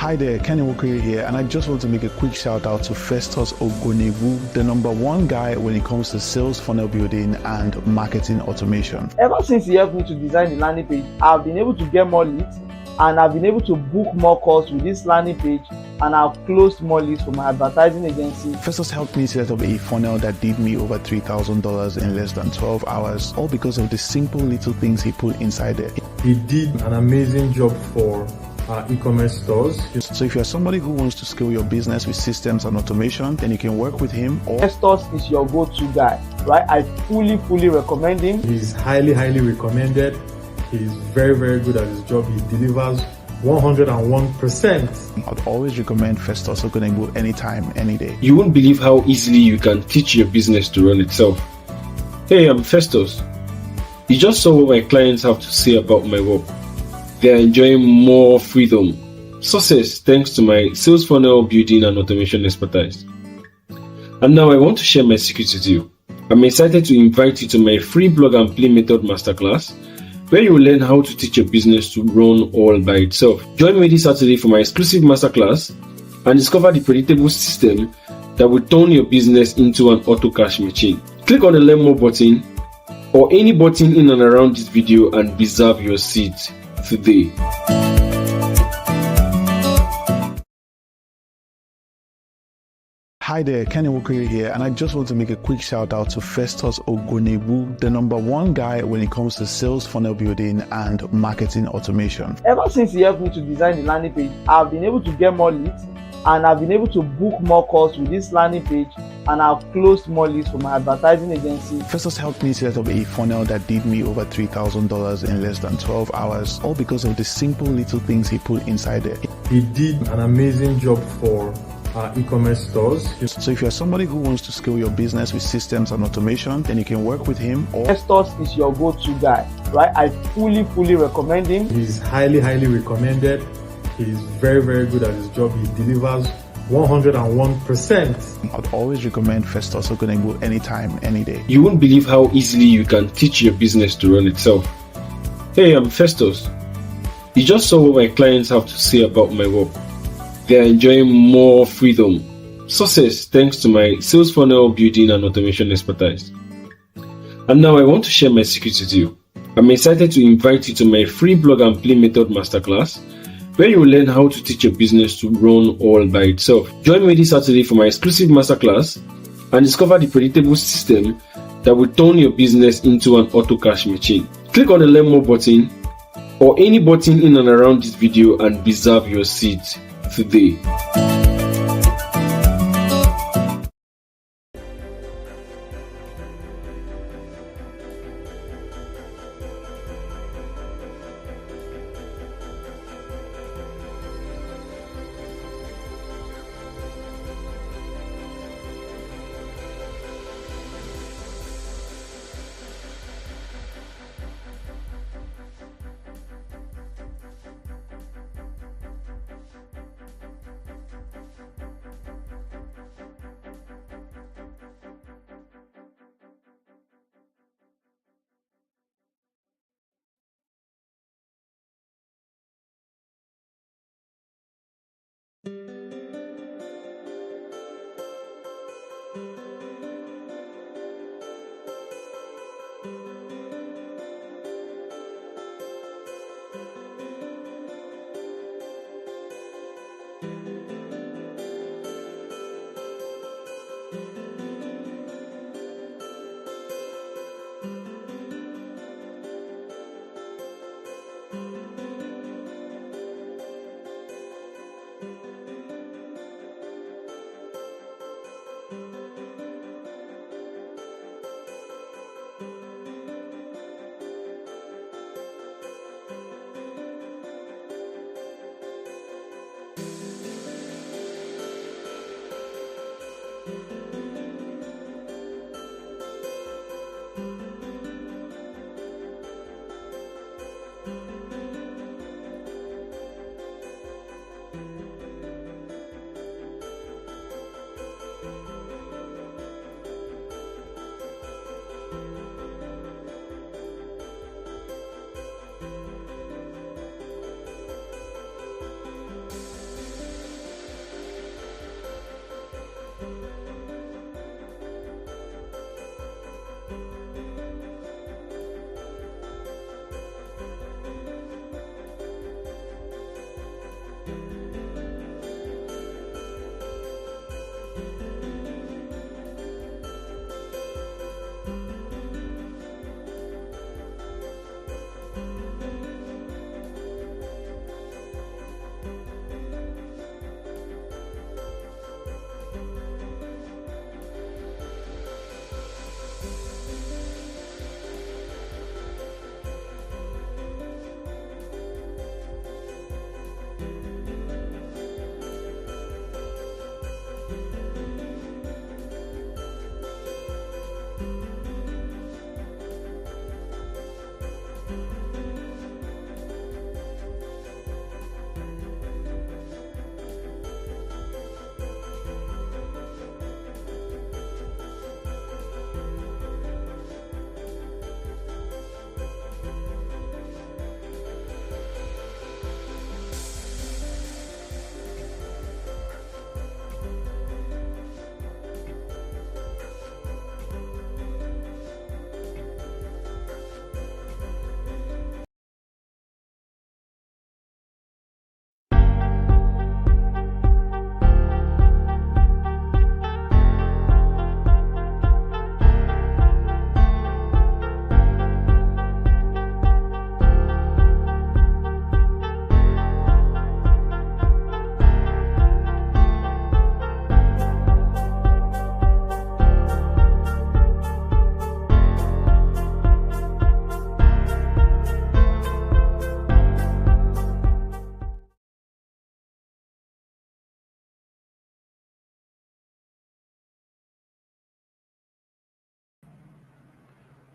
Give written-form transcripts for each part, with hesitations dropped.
Hi there, Kenny Walker here, and I just want to make a quick shout out to Festus Ogonewu, the #1 guy when it comes to sales funnel building and marketing automation. Ever since he helped me to design the landing page, I've been able to get more leads and I've been able to book more calls with this landing page, and I've closed more leads for my advertising agency. Festus helped me set up a funnel that did me over $3,000 in less than 12 hours, all because of the simple little things he put inside there. He did an amazing job for our e-commerce stores. So if you're somebody who wants to scale your business with systems and automation, then you can work with him. Or Festus is your go-to guy, right? I fully recommend him. He's highly recommended. He's very good at his job. He delivers 101%. I'd always recommend Festus Ogonewu anytime, any day. You won't believe how easily you can teach your business to run itself. Hey, I'm Festus. You just saw what my clients have to say about my work. They are enjoying more freedom, success thanks to my sales funnel building and automation expertise. And now I want to share my secrets with you. I'm excited to invite you to my free blog and play method masterclass, where you will learn how to teach your business to run all by itself. Join me this Saturday for my exclusive masterclass and discover the predictable system that will turn your business into an auto cash machine. Click on the learn more button or any button in and around this video and reserve your seat today. Hi there, Kenny Walker here, and I just want to make a quick shout out to Festus Ogonewu, the #1 guy when it comes to sales funnel building and marketing automation. Ever since he helped me to design the landing page, I've been able to get more leads and I've been able to book more calls with this landing page, and I've closed more leads for my advertising agency. Festus helped me set up a funnel that did me over $3,000 in less than 12 hours, all because of the simple little things he put inside there. He did an amazing job for our e-commerce stores. So if you're somebody who wants to scale your business with systems and automation, then you can work with him. Or Festus is your go-to guy, right? I fully recommend him. He's highly recommended. He's very good at his job. He delivers 101%. I'd always recommend Festus Ogonewu anytime, any day. You won't believe how easily you can teach your business to run itself. Hey, I'm Festus. You just saw what my clients have to say about my work. They are enjoying more freedom, success thanks to my sales funnel building and automation expertise. And now I want to share my secrets with you. I'm excited to invite you to my free blog and play method masterclass, where you will learn how to teach your business to run all by itself. Join me this Saturday for my exclusive masterclass and discover the predictable system that will turn your business into an auto cash machine. Click on the learn more button or any button in and around this video and reserve your seat today.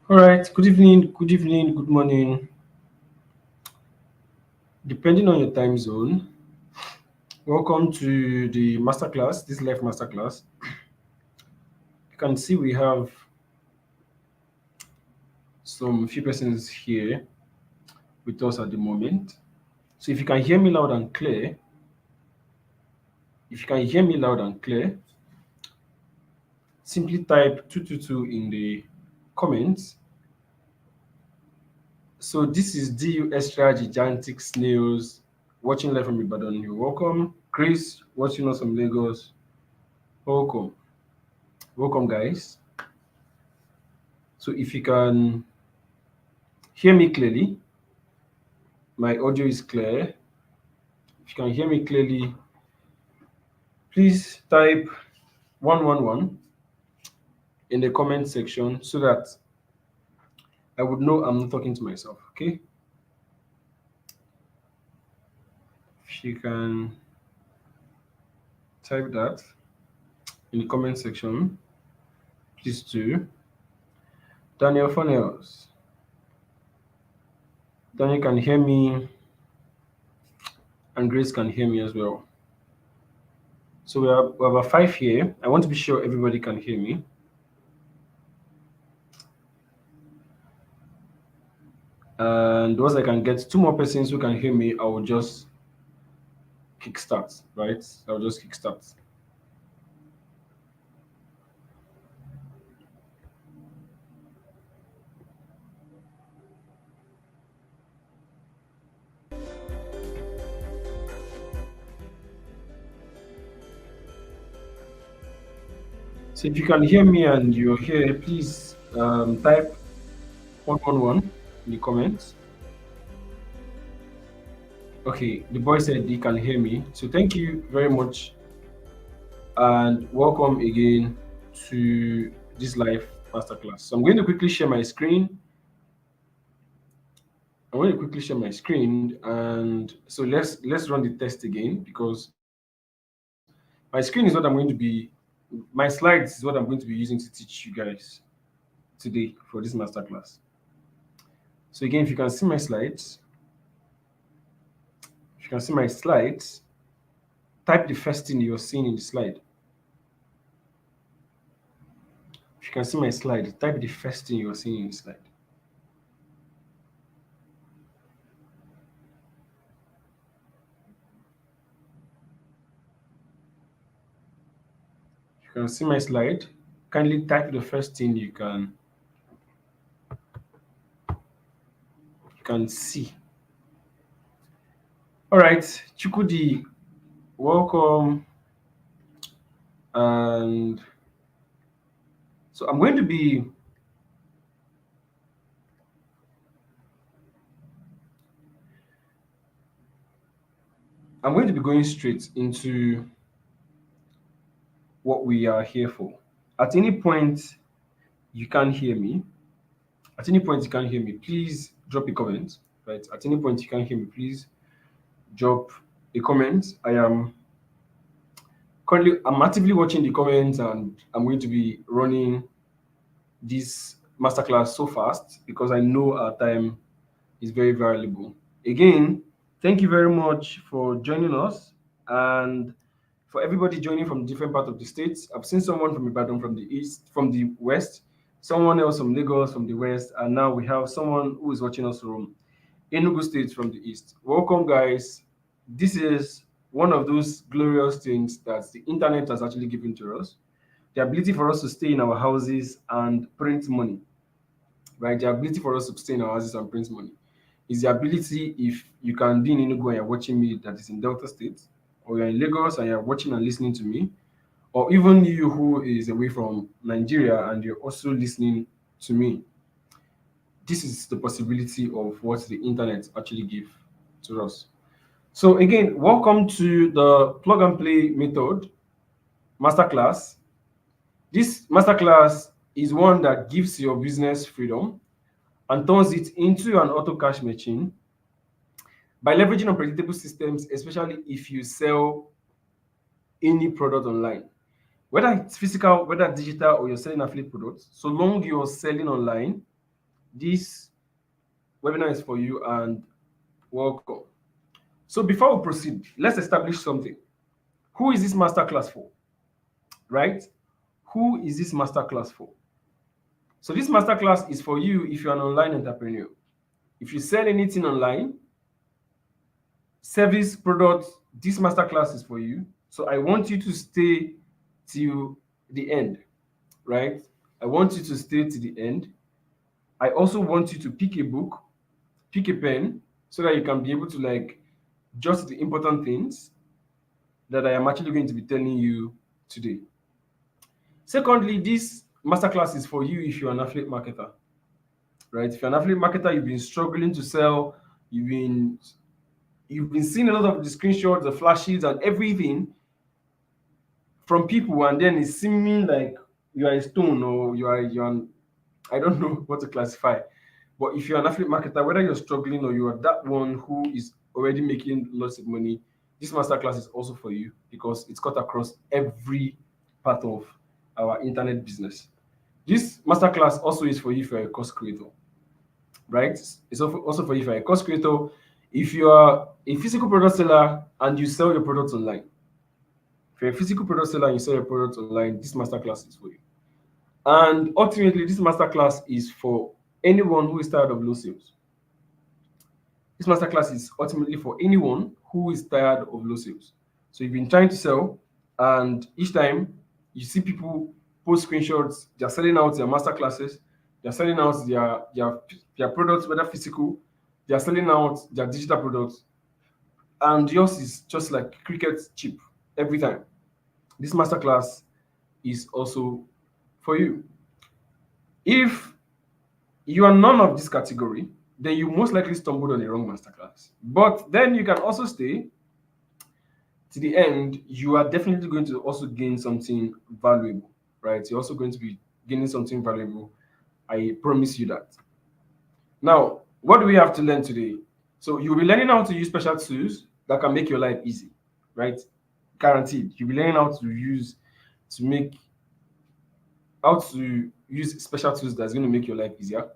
All right. Good evening. Good evening. Good morning. Depending on your time zone, welcome to the masterclass. This live masterclass. You can see we have some few persons here with us at the moment. So if you can hear me loud and clear, if you can hear me loud and clear, simply type 222 in the comments. So this is DU Extra Gigantic Snails watching live from Ibadan. You're welcome. Chris watching us from Lagos. Welcome. Welcome, guys. So if you can hear me clearly, my audio is clear. If you can hear me clearly, please type 111 in the comment section so that I would know I'm not talking to myself. Okay? If you can type that in the comment section, please do. Daniel Funnels. Daniel can hear me and Grace can hear me as well. So we have a 5 here. I want to be sure everybody can hear me. And once I can get 2 more persons who can hear me, I will just kickstart, right? I'll just kickstart. So if you can hear me and you're here, please type 111 in the comments. Okay, the boy said he can hear me. So thank you very much and welcome again to this live masterclass. So I'm going to quickly share my screen. I'm going to quickly share my screen, and so let's run the test again because my screen is what I'm going to be, my slides is what I'm going to be using to teach you guys today for this masterclass. So again, if you can see my slides, type the first thing you're seeing in the slide. If you can see my slide, type the first thing you're seeing in the slide. If you can see my slide, kindly type the first thing you can see. All right, Chukudi, welcome. And so I'm going to be going straight into what we are here for. At any point you can't hear me, please drop a comment. Right? At any point you can't hear me, please drop a comment. I'm actively watching the comments, and I'm going to be running this masterclass so fast because I know our time is very valuable. Again, thank you very much for joining us, and for everybody joining from different parts of the states. I've seen someone from Ibadan from the east, from the west, someone else from Lagos from the west, and now we have someone who is watching us from Enugu State from the east. Welcome, guys. This is one of those glorious things that the internet has actually given to us. The ability for us to stay in our houses and print money, right? The ability for us to stay in our houses and print money is the ability, if you can be in Enugu and you're watching me that is in Delta State, or you're in Lagos and you're watching and listening to me, or even you who is away from Nigeria and you're also listening to me. This is the possibility of what the internet actually gives to us. So again, welcome to the plug and play method masterclass. This masterclass is one that gives your business freedom and turns it into an auto cash machine by leveraging unpredictable systems, especially if you sell any product online, whether it's physical, whether digital, or you're selling affiliate products. So long you're selling online, this webinar is for you, and welcome. So before we proceed, let's establish something. Who is this masterclass for? Right? Who is this masterclass for? So this masterclass is for you if you're an online entrepreneur. If you sell anything online, service, product, this masterclass is for you. So I want you to stay till the end, right? I want you to stay to the end. I also want you to pick a book, pick a pen, so that you can be able to like jot the important things that I am actually going to be telling you today. Secondly, this masterclass is for you if you're an affiliate marketer, right? If you're an affiliate marketer, you've been struggling to sell, you've been seeing a lot of the screenshots, the flashes, and everything from people, and then it's seeming like you are a stone or you're an, I don't know what to classify. But if you're an affiliate marketer, whether you're struggling or you are that one who is already making lots of money, this masterclass is also for you because it's cut across every part of our internet business. This masterclass also is for you if you're a course creator, right? It's also for you if you're a course creator. If you are a physical product seller and you sell your products online, if you're a physical product seller and you sell your products online, this masterclass is for you. And ultimately, this masterclass is for anyone who is tired of low sales. This masterclass is ultimately for anyone who is tired of low sales. So you've been trying to sell, and each time you see people post screenshots, they're selling out their masterclasses, they're selling out their products, whether physical, they're selling out their digital products, and yours is just like cricket cheap every time. This masterclass is also for you. If you are none of this category, then you most likely stumbled on the wrong masterclass. But then you can also stay to the end. You are definitely going to also gain something valuable, right? You're also going to be gaining something valuable. I promise you that. Now, what do we have to learn today? So you'll be learning how to use special tools that can make your life easy, right? Guaranteed. You'll be learning how to use special tools that's going to make your life easier.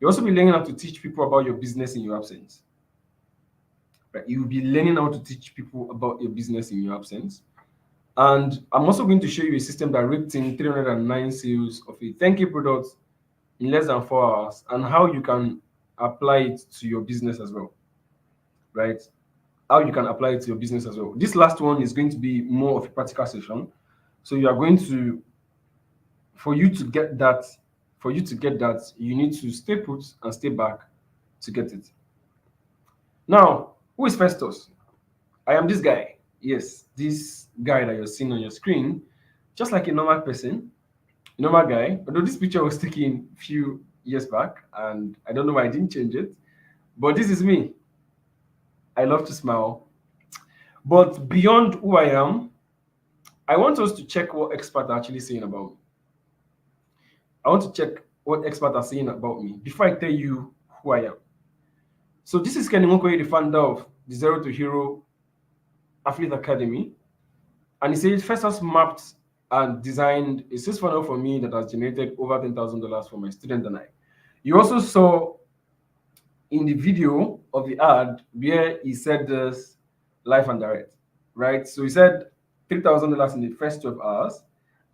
You'll also be learning how to teach people about your business in your absence. Right? You'll be learning how to teach people about your business in your absence. And I'm also going to show you a system that raked in 309 sales of a 10K product in less than 4 hours, and how you can apply it to your business as well, right? How you can apply it to your business as well. This last one is going to be more of a practical session. So you are going to, for you to get that, you need to stay put and stay back to get it. Now, who is Festus? I am this guy. Yes, this guy that you're seeing on your screen, just like a normal person, a normal guy. Although this picture was taken a few years back, and I don't know why I didn't change it, but this is me. I love to smile. But beyond who I am, I want us to check what experts are actually saying about me. I want to check what experts are saying about me before I tell you who I am. So this is Kenny Mokoye, the founder of the Zero to Hero Affiliate Academy. And he said, Festus mapped and designed a sales funnel for me that has generated over $10,000 for my student and I. You also saw in the video of the ad where he said this live and direct, right? So he said $3,000 in the first 12 hours,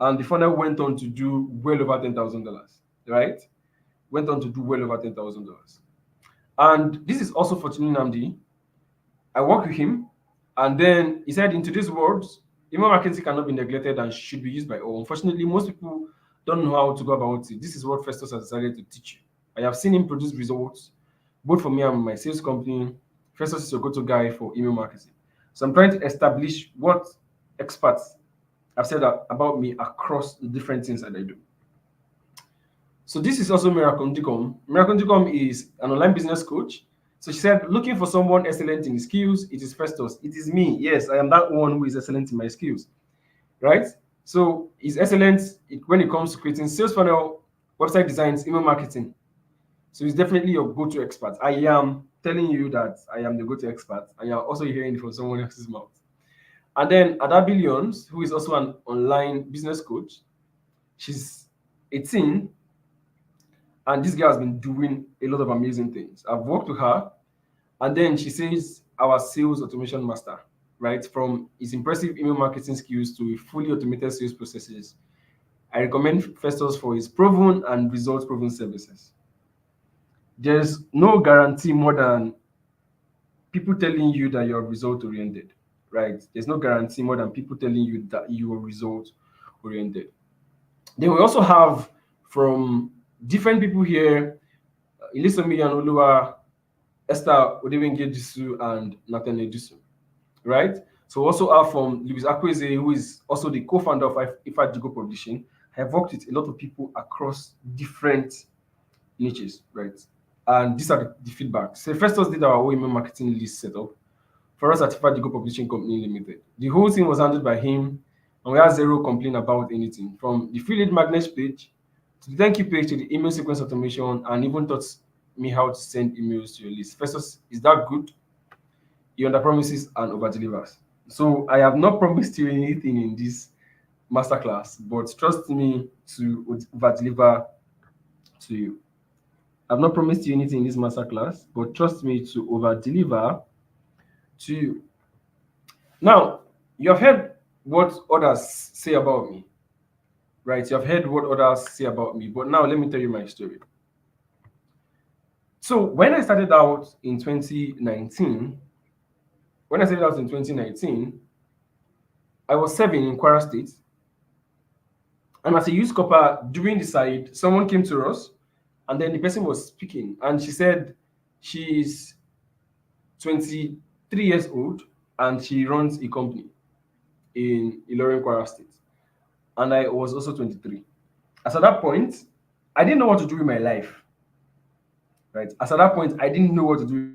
and the funnel went on to do well over $10,000, right? Went on to do well over $10,000. And this is also for Tini Namdi. I worked with him, and then he said, in today's world, email marketing cannot be neglected and should be used by all. Unfortunately, most people don't know how to go about it. This is what Festus has decided to teach you. I have seen him produce results, both for me and my sales company. Festus is a go-to guy for email marketing. So I'm trying to establish what experts have said about me across the different things that I do. So this is also Miracle Ndicom. Miracle Ndicom is an online business coach. So she said, looking for someone excellent in his skills, it is Festus. It is me. Yes, I am that one who is excellent in my skills, right? So he's excellent when it comes to creating sales funnel, website designs, email marketing. So he's definitely your go-to expert. I am telling you that I am the go-to expert, and you're also hearing it from someone else's mouth. And then Ada Billions, who is also an online business coach. She's 18, And this girl has been doing a lot of amazing things. I've worked with her, and then she says our sales automation master, right? From his impressive email marketing skills to fully automated sales processes, I recommend Festus for his proven and results proven services. There's no guarantee more than people telling you that you're result oriented, right? There's no guarantee more than people telling you that you are result oriented. Then we also have from different people here, Ilisomi Yanolua, Esther Odewenge Disu, and Nathan Edisu, right? So we also have from Louis Akweze, who is also the co-founder of Ifa Digo Publishing. I have worked with a lot of people across different niches, right? And these are the feedback. So first us did our own email marketing list setup for us at Ifa Digo Publishing Company Limited. The whole thing was handled by him, and we had zero complaint about anything, from the free lead magnets page to the thank you page to the email sequence automation, and even taught me how to send emails to your list. Festus is that good. He under promises and over delivers. So I have not promised you anything in this masterclass, but trust me to over deliver to you. I've not promised you anything in this masterclass, but trust me to over deliver to you. Now, you have heard what others say about me, right? You have heard what others say about me, but now let me tell you my story. So when I started out in 2019, I was serving in Kwara State. And as a youth corper during the side, someone came to us, and then the person was speaking, and she said she's 23 years old and she runs a company in Ilorin, Kwara State. And I was also 23. As at that point, I didn't know what to do with my life. Right? As at that point, I didn't know what to do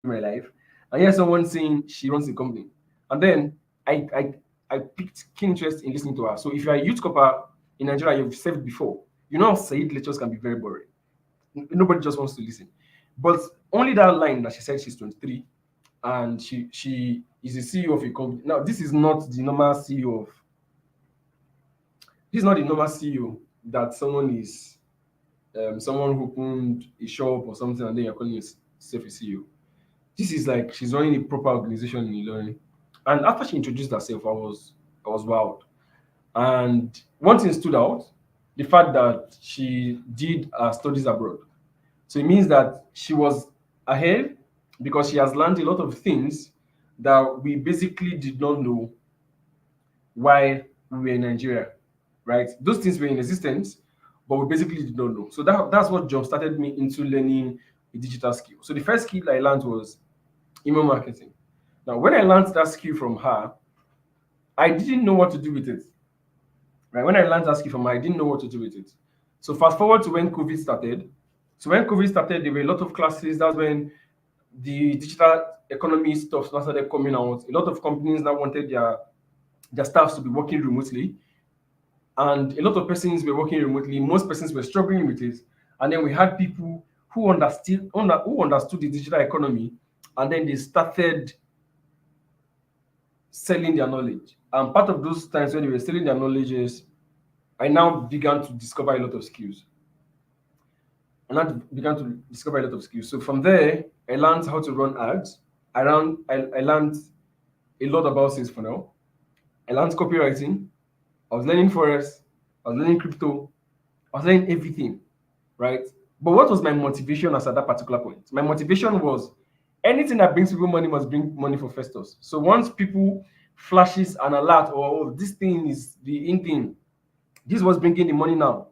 with my life. And here's someone saying she runs a company. And then I picked keen interest in listening to her. So if you're a youth corper in Nigeria, you've served before, you know how Said lectures can be very boring. Nobody just wants to listen. But only that line that she said she's 23 and she is the CEO of a company. Now, this is not the normal CEO that someone is someone who opened a shop or something and then you're calling yourself a CEO. This is like she's running a proper organization in learning. And after she introduced herself, I was wowed. And one thing stood out, the fact that she did her studies abroad. So it means that she was ahead because she has learned a lot of things that we basically did not know while we were in Nigeria, right? Those things were in existence, but we basically did not know. So that's what jump started me into learning a digital skill. So the first skill I learned was email marketing. Now, when I learned that skill from her, I didn't know what to do with it. Right? When I learned that skill from her, I didn't know what to do with it. So fast forward to when COVID started. So when COVID started, there were a lot of classes. That's when the digital economy stuff started coming out. A lot of companies now wanted their staffs to be working remotely. And a lot of persons were working remotely. Most persons were struggling with it. And then we had people who understood the digital economy, and then they started selling their knowledge. And part of those times when they were selling their knowledge is I now began to discover a lot of skills. So from there, I learned how to run ads. I learned a lot about sales funnel. I learned copywriting. I was learning forex. I was learning crypto. I was learning everything, right? But what was my motivation as at that particular point? My motivation was anything that brings people money must bring money for Festus. So once people flashes an alert or this thing is the in thing, this was bringing the money now.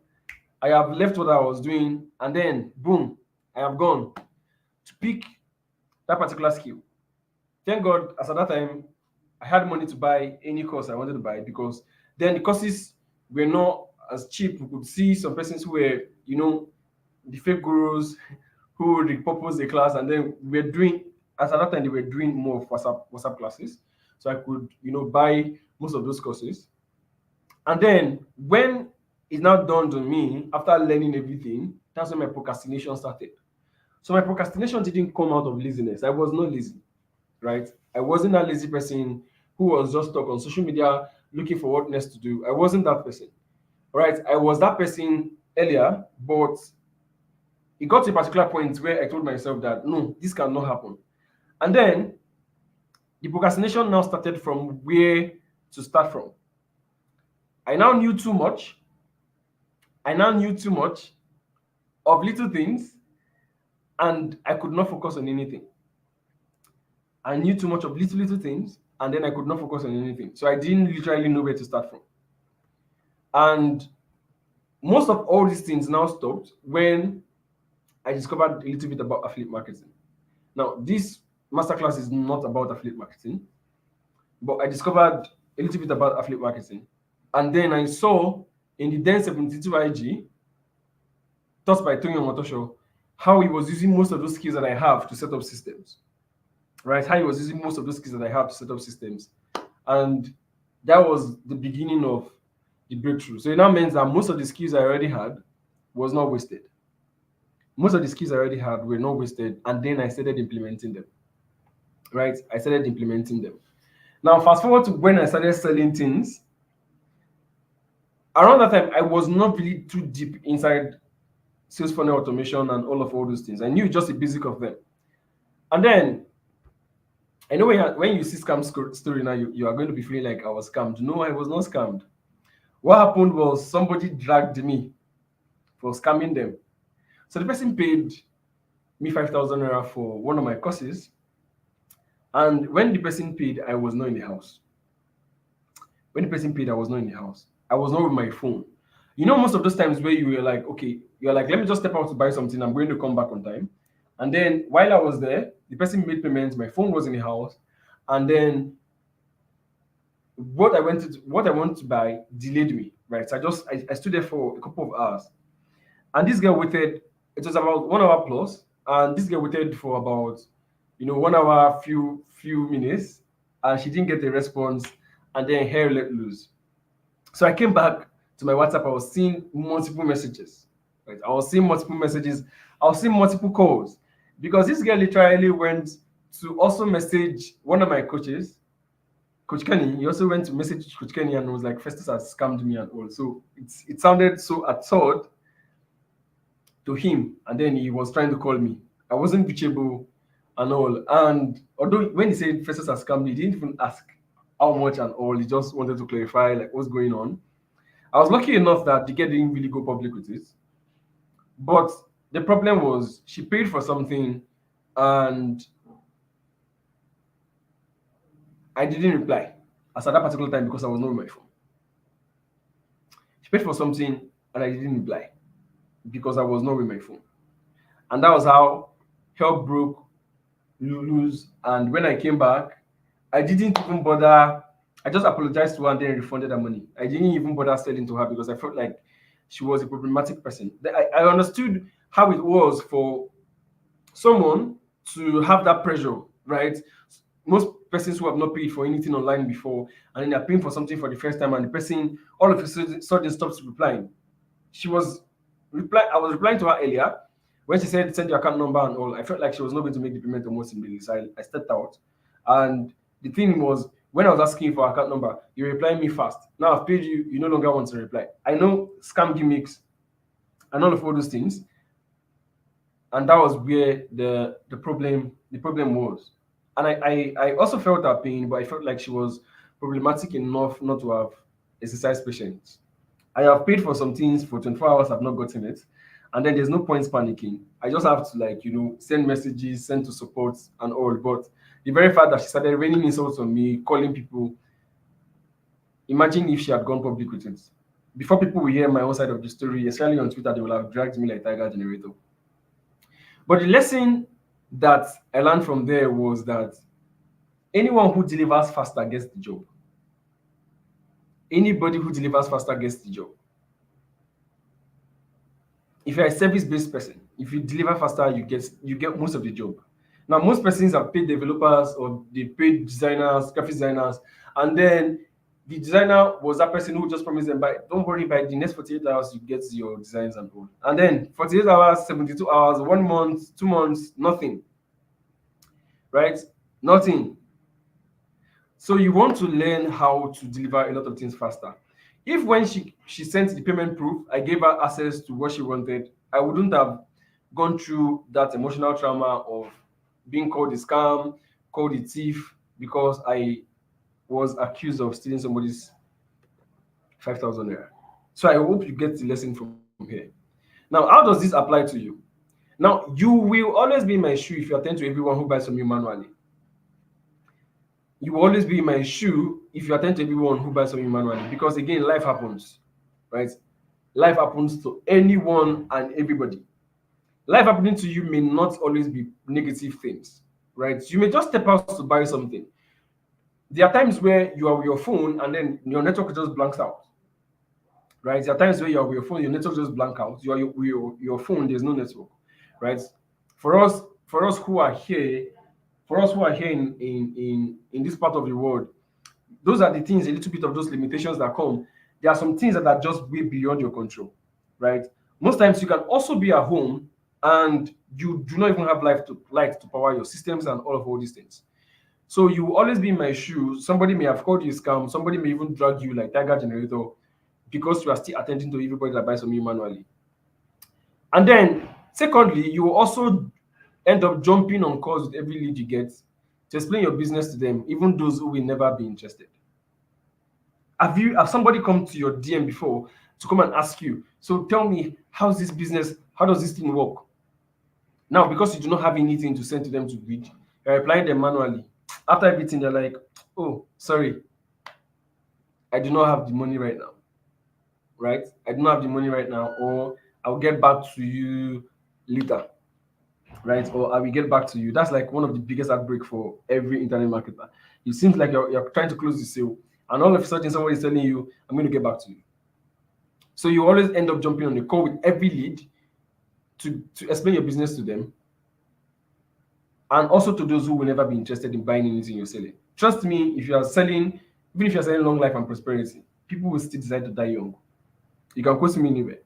I have left what I was doing and then boom, I have gone to pick that particular skill. Thank God, as at that time, I had money to buy any course I wanted to buy because then the courses were not as cheap. We could see some persons who were, the fake gurus who would repurpose the class, and then we're doing, as at that time, they were doing more of WhatsApp classes. So I could, buy most of those courses. And then when it now dawned on me, after learning everything, that's when my procrastination started. So my procrastination didn't come out of laziness. I was not lazy, right? I wasn't a lazy person who was just stuck on social media looking for what next to do. I wasn't that person. right? I was that person earlier, but it got to a particular point where I told myself that no, this cannot happen. And then the procrastination now started from where to start from. I now knew too much. I now knew too much of little things, and I could not focus on anything. I knew too much of little things, and then I could not focus on anything. So I didn't literally know where to start from. And most of all these things now stopped when I discovered a little bit about affiliate marketing. Now, this masterclass is not about affiliate marketing, but I discovered a little bit about affiliate marketing. And then I saw in the then 72 IG, taught by Tony Omotosho, how he was using most of those skills that I have to set up systems. Right? How he was using most of those skills that I have to set up systems. And that was the beginning of the breakthrough. So it now means that most of the skills I already had was not wasted. Most of the skills I already had were not wasted, and then I started implementing them. Right? I started implementing them. Now, fast forward to when I started selling things. Around that time, I was not really too deep inside sales funnel automation and all those things. I knew just the basic of them. And then, I know when you see scam story now, you are going to be feeling like I was scammed. No, I was not scammed. What happened was somebody dragged me for scamming them. So the person paid me 5,000 naira for one of my courses. And when the person paid, I was not in the house. When the person paid, I was not in the house. I was not with my phone. You know, most of those times where you were like, okay, you're like, let me just step out to buy something. I'm going to come back on time. And then while I was there, the person made payments. My phone was in the house. And then what I wanted to buy delayed me, right? So I stood there for a couple of hours. And this girl waited. It was about 1 hour plus. And this girl waited for about 1 hour, few minutes, and she didn't get a response, and then hair let loose. So I came back to my WhatsApp. I was seeing multiple messages. Right? I was seeing multiple messages. I was seeing multiple calls because this girl literally went to also message one of my coaches, Coach Kenny. He also went to message Coach Kenny and was like, Festus has scammed me and all. So it sounded so absurd to him, and then he was trying to call me. I wasn't reachable and all. And although when he said Festus has scammed me, he didn't even ask how much and all. He just wanted to clarify like what's going on. I was lucky enough that the girl didn't really go public with it. But the problem was she paid for something and I didn't reply as at that particular time because I was not on my phone. She paid for something and I didn't reply because I was not with my phone. And that was how help broke loose. And when I came back, I didn't even bother. I just apologized to her and then refunded her money. I didn't even bother selling to her because I felt like she was a problematic person. I understood how it was for someone to have that pressure, right? Most persons who have not paid for anything online before and then they're paying for something for the first time and the person all of a sudden stops replying. I was replying to her earlier when she said send your account number and all. I felt like she was not going to make the payment almost immediately. So I stepped out. And the thing was, when I was asking for account number, you replying me fast. Now I've paid you, you no longer want to reply. I know scam gimmicks and all those things. And that was where the problem was. And I also felt that pain, but I felt like she was problematic enough not to have exercised patience. I have paid for some things for 24 hours, I've not gotten it. And then there's no point panicking. I just have to send messages, send to support and all. But the very fact that she started raining insults on me, calling people, imagine if she had gone public with it. Before people will hear my own side of the story, especially on Twitter, they will have dragged me like Tiger Generator. But the lesson that I learned from there was that anyone who delivers faster gets the job. Anybody who delivers faster gets the job. If you're a service-based person, if you deliver faster, you get most of the job. Now, most persons have paid developers or they paid designers, graphic designers, and then the designer was that person who just promised them, don't worry, by the next 48 hours, you get your designs and all. And then 48 hours, 72 hours, 1 month, 2 months, nothing. Right? Nothing. So you want to learn how to deliver a lot of things faster. If when she sent the payment proof, I gave her access to what she wanted, I wouldn't have gone through that emotional trauma of being called a scam, called a thief, because I was accused of stealing somebody's 5,000 naira. So I hope you get the lesson from here. Now, how does this apply to you? Now, you will always be in my shoe if you attend to everyone who buys from you manually. You will always be in my shoe if you attend to everyone who buys from you manually, because again, life happens, right? Life happens to anyone and everybody. Life happening to you may not always be negative things, right? You may just step out to buy something. There are times where you are with your phone and then your network just blanks out, right? There are times where you are with your phone, your network just blank out. You are with your phone, there's no network, right? For us who are here, in this part of the world, those are the things, a little bit of those limitations that come. There are some things that are just way beyond your control, right? Most times you can also be at home and you do not even have light to power your systems and all these things. So you will always be in my shoes. Somebody may have called you a scam. Somebody may even drag you like Tiger Generator because you are still attending to everybody that buys from you manually. And then, secondly, you will also end up jumping on calls with every lead you get to explain your business to them, even those who will never be interested. Have somebody come to your DM before to come and ask you, so tell me, how's this business? How does this thing work? Now, because you do not have anything to send to them to read, you're replying them manually. After everything, they're like, oh, sorry, I do not have the money right now. Right? I do not have the money right now, or I'll get back to you later. Right? Or I will get back to you. That's like one of the biggest heartbreak for every internet marketer. It seems like you're trying to close the sale, and all of a sudden somebody is telling you, I'm going to get back to you. So you always end up jumping on the call with every lead to explain your business to them, and also to those who will never be interested in buying anything you're selling. Trust me, if you are selling, even if you're selling long life and prosperity, people will still decide to die young. You can quote me anywhere.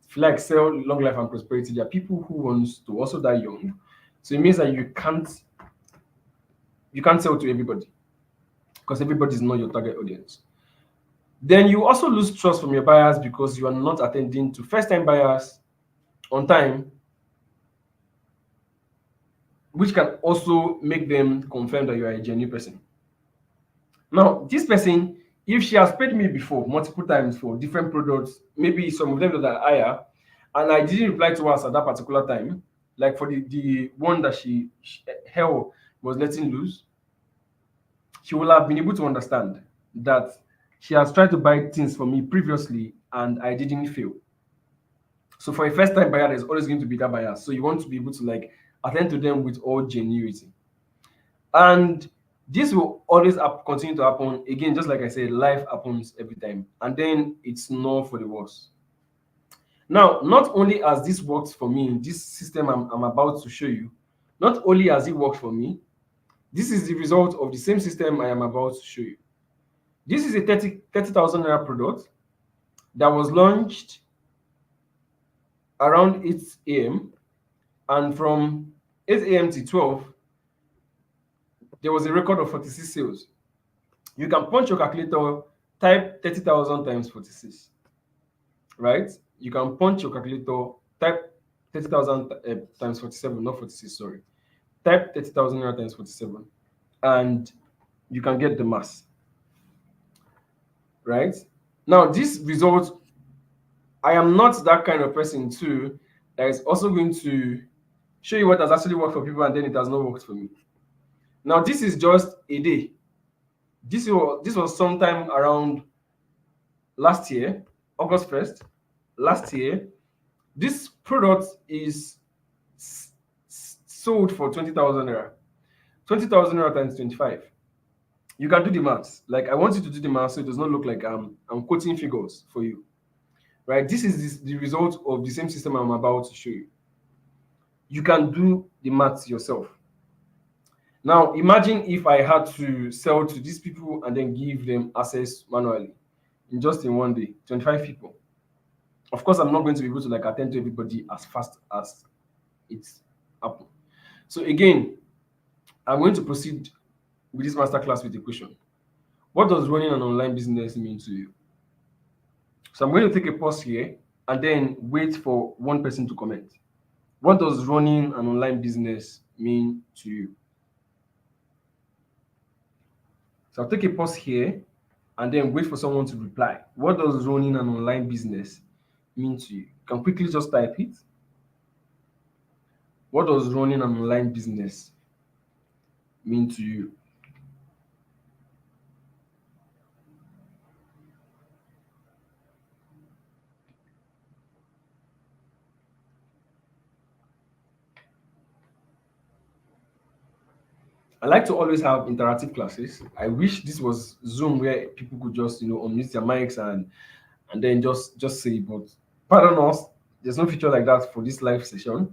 If you like sell long life and prosperity, there are people who want to also die young. So it means that you can't sell to everybody, because everybody is not your target audience. Then you also lose trust from your buyers because you are not attending to first-time buyers on time, which can also make them confirm that you are a genuine person. Now, this person, if she has paid me before multiple times for different products, maybe some of them that are higher, and I didn't reply to us at that particular time, like for the one that she hell was letting loose, she will have been able to understand that she has tried to buy things from me previously and I didn't fail. So for a first time buyer, there's always going to be that buyer. So you want to be able to like attend to them with all genuinity. And this will always continue to happen. Again, just like I said, life happens every time. And then it's not for the worse. Now, not only has this worked for me, this system I'm about to show you, not only has it worked for me, this is the result of the same system I am about to show you. This is a 30,000 naira product that was launched around 8 a.m. and from 8 a.m. to 12, there was a record of 46 sales. You can punch your calculator, type 30,000 times 46, right? You can punch your calculator, type 30,000 times 47, not 46, sorry. Type 30,000 times 47, and you can get the mass, right? Now, this result, I am not that kind of person too that is also going to show you what has actually worked for people and then it has not worked for me. Now, this is just a day. This was sometime around last year, August 1st, last year. This product is sold for 20,000 naira. 20,000 naira times 25. You can do the maths. Like, I want you to do the maths so it does not look like I'm quoting figures for you. Right? This is the result of the same system I'm about to show you. You can do the maths yourself. Now, imagine if I had to sell to these people and then give them access manually in one day, 25 people. Of course, I'm not going to be able to like attend to everybody as fast as it's happened. So again, I'm going to proceed with this masterclass with a question. What does running an online business mean to you? So I'm going to take a pause here and then wait for one person to comment. What does running an online business mean to you? So I'll take a pause here and then wait for someone to reply. What does running an online business mean to you? You can quickly just type it. What does running an online business mean to you? I like to always have interactive classes. I wish this was Zoom where people could just, unmute their mics and then just say, but pardon us, there's no feature like that for this live session.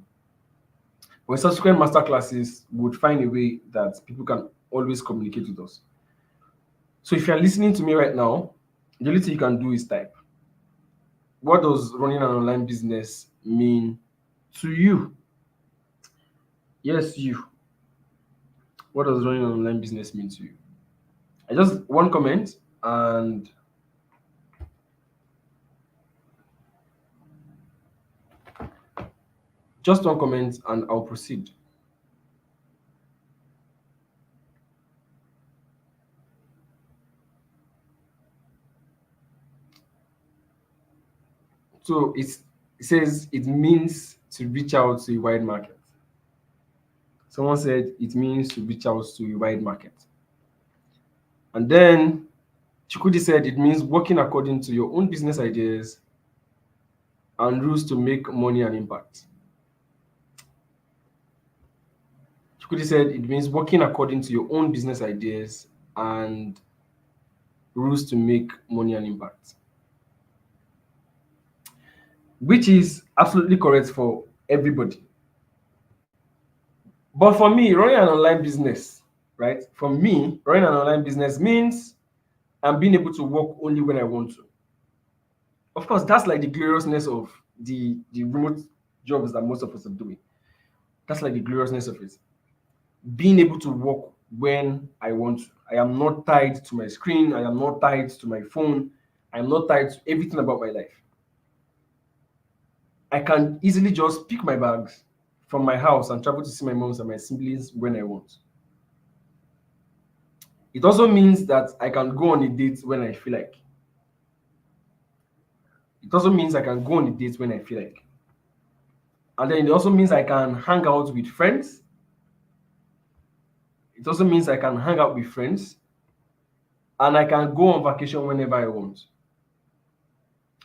But in subsequent master classes, we would find a way that people can always communicate with us. So if you're listening to me right now, the only thing you can do is type. What does running an online business mean to you? Yes, you. What does running an online business mean to you? I just one comment and just one comment and I'll proceed. So it says it means to reach out to a wide market. Someone said it means to reach out to a wide market. And then Chukudi said it means working according to your own business ideas and rules to make money and impact. Chukudi said it means working according to your own business ideas and rules to make money and impact. Which is absolutely correct for everybody. But for me, running an online business, right? For me, running an online business means I'm being able to work only when I want to. Of course, that's like the gloriousness of the remote jobs that most of us are doing. That's like the gloriousness of it. Being able to work when I want to. I am not tied to my screen. I am not tied to my phone. I am not tied to everything about my life. I can easily just pick my bags from my house and travel to see my moms and my siblings when I want. It also means that I can go on a date when I feel like. It also means I can go on a date when I feel like. And then it also means I can hang out with friends. It also means I can hang out with friends. And I can go on vacation whenever I want.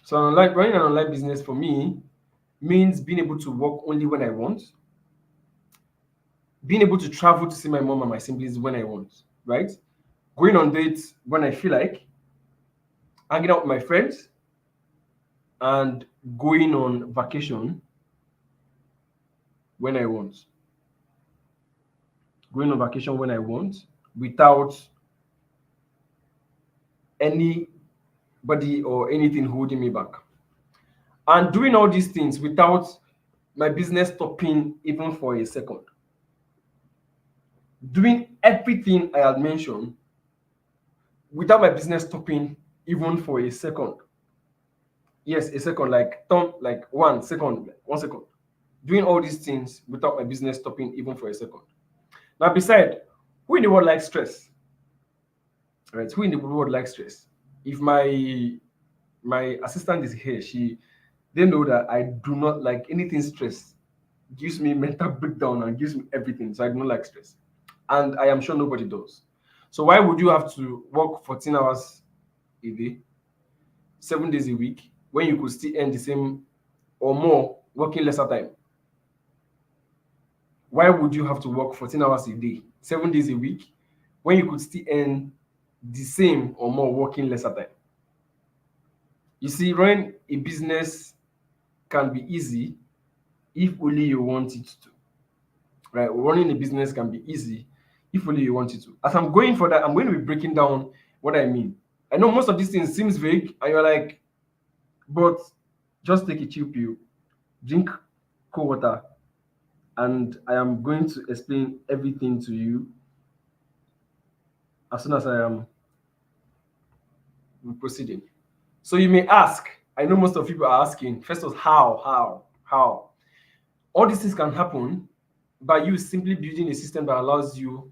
So running an online business for me means being able to work only when I want, being able to travel to see my mom and my siblings when I want, right? Going on dates when I feel like, hanging out with my friends, and going on vacation when I want. Going on vacation when I want without anybody or anything holding me back. And doing all these things without my business stopping even for a second. Doing everything I had mentioned without my business stopping even for a second. Yes, a second, like 1 second, 1 second. Doing all these things without my business stopping even for a second. Now, beside, who in the world likes stress? Right? Who in the world likes stress? If my assistant is here, they know that I do not like anything stress. It gives me mental breakdown and gives me everything. So I don't like stress. And I am sure nobody does. So why would you have to work 14 hours a day, 7 days a week, when you could still earn the same or more working lesser time? Why would you have to work 14 hours a day, 7 days a week, when you could still earn the same or more working lesser time? You see, running a business can be easy if only you want it to. Right? Running a business can be easy if only you want it to. As I'm going for that, I'm going to be breaking down what I mean. I know most of these things seems vague, and you're like, but just take a chill pill, drink cold water, and I am going to explain everything to you as soon as I am proceeding. So you may ask, I know most of people are asking, first of all, how? All these things can happen by you simply building a system that allows you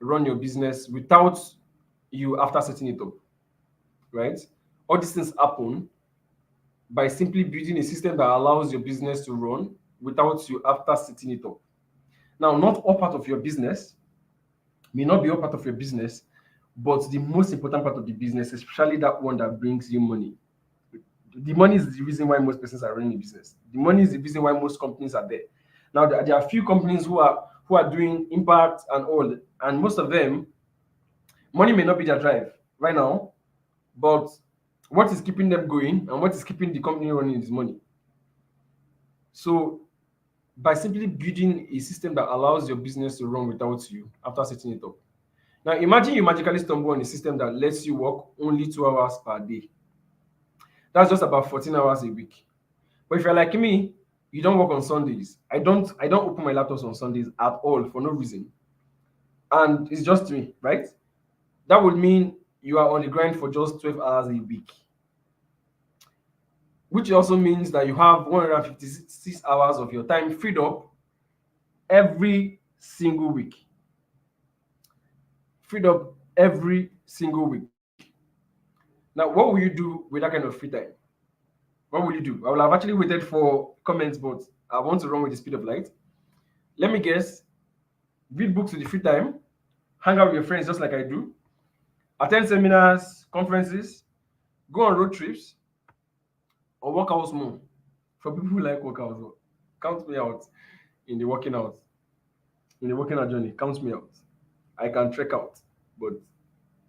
run your business without you after setting it up, right? All these things happen by simply building a system that allows your business to run without you after setting it up. Now, not all part of your business may not be all part of your business, but the most important part of the business, especially that one that brings you money. The money is the reason why most persons are running a business. The money is the reason why most companies are there. Now, there are a few companies who are doing impact and all, and most of them, money may not be their drive right now, but what is keeping them going and what is keeping the company running is money. So by simply building a system that allows your business to run without you after setting it up. Now imagine you magically stumble on a system that lets you work only 2 hours per day. That's just about 14 hours a week. But if you're like me, you don't work on Sundays. I don't open my laptops on Sundays at all for no reason. And it's just me, right? That would mean you are on the grind for just 12 hours a week. Which also means that you have 156 hours of your time freed up every single week. Freed up every single week. Now, what will you do with that kind of free time? What will you do? I will have actually waited for comments, but I want to run with the speed of light. Let me guess. Read books with the free time. Hang out with your friends just like I do. Attend seminars, conferences. Go on road trips. Or work out more. For people who like workouts, count me out in the working out. In the working out journey, count me out. I can trek out, but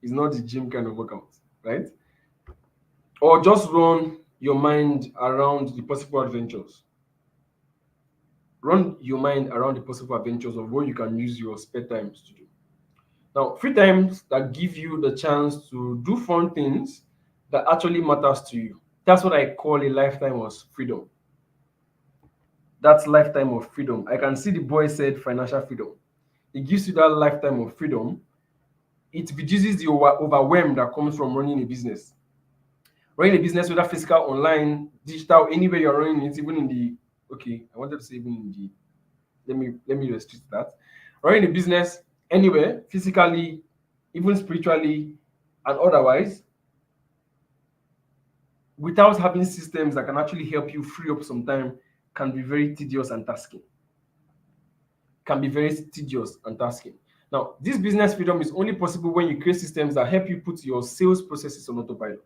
it's not the gym kind of workout, right? Or just run your mind around the possible adventures. Run your mind around the possible adventures of what you can use your spare times to do. Now, free times that give you the chance to do fun things that actually matters to you. That's what I call a lifetime of freedom. That's lifetime of freedom. I can see the boy said financial freedom. It gives you that lifetime of freedom. It reduces the overwhelm that comes from running a business. Running a business, whether physical, online, digital, anywhere you're running it, even in the, okay, I wanted to say even in the, let me restrict that. Running a business anywhere, physically, even spiritually, and otherwise, without having systems that can actually help you free up some time, can be very tedious and tasking. Now, this business freedom is only possible when you create systems that help you put your sales processes on autopilot.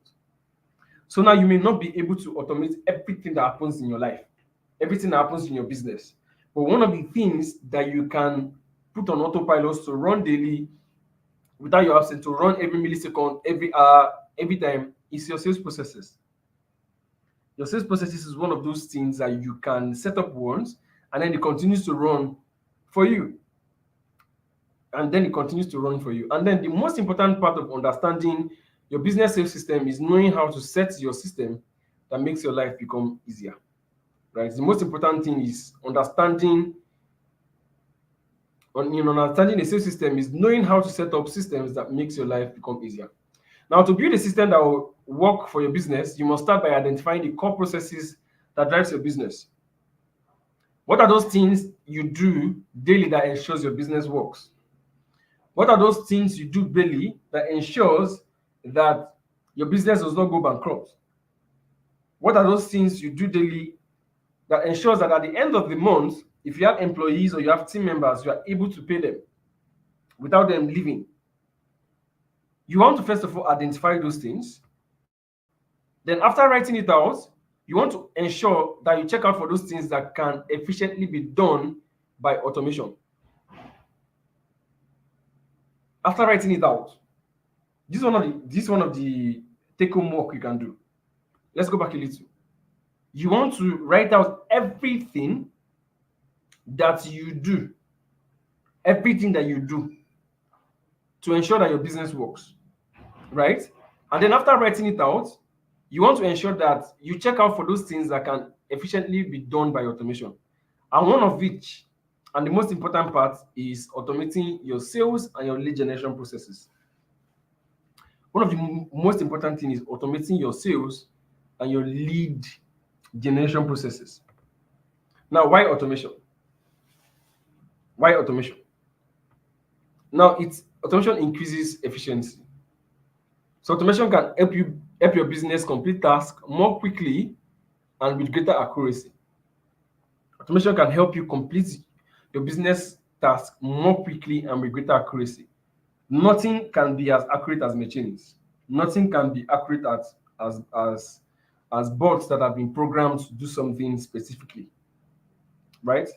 So now you may not be able to automate everything that happens in your life, everything that happens in your business. But one of the things that you can put on autopilot to run daily without your absence, to run every millisecond, every hour, every time, is your sales processes. Your sales processes is one of those things that you can set up once and then it continues to run for you. And then the most important part of understanding your business sales system is knowing how to set your system that makes your life become easier. Right? The most important thing is understanding a sales system is knowing how to set up systems that makes your life become easier. Now, to build a system that will work for your business, you must start by identifying the core processes that drives your business. What are those things you do daily that ensures your business works? What are those things you do daily that ensures that your business does not go bankrupt? What are those things you do daily that ensures that at the end of the month, if you have employees or you have team members, you are able to pay them without them leaving? You want to first of all identify those things. Then after writing it out, you want to ensure that you check out for those things that can efficiently be done by automation. After writing it out, this is one of the take-home work you can do. Let's go back a little. You want to write out everything that you do to ensure that your business works, right? And then after writing it out, you want to ensure that you check out for those things that can efficiently be done by automation. And one of which, and the most important part, is automating your sales and your lead generation processes. one of the most important things is automating your sales and your lead generation processes. Now, why automation? Why automation? Now, automation increases efficiency. So automation can help your business complete tasks more quickly and with greater accuracy. Automation can help you complete your business task more quickly and with greater accuracy. Nothing can be as accurate as machines. Nothing can be accurate as bots that have been programmed to do something specifically, right?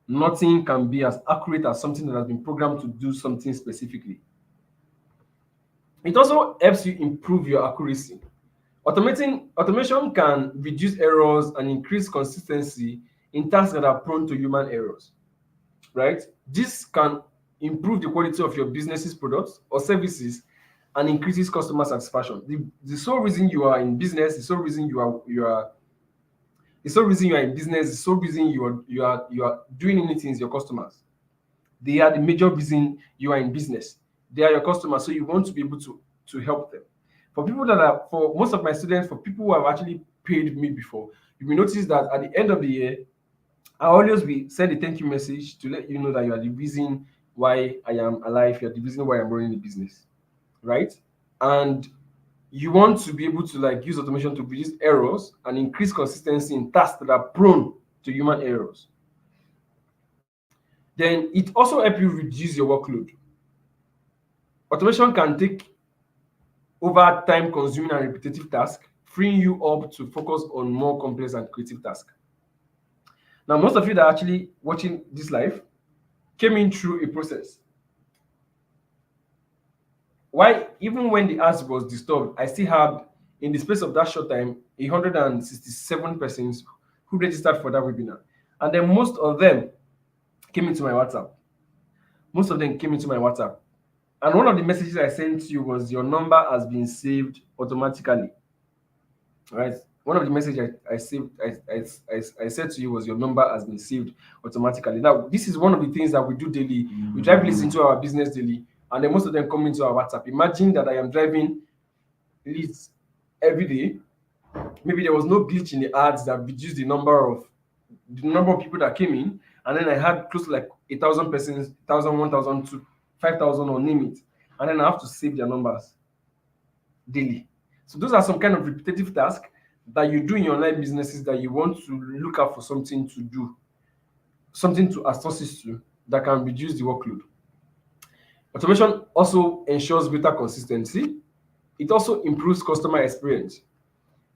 Nothing can be as accurate as something that has been programmed to do something specifically. It also helps you improve your accuracy. Automation can reduce errors and increase consistency in tasks that are prone to human errors, right? This can improve the quality of your business's products or services and increases customer satisfaction. The sole reason you are in business, the sole reason you are in business, the sole reason you are doing anything is your customers. They are the major reason you are in business. They are your customers, so you want to be able to help them. For most of my students, for people who have actually paid me before, you will notice that at the end of the year, I always will send a thank you message to let you know that you are the reason why I am alive. You're the reason why I'm running the business, right? And you want to be able to use automation to reduce errors and increase consistency in tasks that are prone to human errors. Then it also helps you reduce your workload. Automation can take over time-consuming and repetitive tasks, freeing you up to focus on more complex and creative tasks. Now, most of you that are actually watching this live came in through a process. Why, even when the ads was disturbed, I still had, in the space of that short time, 167 persons who registered for that webinar. And then most of them came into my WhatsApp. And one of the messages I sent to you was your number has been saved automatically. Right? One of the messages I said to you was your number has been saved automatically. Now, this is one of the things that we do daily. We drive leads into our business daily, and then most of them come into our WhatsApp. Imagine that I am driving leads every day. Maybe there was no glitch in the ads that reduced the number of people that came in, and then I had close to 1,000 persons, 1,000, 1,000, 5,000 or name it, and then I have to save their numbers daily. So those are some kind of repetitive tasks that you do in your online businesses that you want to look out for something to do, something to associate to that can reduce the workload. Automation also ensures greater consistency. It also improves customer experience.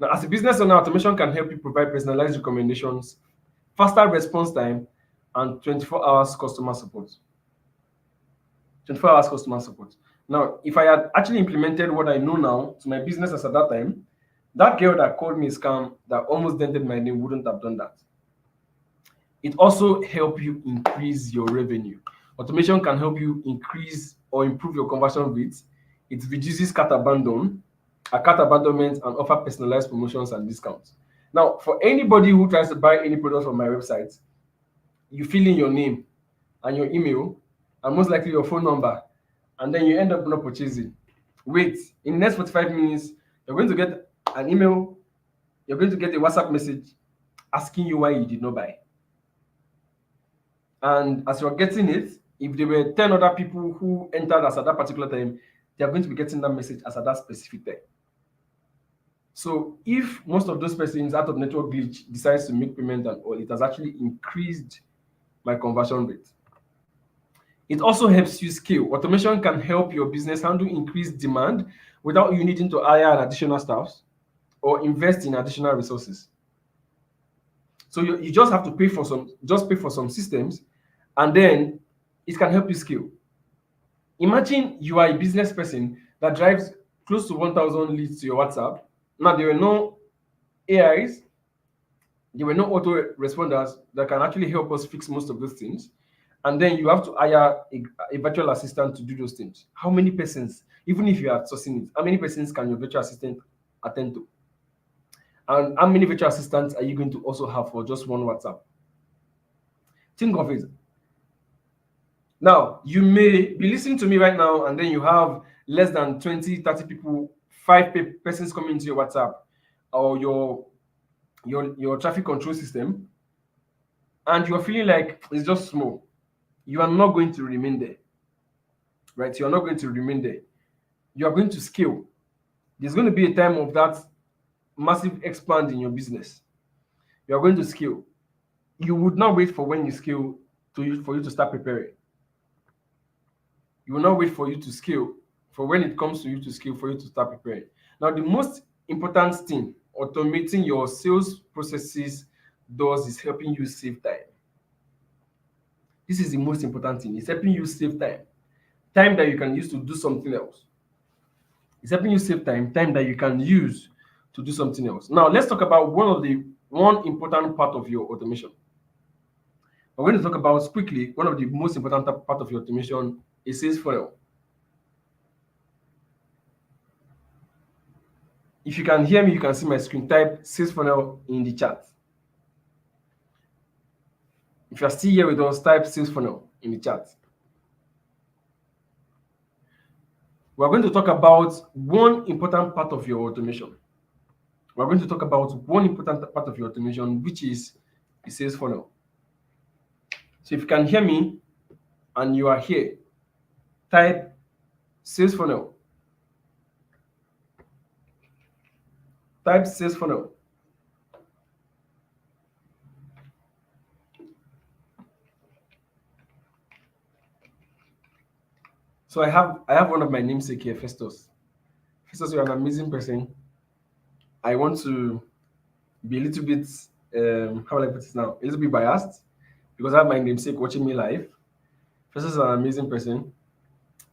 Now, as a business owner, automation can help you provide personalized recommendations, faster response time, and 24 hours customer support. 24 hours customer support. Now, if I had actually implemented what I know now to my business as at that time, that girl that called me a scam that almost dented my name wouldn't have done that. It also helps you increase your revenue. Automation can help you increase or improve your conversion rates. It reduces cart abandonment, and offer personalized promotions and discounts. Now, for anybody who tries to buy any product from my website, you fill in your name and your email and most likely your phone number, and then you end up not purchasing. Wait, in the next 45 minutes, you're going to get an email, you're going to get a WhatsApp message asking you why you did not buy. And as you're getting it, if there were 10 other people who entered as at that particular time, they are going to be getting that message as at that specific time. So if most of those persons out of network glitch decides to make payment and all, it has actually increased my conversion rate. It also helps you scale. Automation can help your business handle increased demand without you needing to hire additional staff or invest in additional resources. So you just have to pay for some systems, and then it can help you scale. Imagine you are a business person that drives close to 1,000 leads to your WhatsApp. Now, there were no AIs, there were no auto responders that can actually help us fix most of those things. And then you have to hire a virtual assistant to do those things. How many persons, even if you are sourcing it, how many persons can your virtual assistant attend to? And how many virtual assistants are you going to also have for just one WhatsApp? Think of it. Now, you may be listening to me right now, and then you have less than 20, 30 people, five persons coming into your WhatsApp or your traffic control system, and you're feeling like it's just small, you are not going to remain there, right? You're not going to remain there. You are going to scale. There's going to be a time of that massive expand in your business. You are going to scale. You would not wait for when you scale for you to start preparing. You will not wait for you to scale, for when it comes to you to scale, for you to start preparing. Now, the most important thing automating your sales processes does is helping you save time. This is the most important thing. It's helping you save time. Time that you can use to do something else. It's helping you save time that you can use to do something else. Now, let's talk about one important part of your automation. We're going to talk about quickly one of the most important part of your automation is sales funnel. If you can hear me, you can see my screen. Type sales funnel in the chat. If you're still here with us, type sales funnel in the chat. We're going to talk about one important part of your automation. We're going to talk about one important part of your automation, which is the sales funnel. So if you can hear me and you are here, type sales funnel. Type sales funnel. So I have one of my namesake here, Festus. Festus, you're an amazing person. I want to be a little bit how will I put this now? A little bit biased because I have my namesake watching me live. Festus is an amazing person.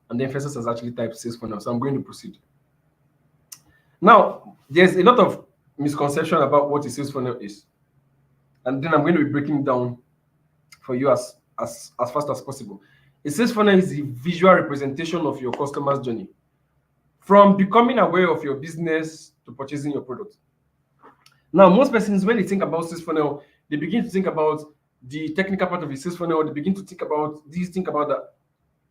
And then Festus has actually typed sales funnel. So I'm going to proceed. Now, there's a lot of misconception about what a sales funnel is. And then I'm going to be breaking down for you as fast as possible. A sales funnel is the visual representation of your customer's journey from becoming aware of your business to purchasing your product. Now, most persons, when they think about sales funnel, they begin to think about the technical part of a sales funnel. They begin to think about this, think about that.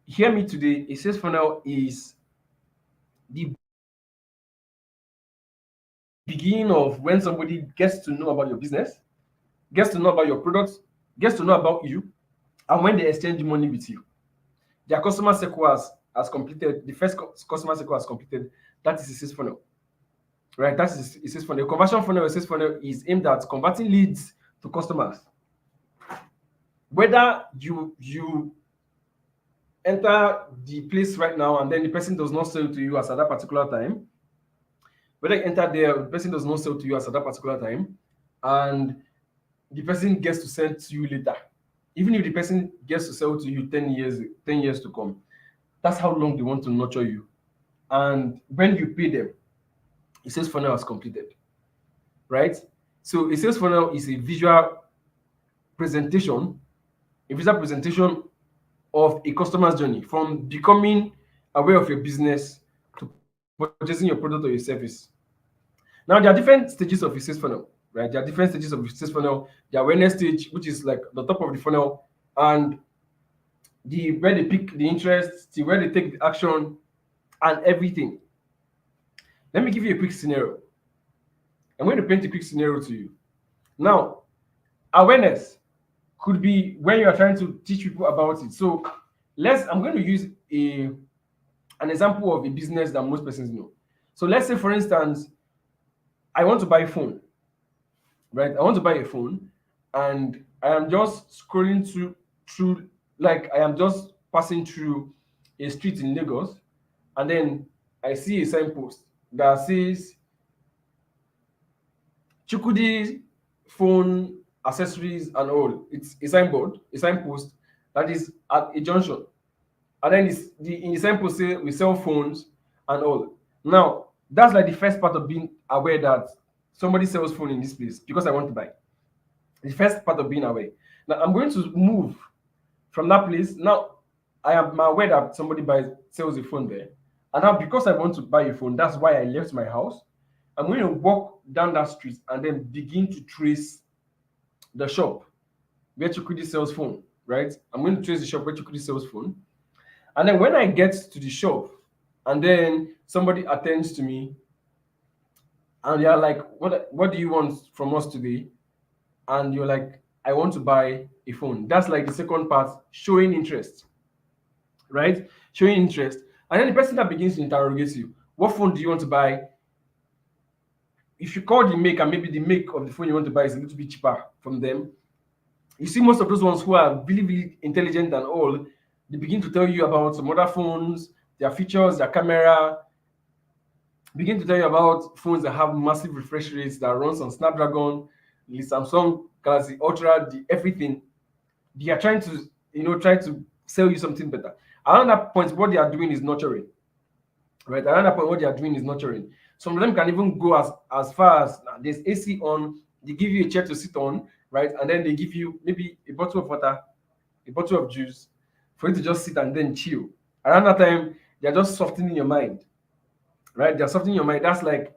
Hear me today. A sales funnel is the beginning of when somebody gets to know about your business, gets to know about your products, gets to know about you, and when they exchange money with you. Their customer circle has completed, the first customer circle has completed. That is a sales funnel, right? That is a sales funnel. A conversion funnel, a sales funnel is aimed at converting leads to customers. Whether you enter the place right now and then the person does not sell to you as at that particular time, whether you enter there, the person does not sell to you as at that particular time, and the person gets to sell to you later. Even if the person gets to sell to you 10 years to come, that's how long they want to nurture you. And when you pay them, a sales funnel has completed, right? So a sales funnel is a visual presentation of a customer's journey from becoming aware of your business to purchasing your product or your service. Now, there are different stages of a sales funnel. Right? There are different stages of the sales funnel. The awareness stage, which is like the top of the funnel, and where they pick the interest, where they take the action, and everything. Let me give you a quick scenario. I'm going to paint a quick scenario to you. Now, awareness could be when you are trying to teach people about it. So I'm going to use an example of a business that most persons know. So let's say, for instance, I want to buy a phone. Right, I want to buy a phone, and I am just scrolling through, like I am just passing through a street in Lagos, and then I see a signpost that says Chukudi phone accessories and all. It's a signpost that is at a junction, and then in the signpost say we sell phones and all. Now that's like the first part of being aware that somebody sells phone in this place because I want to buy. The first part of being aware. Now I'm going to move from that place. Now I am aware that somebody sells a phone there. And now because I want to buy a phone, that's why I left my house. I'm going to walk down that street and then begin to trace the shop where Chukudi sells phone, right? I'm going to trace the shop where Chukudi sells phone. And then when I get to the shop and then somebody attends to me, and they're like, what do you want from us today? And you're like, I want to buy a phone. That's like the second part, showing interest, right? Showing interest. And then the person that begins to interrogate you, what phone do you want to buy? If you call the make, and maybe the make of the phone you want to buy is a little bit cheaper from them, you see most of those ones who are really, really intelligent and all, they begin to tell you about some other phones, their features, their camera, begin to tell you about phones that have massive refresh rates, that runs on Snapdragon, the Samsung Galaxy Ultra, the everything. They are trying to, try to sell you something better. Another point, what they are doing is nurturing, right? Another point, what they are doing is nurturing. Some of them can even go as far as there's AC on, they give you a chair to sit on, right? And then they give you maybe a bottle of water, a bottle of juice for you to just sit and then chill. Around that time, they're just softening your mind, right? They're softening your mind. That's like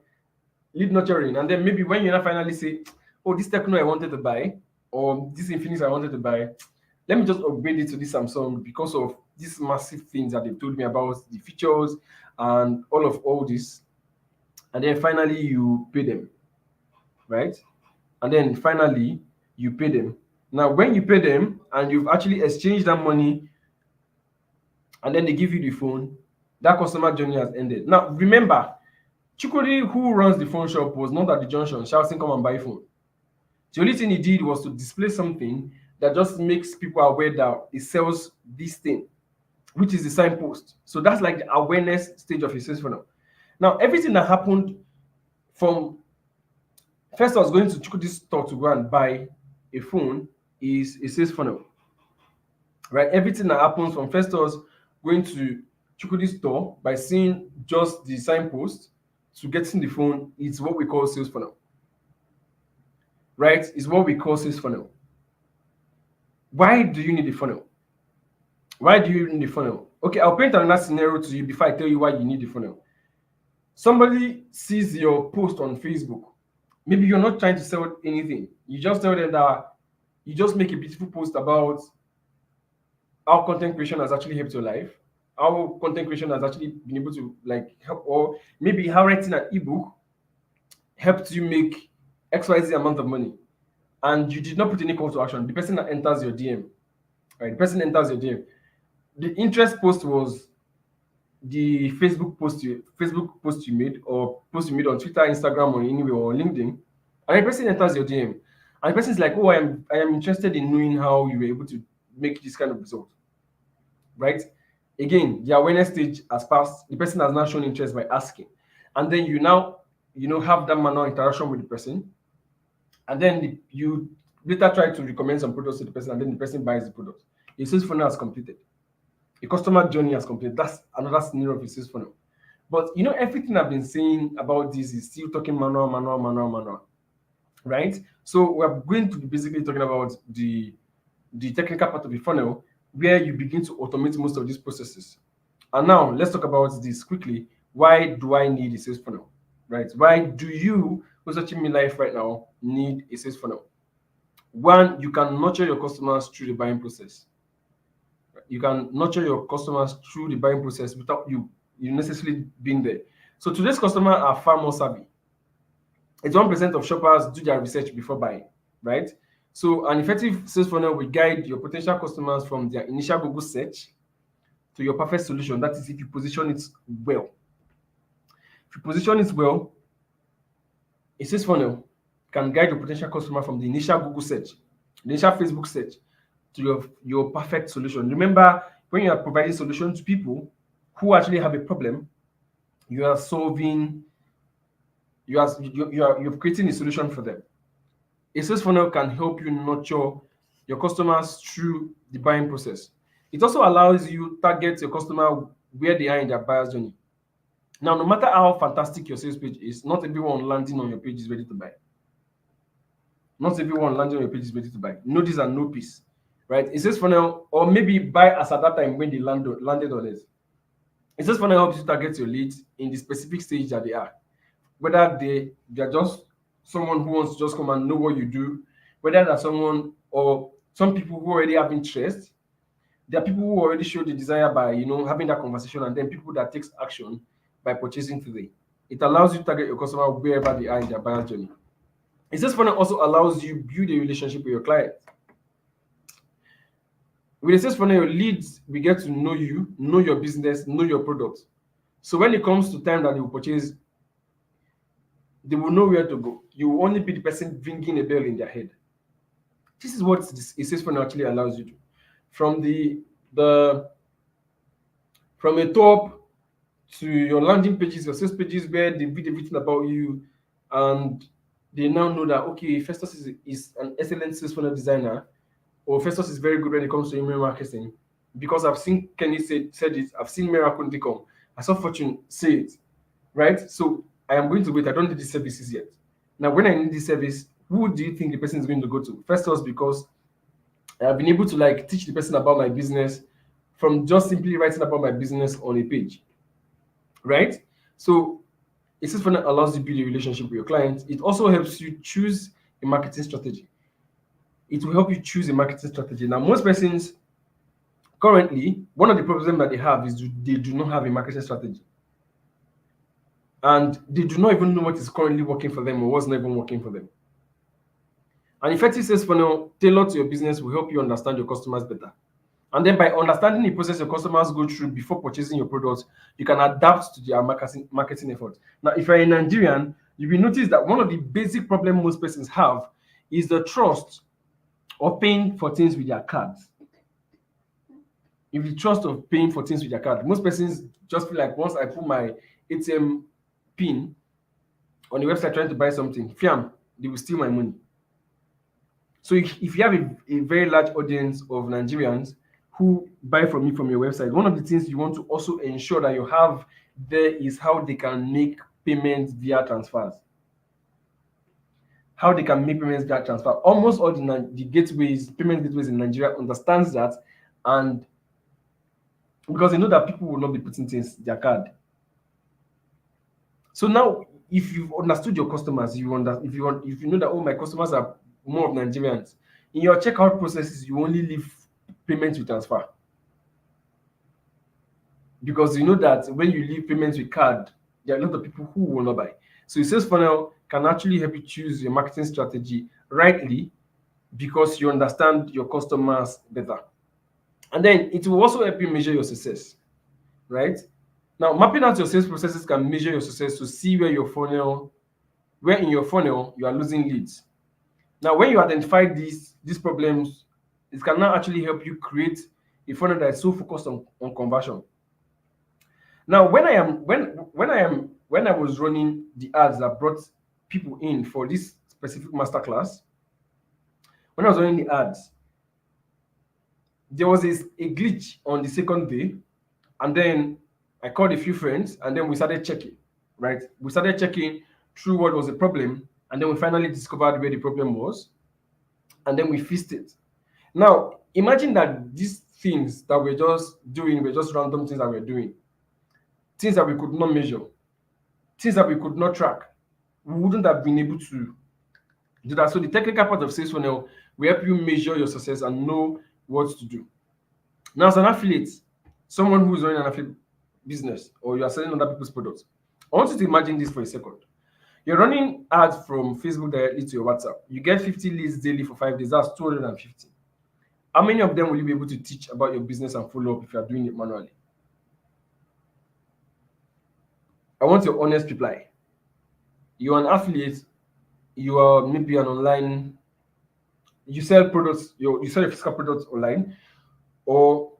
lead nurturing. And then maybe when you now finally say, oh, this Techno I wanted to buy, or this Infinix I wanted to buy, let me just upgrade it to this Samsung because of these massive things that they've told me about, the features and all this. And then finally you pay them, right? And then finally you pay them. Now, when you pay them and you've actually exchanged that money, and then they give you the phone, that customer journey has ended. Now, remember, Chukudi, who runs the phone shop, was not at the junction shouting, come and buy phone. The only thing he did was to display something that just makes people aware that he sells this thing, which is the signpost. So that's like the awareness stage of his sales funnel. Now, everything that happened from first I was going to Chukwudi's store to go and buy a phone is a sales funnel, right? Everything that happens from first us going to Chukwudi's store by seeing just the signpost to getting the phone is what we call sales funnel, right? Is what we call sales funnel. Why do you need a funnel? Why do you need a funnel? Okay, I'll paint another scenario to you before I tell you why you need a funnel. Somebody sees your post on Facebook. Maybe you're not trying to sell anything. You just tell them that you just make a beautiful post about how content creation has actually helped your life, how content creation has actually been able to like help, or maybe how writing an ebook helped you make XYZ amount of money, and you did not put any call to action. The person that enters your DM, right? The person enters your DM. The interest post was the Facebook post you made, or post you made on Twitter, Instagram, or anywhere, or LinkedIn, and the person enters your DM, and the person is like, "Oh, I am interested in knowing how you were able to make this kind of result." Right? Again, the awareness stage has passed. The person has now shown interest by asking, and then you now have that manual interaction with the person, and then you later try to recommend some products to the person, and then the person buys the product. Your sales funnel has completed. The customer journey has completed. That's another scenario of a sales funnel. But everything I've been saying about this is still talking manual, right? So we're going to be basically talking about the technical part of the funnel, where you begin to automate most of these processes. And now let's talk about this quickly. Why do I need a sales funnel, right? Why do you, who's watching me live right now, need a sales funnel? One, you can nurture your customers through the buying process. You can nurture your customers through the buying process without you necessarily being there. So today's customers are far more savvy. 81% of shoppers do their research before buying, right? So an effective sales funnel will guide your potential customers from their initial Google search to your perfect solution. That is if you position it well. If you position it well, a sales funnel can guide your potential customer from the initial Google search, the initial Facebook search, to your perfect solution. Remember, when you are providing solutions to people who actually have a problem, you're creating a solution for them. A sales funnel can help you nurture your customers through the buying process. It also allows you target your customer where they are in their buyer's journey. Now, no matter how fantastic your sales page is, not everyone landing on your page is ready to buy. Not everyone landing on your page is ready to buy. No this and no peace. Right? It says funnel, or maybe buy as at that time when they landed on it. It says funnel helps you target your leads in the specific stage that they are. Whether they're just someone who wants to just come and know what you do, whether that's someone or some people who already have interest, There are people who already show the desire by having that conversation, and then people that takes action by purchasing today. It allows you to target your customer wherever they are in their buyer journey. It says funnel also allows you build a relationship with your client. With a sales funnel, your leads will get to know you, know your business, know your product. So when it comes to time that they will purchase, they will know where to go. You will only be the person ringing a bell in their head. This is what a sales funnel actually allows you to. From from a top to your landing pages, your sales pages, where they read everything about you, and they now know that okay, Festus is an excellent sales funnel designer, or Festus is very good when it comes to email marketing. Because I've seen Kenny said it, I've seen Miracle Decom, I saw Fortune say it, right? So I am going to wait. I don't need these services yet. Now, when I need this service, who do you think the person is going to go to? Festus, because I've been able to like teach the person about my business from just simply writing about my business on a page, right? So a sales funnel allows you to build a relationship with your clients. It also helps you choose a marketing strategy. It will help you choose a marketing strategy. Now, most persons currently, one of the problems that they have is they do not have a marketing strategy. And they do not even know what is currently working for them or what's not even working for them. An effective sales funnel tailored to your business will help you understand your customers better. And then by understanding the process your customers go through before purchasing your products, you can adapt to their marketing efforts. Now, if you're a Nigerian, you will notice that one of the basic problems most persons have is the trust of paying for things with their cards. If the trust of paying for things with their card, most persons just feel like once I put my ATM pin on the website trying to buy something, fiam, they will steal my money. So if you have a very large audience of Nigerians who buy from you from your website, one of the things you want to also ensure that you have there is how they can make payments via transfers. How they can make payments via transfer. Almost all the payment gateways in Nigeria understands that, and because they know that people will not be putting things their card. So now, if you've understood your customers, if you know that my customers are more of Nigerians, in your checkout processes, you only leave payments with transfer. Because you know that when you leave payments with card, there are a lot of people who will not buy. So a sales funnel can actually help you choose your marketing strategy rightly because you understand your customers better. And then it will also help you measure your success, right? Now, mapping out your sales processes can measure your success to see where in your funnel you are losing leads. Now, when you identify these problems, it can now actually help you create a funnel that is so focused on conversion. Now, when I was running the ads that brought people in for this specific masterclass, when I was running the ads, there was a glitch on the second day, and then I called a few friends, and then we started checking, right? We started checking through what was the problem, and then we finally discovered where the problem was, and then we fixed it. Now, imagine that these things that we're just doing were just random things that we're doing, things that we could not measure, things that we could not track. We wouldn't have been able to do that. So the technical part of sales funnel will help you measure your success and know what to do. Now, as an affiliate, someone who is running an affiliate business, or you are selling other people's products, I want you to imagine this for a second. You're running ads from Facebook directly to your WhatsApp. You get 50 leads daily for 5 days. That's 250. How many of them will you be able to teach about your business and follow up if you are doing it manually? I want your honest reply. You're an affiliate. You are maybe an online. You sell products. You sell your physical products online, or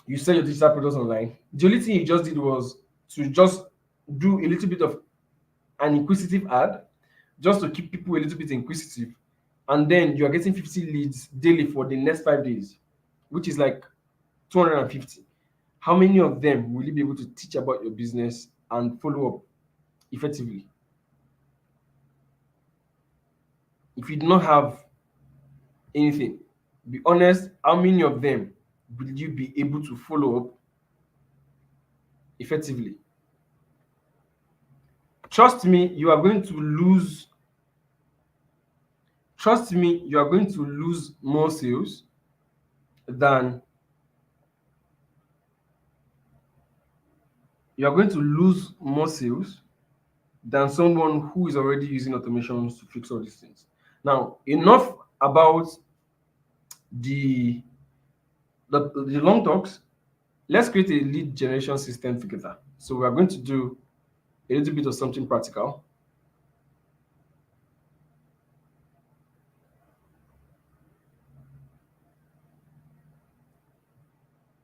you sell your digital products online. The only thing you just did was to just do a little bit of an inquisitive ad, just to keep people a little bit inquisitive, and then you are getting 50 leads daily for the next 5 days, which is like 250. How many of them will you be able to teach about your business and follow up effectively? If you do not have anything, be honest, how many of them will you be able to follow up effectively? Trust me, you are going to lose. Trust me, you are going to lose more sales than you are going to lose more sales than someone who is already using automations to fix all these things. Now, enough about the the long talks. Let's create a lead generation system together. So we are going to do a little bit of something practical.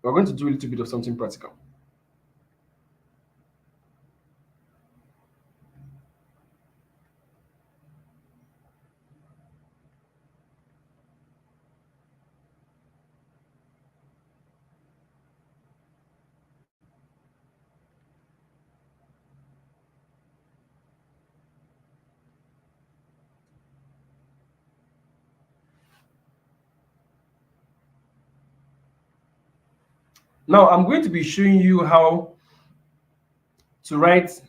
We're going to do a little bit of something practical. Now I'm going to be showing you how to write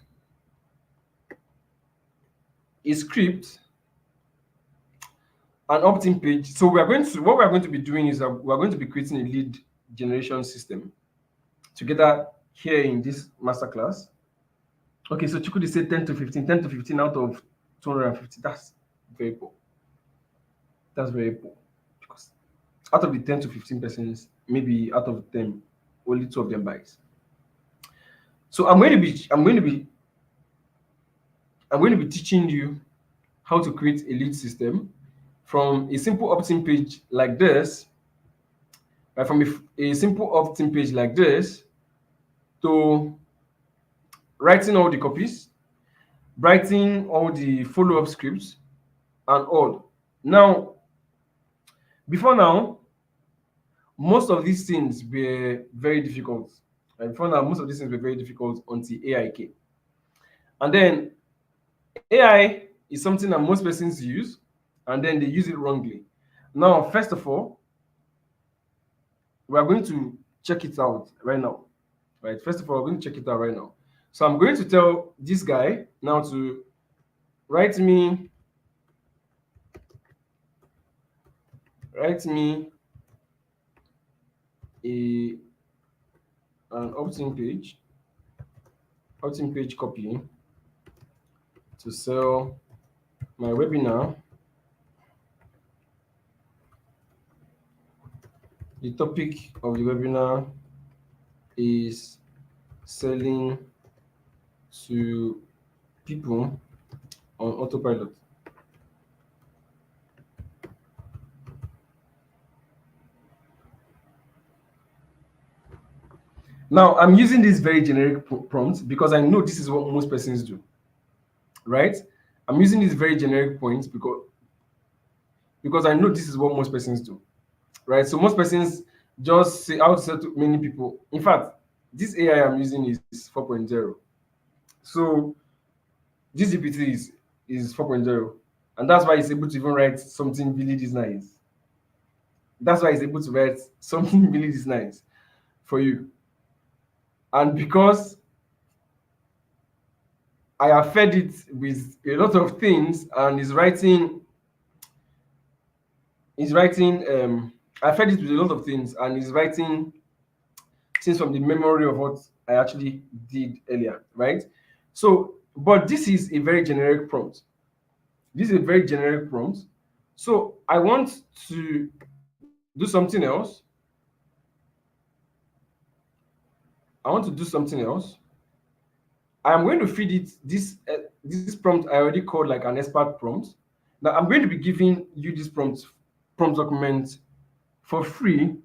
a script, an opt-in page. So what we are going to be doing is that we are going to be creating a lead generation system together here in this masterclass. Okay, so Chukudi said 10 to 15, 10 to 15 out of 250. That's very poor. That's very poor. Because out of the 10 to 15 persons, maybe out of them, only 2 of them buys. So I'm going to be teaching you how to create a lead system from a simple opt-in page like this, right? From a simple opt-in page like this to writing all the copies, writing all the follow-up scripts, and all. Now, before now, most of these things were very difficult. And before now, most of these things were very difficult until AI came. And then AI is something that most persons use, and then they use it wrongly. Now, first of all, we are going to check it out right now. Right? First of all, we're going to check it out right now. So I'm going to tell this guy now to write me an opt-in page copy to sell my webinar. The topic of the webinar is selling to people on autopilot. Now, I'm using this very generic prompt because I know this is what most persons do, right? I'm using this very generic point because I know this is what most persons do, right? So most persons just say how to sell to many people. In fact, this AI I'm using is 4.0. So this GPT is 4.0, and that's why it's able to even write something really this nice. That's why it's able to write something really this nice for you. And because I have fed it with a lot of things and is writing I fed it with a lot of things and is writing things from the memory of what I actually did earlier, right? So, but this is a very generic prompt. This is a very generic prompt. So I want to do something else. I'm going to feed it this prompt I already called like an expert prompt. Now I'm going to be giving you this prompt document for free,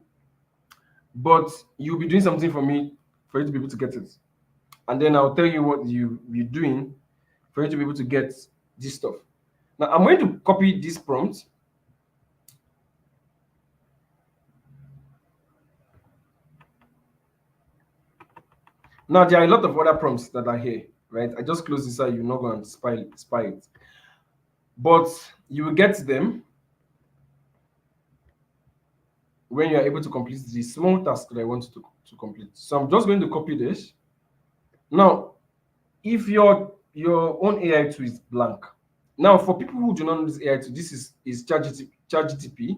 but you'll be doing something for me for you to be able to get it. And then I'll tell you what you're doing for you to be able to get this stuff. Now I'm going to copy this prompt. Now there are a lot of other prompts that are here, right? I just close this out, you're not going to spy it. But you will get them when you are able to complete the small task that I want you to complete. So I'm just going to copy this. Now, if your own AI tool is blank, now for people who do not know this AI tool, this is ChatGPT,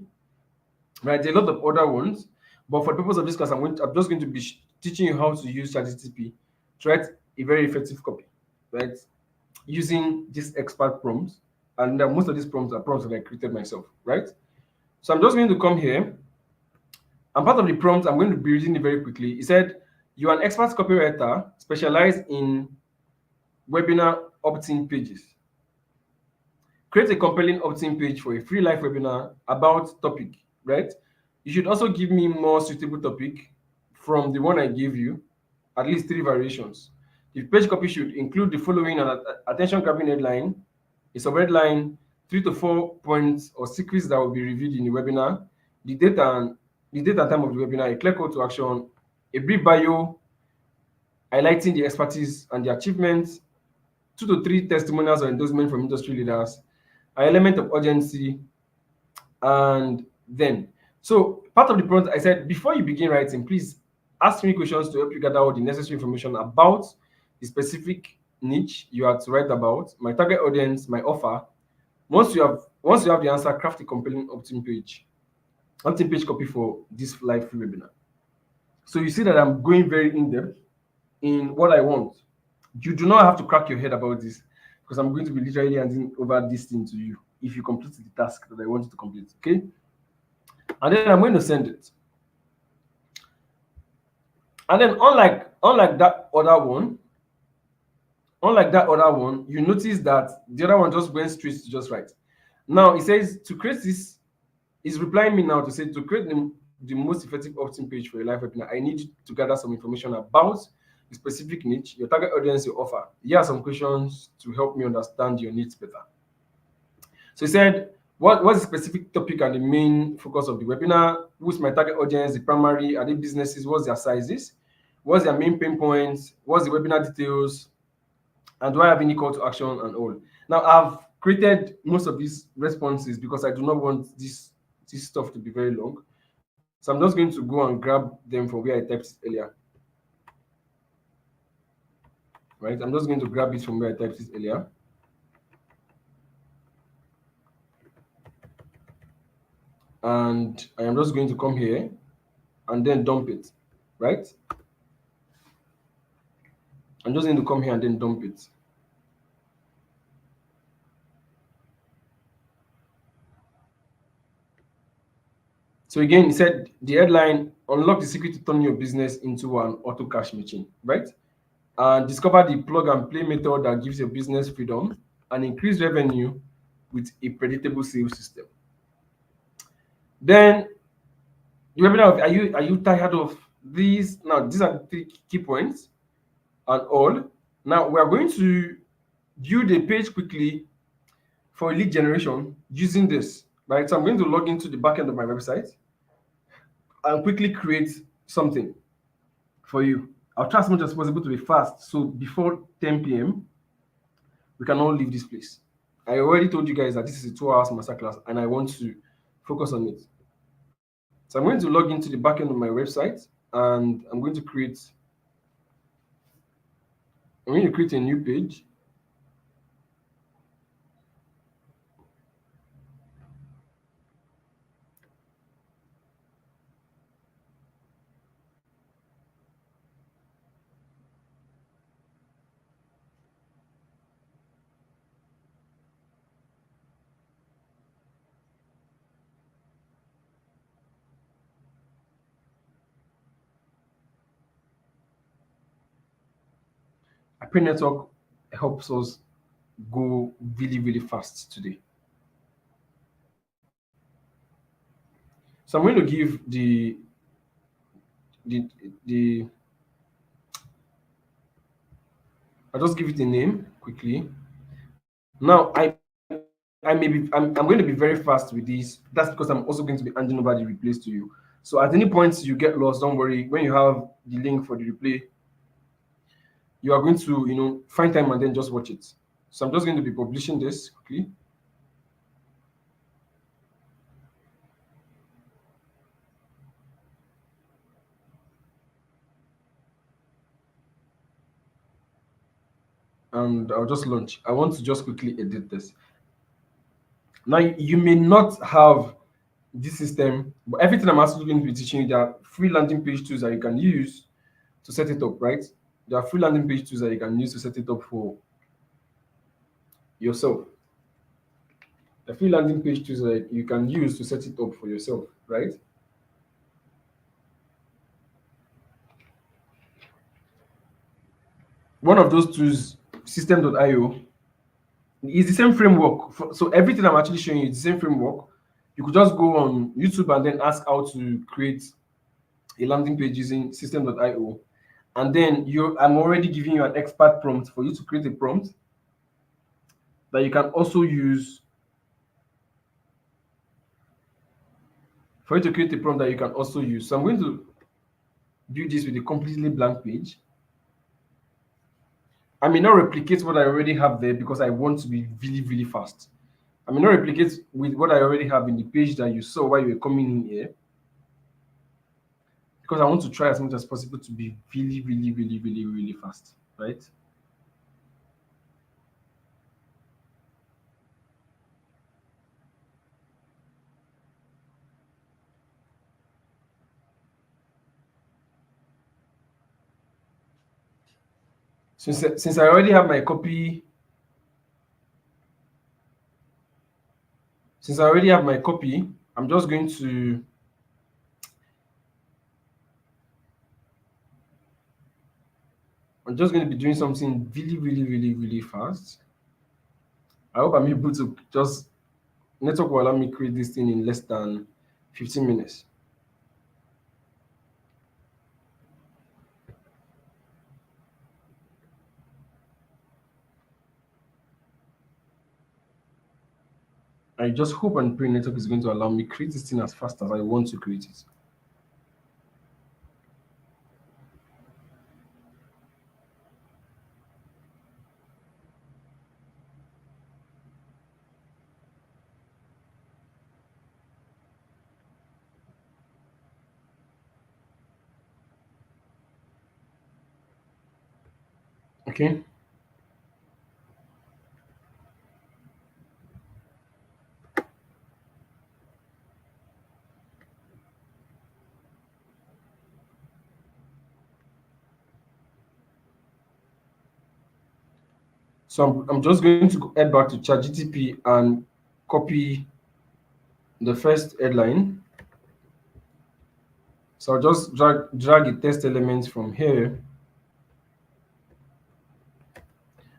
right? There are a lot of other ones, but for the purpose of this class, I'm just going to be teaching you how to use ChatGPT to write a very effective copy, right? Using these expert prompts, and most of these prompts are prompts that I created myself, right? So I'm just going to come here, and part of the prompt I'm going to be reading it very quickly. It said, "You are an expert copywriter specialized in webinar opt-in pages. Create a compelling opt-in page for a free live webinar about topic," right? You should also give me more suitable topic from the one I gave you, at least 3 variations. The page copy should include the following: an attention-grabbing headline, a subheadline, 3 to 4 points or secrets that will be reviewed in the webinar, the date and time of the webinar, a clear call to action, a brief bio highlighting the expertise and the achievements, 2 to 3 testimonials or endorsements from industry leaders, an element of urgency, and then. So part of the prompt, I said, before you begin writing, please ask me questions to help you gather all the necessary information about the specific niche you are to write about, my target audience, my offer. Once you have the answer, craft a compelling opt-in page copy for this live free webinar. So you see that I'm going very in-depth in what I want. You do not have to crack your head about this, because I'm going to be literally handing over this thing to you if you complete the task that I want you to complete, okay? And then I'm going to send it. And then unlike that other one, you notice that the other one just went straight to just write. Now it says to create this, is replying me now to say to create the most effective opt-in page for your live webinar, I need to gather some information about the specific niche, your target audience, your offer. Here are some questions to help me understand your needs better. So he said, what's the specific topic and the main focus of the webinar? Who's my target audience? The primary, are they businesses? What's their sizes? What's their main pain points? What's the webinar details? And do I have any call to action and all? Now I've created most of these responses because I do not want this stuff to be very long. So I'm just going to go and grab them from where I typed it earlier. Right, I'm just going to grab it from where I typed it earlier. And I am just going to come here and then dump it, right? I'm just going to come here and then dump it. So again, he said the headline, unlock the secret to turn your business into an auto cash machine, right? And discover the plug and play method that gives your business freedom and increase revenue with a predictable sales system. Then the webinar, are you tired of these? Now these are the 3 key points and all. Now we are going to view the page quickly for lead generation using this, right? So I'm going to log into the back end of my website and quickly create something for you. I'll try as much as possible to be fast, so before 10 p.m. we can all leave this place. I already told you guys that this is a 2 hours masterclass and I want to focus on it. So I'm going to log into the back end of my website and I'm going to create a new page. Apple Network helps us go really, really fast today. So I'm going to give I'll just give it a name quickly. Now I'm going to be very fast with this. That's because I'm also going to be handing over the replays to you. So at any point you get lost, don't worry. When you have the link for the replay, you are going to find time and then just watch it. So I'm just going to be publishing this quickly. And I'll just launch. I want to just quickly edit this. Now you may not have this system, but everything I'm actually going to be teaching you, there are free landing page tools that you can use to set it up, right? there are free landing page tools that you can use to set it up for yourself. The free landing page tools that you can use to set it up for yourself, right? One of those tools, system.io, is the same framework. So everything I'm actually showing you is the same framework. You could just go on YouTube and then ask how to create a landing page using system.io. And then I'm already giving you an expert prompt for you to create a prompt that you can also use So I'm going to do this with a completely blank page. I may not replicate what I already have there because I want to be really, really fast. I may not replicate with what I already have in the page that you saw while you were coming in here, because I want to try as much as possible to be really, really, really, really, really fast, right? Since I already have my copy, I'm just going to be doing something really, really, really, really fast. I hope I'm able to just network will allow me create this thing in less than 15 minutes. I just hope and pray network is going to allow me create this thing as fast as I want to create it. Okay. So I'm just going to head back to ChatGTP and copy the first headline. So I'll just drag a text element from here.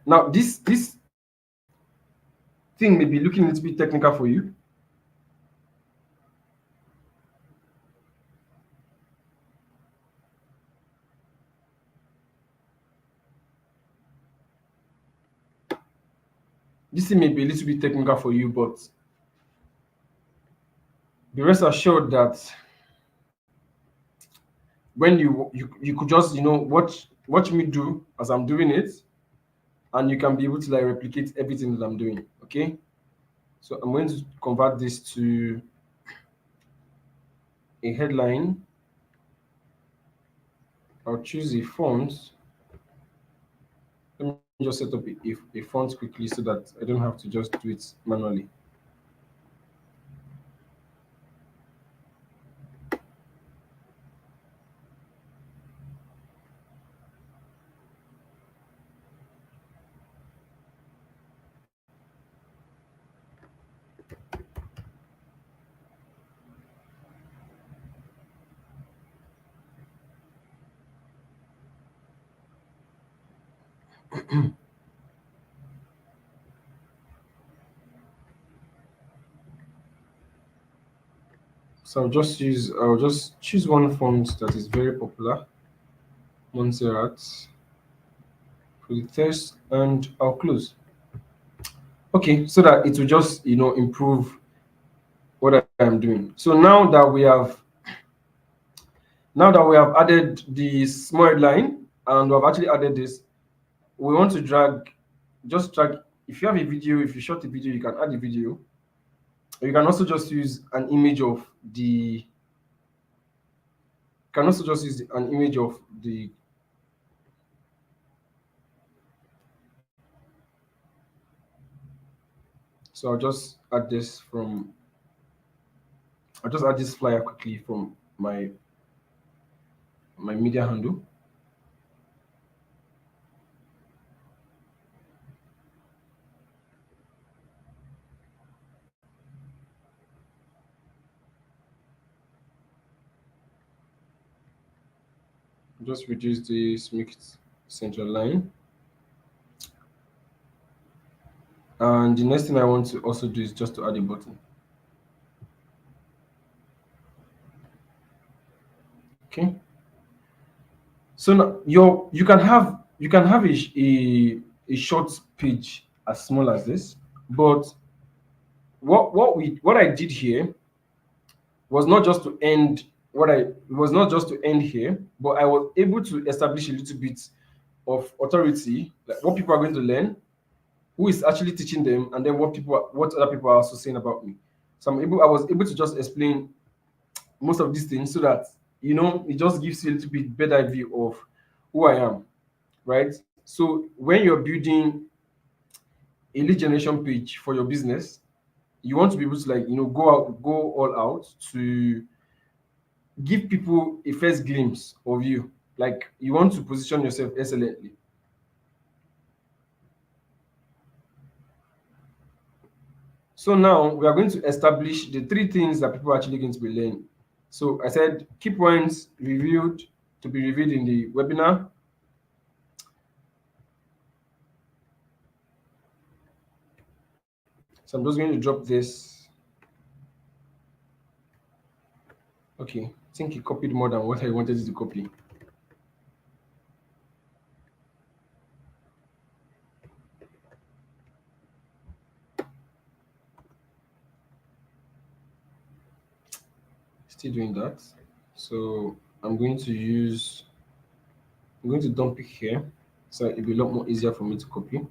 Now this thing may be looking a little bit technical for you. This thing may be a little bit technical for you, but be rest assured that when you could just watch me do as I'm doing it, and you can be able to like replicate everything that I'm doing. Okay, so I'm going to convert this to a headline. I'll choose a font. Let me just set up a font quickly so that I don't have to just do it manually. So I'll just choose one font that is very popular, Montserrat, for the test, and I'll close. Okay, so that it will just improve what I am doing. So now that we have added the small headline and we have actually added this, we want to drag. If you have a video, if you shot a video, you can add a video. You can also just use an image of the so I'll just add this flyer quickly from my media handle. just reduce this, make it center line. And the next thing I want to also do is just to add a button. Okay. So now you can have a short page as small as this, but what I did here was not just to end here, but I was able to establish a little bit of authority, like what people are going to learn, who is actually teaching them, and then what other people are also saying about me. So I was able to just explain most of these things so that it just gives you a little bit better view of who I am, right? So when you're building a lead generation page for your business, you want to be able to go all out to give people a first glimpse of you. Like, you want to position yourself excellently. So now we are going to establish the three things that people are actually going to be learning. So I said key points revealed to be revealed in the webinar. So I'm just going to drop this. Okay, I think he copied more than what I wanted it to copy. Still doing that. So I'm going to dump it here, so it'll be a lot more easier for me to copy.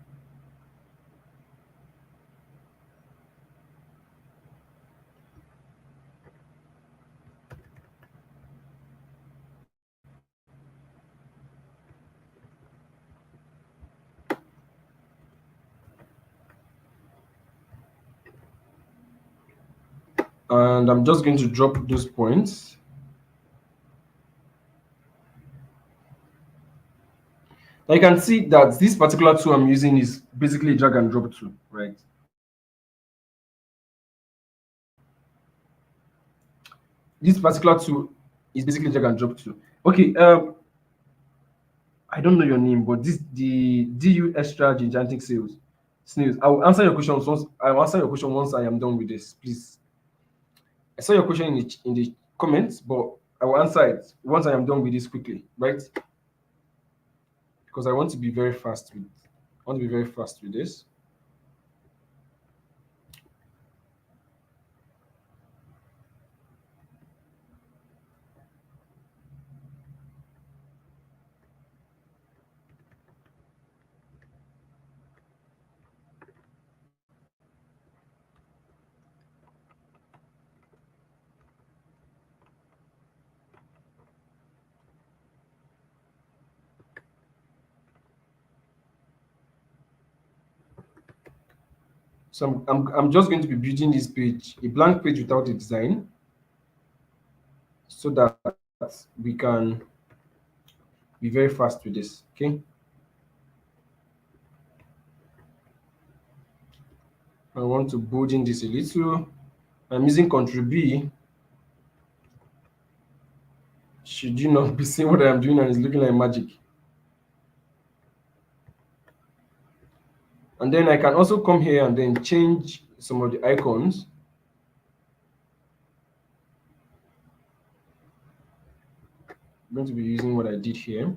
And I'm just going to drop those points. Now you can see that this particular tool I'm using is basically a drag and drop tool, right? This particular tool is basically drag and drop tool. Okay, I don't know your name, but the DU extra gigantic sales snails. I will answer your questions once I am done with this, please. I saw your question in the comments, but I will answer it once I am done with this quickly, right? Because I want to be very fast with this. So I'm just going to be building this page, a blank page without a design, so that we can be very fast with this. Okay. I want to bold in this a little. I'm using Ctrl B. Should you not be seeing what I'm doing and it's looking like magic? And then I can also come here and then change some of the icons. I'm going to be using what I did here.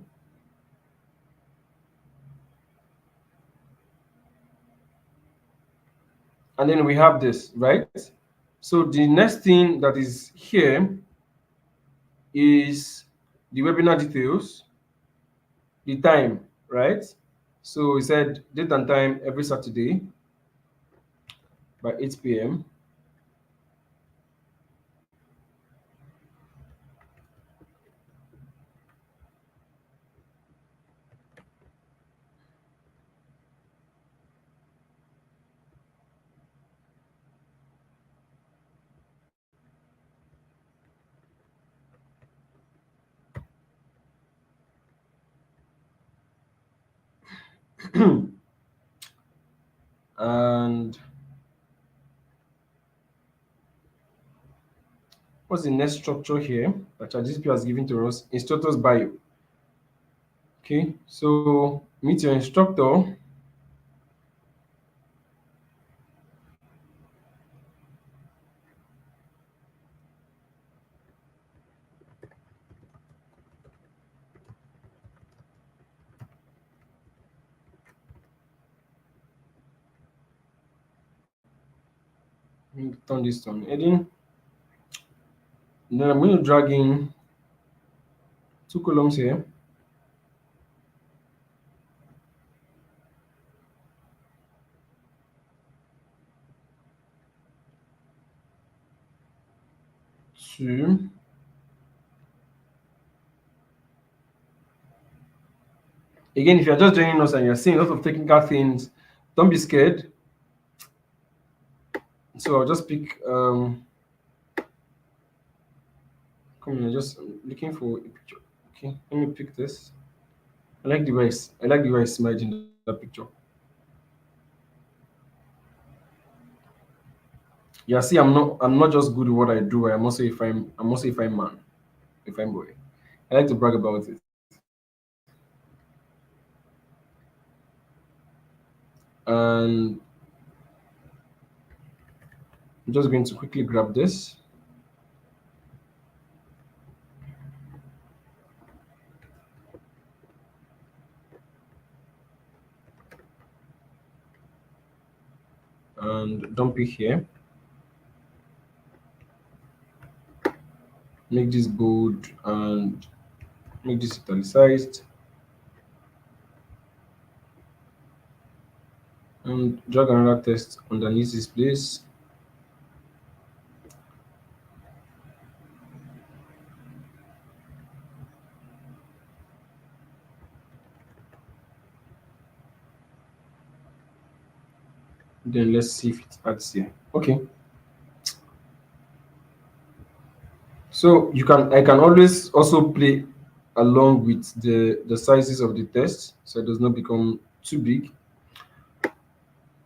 And then we have this, right? So the next thing that is here is the webinar details, the time, right? So we said date and time every Saturday by 8 p.m. And what's the next structure here that ChatGPT has given to us? Instructor's bio. Okay, so meet your instructor. Let me turn this on heading. Then I'm going to drag in two columns here. Two. Again, if you're just joining us and you're seeing a lot of technical things, don't be scared. So I'll just pick come on, just looking for a picture. Okay, let me pick this. I like the way I smudge in that picture. Yeah, see, I'm not just good at what I do. I'm also a fine man, a fine boy. I like to brag about it. And I'm just going to quickly grab this. And dump it here. Make this bold and make this italicized. And drag another text underneath this place. Then let's see if it adds here. Okay. So I can always also play along with the sizes of the text so it does not become too big.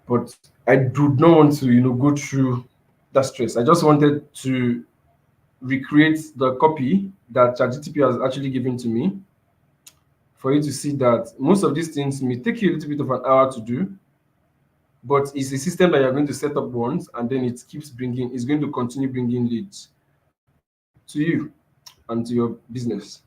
But I do not want to, go through that stress. I just wanted to recreate the copy that ChatGPT has actually given to me for you to see that most of these things may take you a little bit of an hour to do, but it's a system that you're going to set up once and then it's going to continue bringing leads to you and to your business.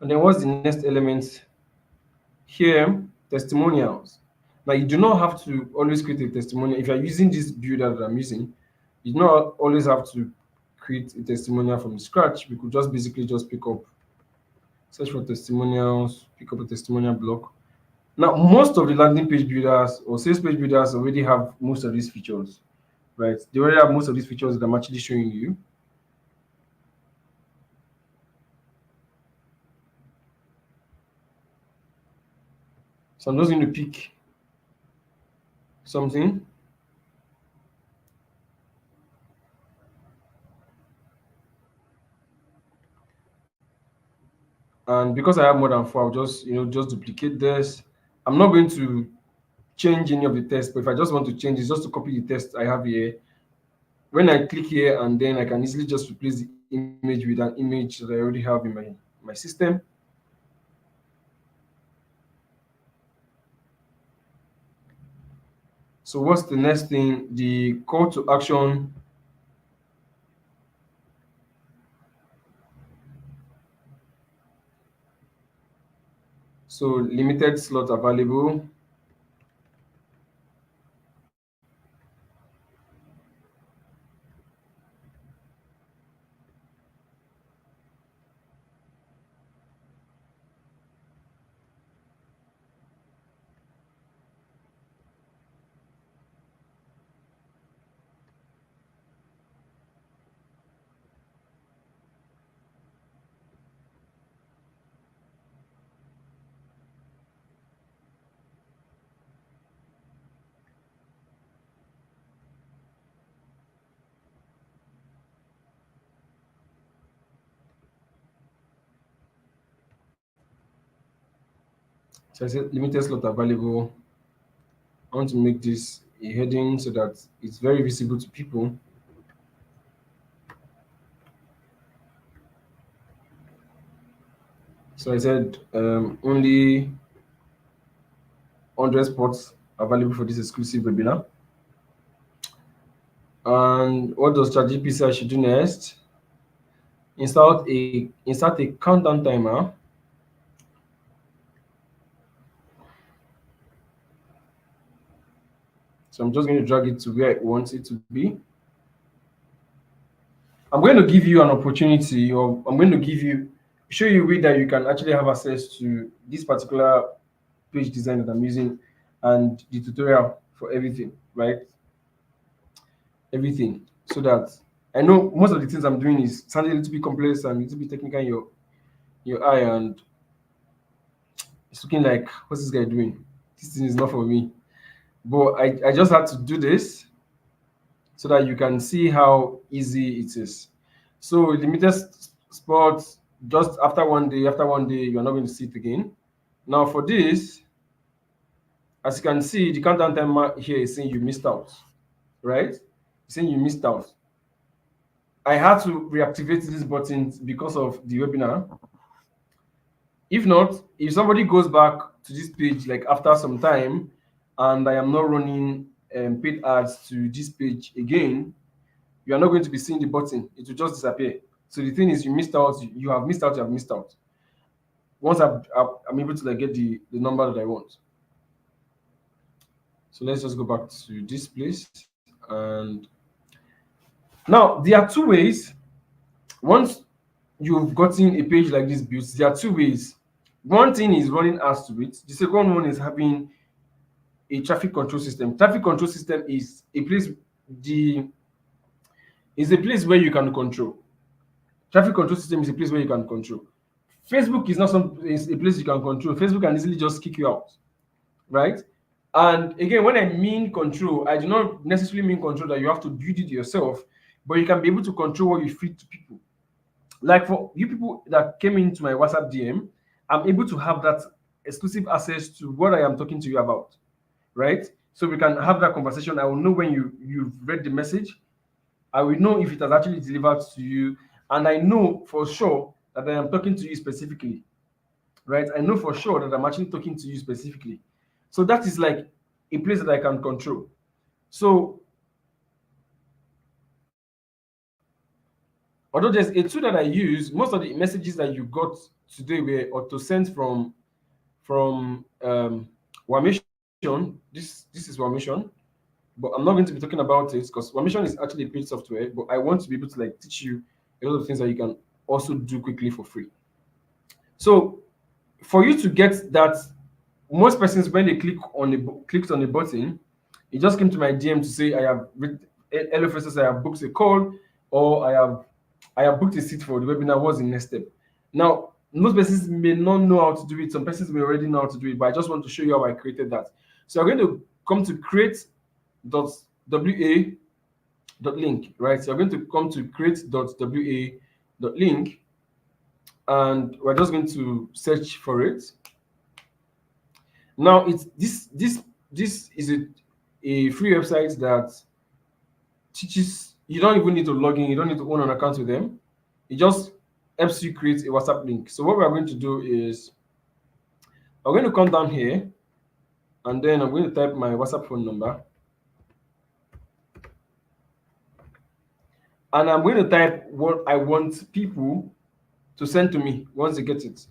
And then what's the next element here? Testimonials. Now you do not have to always create a testimonial. If you're using this builder that I'm using, you do not always have to create a testimonial from scratch. We could just basically just pick up, search for testimonials, pick up a testimonial block. Now, most of the landing page builders or sales page builders already have most of these features, right? They already have most of these features that I'm actually showing you. So I'm just going to pick something. And because I have more than four, I'll just just duplicate this. I'm not going to change any of the text, but if I just want to change it, just to copy the text I have here. When I click here, and then I can easily just replace the image with an image that I already have in my system. So what's the next thing? The call to action. So limited slot available. So I said limited slot available. I want to make this a heading so that it's very visible to people. So I said only 100 spots available for this exclusive webinar. And what does ChatGPT say I should do next? Insert a countdown timer. So I'm just going to drag it to where I want it to be. I'm going to give you an opportunity, or I'm going to show you a way that you can actually have access to this particular page design that I'm using and the tutorial for everything, right? Everything. So that I know most of the things I'm doing is sounding a little bit complex and a little bit technical in your eye, and it's looking like, what's this guy doing? This thing is not for me. But I just had to do this so that you can see how easy it is. So limited spots, just after one day, you're not going to see it again. Now for this, as you can see, the countdown timer here is saying you missed out, right? It's saying you missed out. I had to reactivate this button because of the webinar. If not, if somebody goes back to this page like after some time and I am not running paid ads to this page again, you are not going to be seeing the button. It will just disappear. So the thing is, you missed out. You have missed out. You have missed out. Once I'm able to like get the number that I want. So let's just go back to this place. And now there are two ways. Once you've gotten a page like this built, there are two ways. One thing is running ads to it. The second one is having a traffic control system. Traffic control system is a place where you can control. Traffic control system is a place where you can control. Facebook is not is a place you can control. Facebook can easily just kick you out, right? And again, when I mean control, I do not necessarily mean control that you have to build it yourself, but you can be able to control what you feed to people. Like for you people that came into my WhatsApp DM, I'm able to have that exclusive access to what I am talking to you about, right? So we can have that conversation. I will know when you've read the message. I will know if it has actually delivered to you, and I know for sure that I am talking to you specifically, right? I know for sure that I'm actually talking to you specifically. So that is like a place that I can control. So although there's a tool that I use, most of the messages that you got today were auto-sent from Wamation. This is Wamation, but I'm not going to be talking about it because Wamation is actually a paid software, but I want to be able to like teach you a lot of things that you can also do quickly for free. So for you to get that, most persons when they clicked on the button, it just came to my DM to say I have hello first, I have booked a call, or I have booked a seat for the webinar. What's the next step? Now, most persons may not know how to do it. Some persons may already know how to do it, but I just want to show you how I created that. So I'm going to come to create.wa.link, right? So I'm going to come to create.wa.link, and we're just going to search for it. Now, it's this is a free website that teaches. You don't even need to log in. You don't need to own an account with them. It just helps you create a WhatsApp link. So what we're going to do is I'm going to come down here, and then I'm going to type my WhatsApp phone number. And I'm going to type what I want people to send to me once they get it. So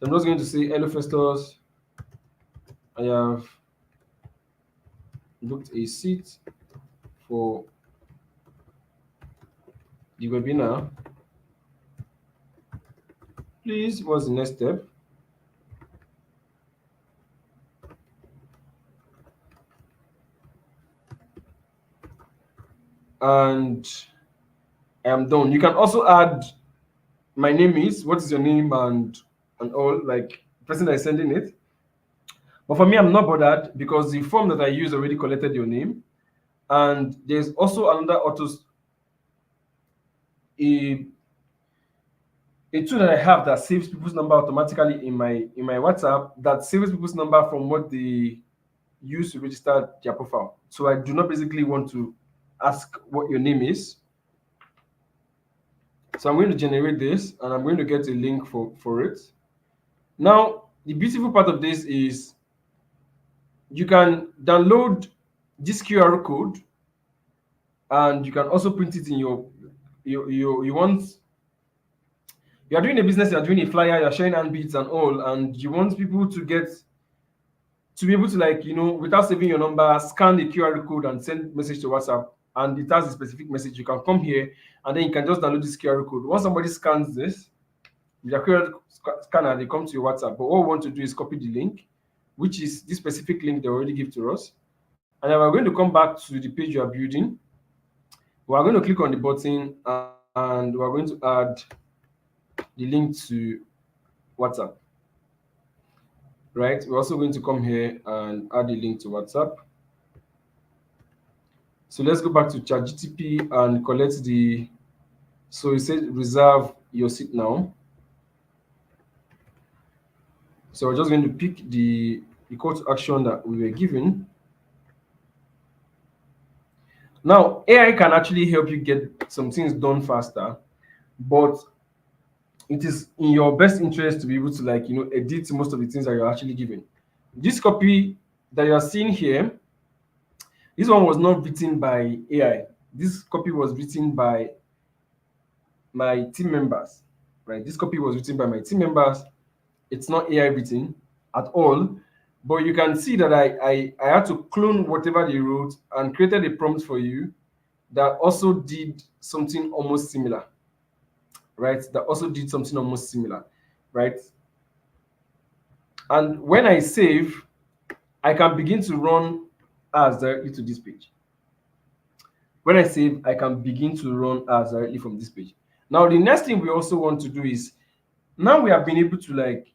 I'm just going to say, hello, Festus. I have booked a seat for the webinar. Please, what's the next step? And I am done. You can also add my name is, what is your name, and all, like the person that is sending it. But for me, I'm not bothered because the form that I use already collected your name. And there's also another a tool that I have that saves people's number automatically in my WhatsApp, that saves people's number from what they use to register their profile. So I do not basically want to ask what your name is. So I'm going to generate this and I'm going to get a link for it. Now, the beautiful part of this is you can download this QR code and you can also print it in you want, you are doing a business, you are doing a flyer, you're sharing handbits and all, and you want people to be able to, like, without saving your number, scan the QR code and send message to WhatsApp, and it has a specific message. You can come here and then you can just download this QR code. Once somebody scans this with your QR scanner, they come to your WhatsApp. But what we want to do is copy the link, which is this specific link they already give to us. And then we're going to come back to the page you are building. We're going to click on the button and we're going to add the link to WhatsApp. Right, we're also going to come here and add a link to WhatsApp. So let's go back to ChatGTP and collect the, so it says reserve your seat now. So we're just going to pick the call to action that we were given. Now, AI can actually help you get some things done faster, but it is in your best interest to be able to, like, edit most of the things that you're actually given. This copy that you are seeing here, this one was not written by AI. This copy was written by my team members, right? This copy was written by my team members. It's not AI written at all, but you can see that I had to clone whatever they wrote and created a prompt for you that also did something almost similar. Right, that also did something almost similar, right? And when I save, I can begin to run ads directly to this page. When I save, I can begin to run ads directly from this page. Now, the next thing we also want to do is, now we have been able to, like,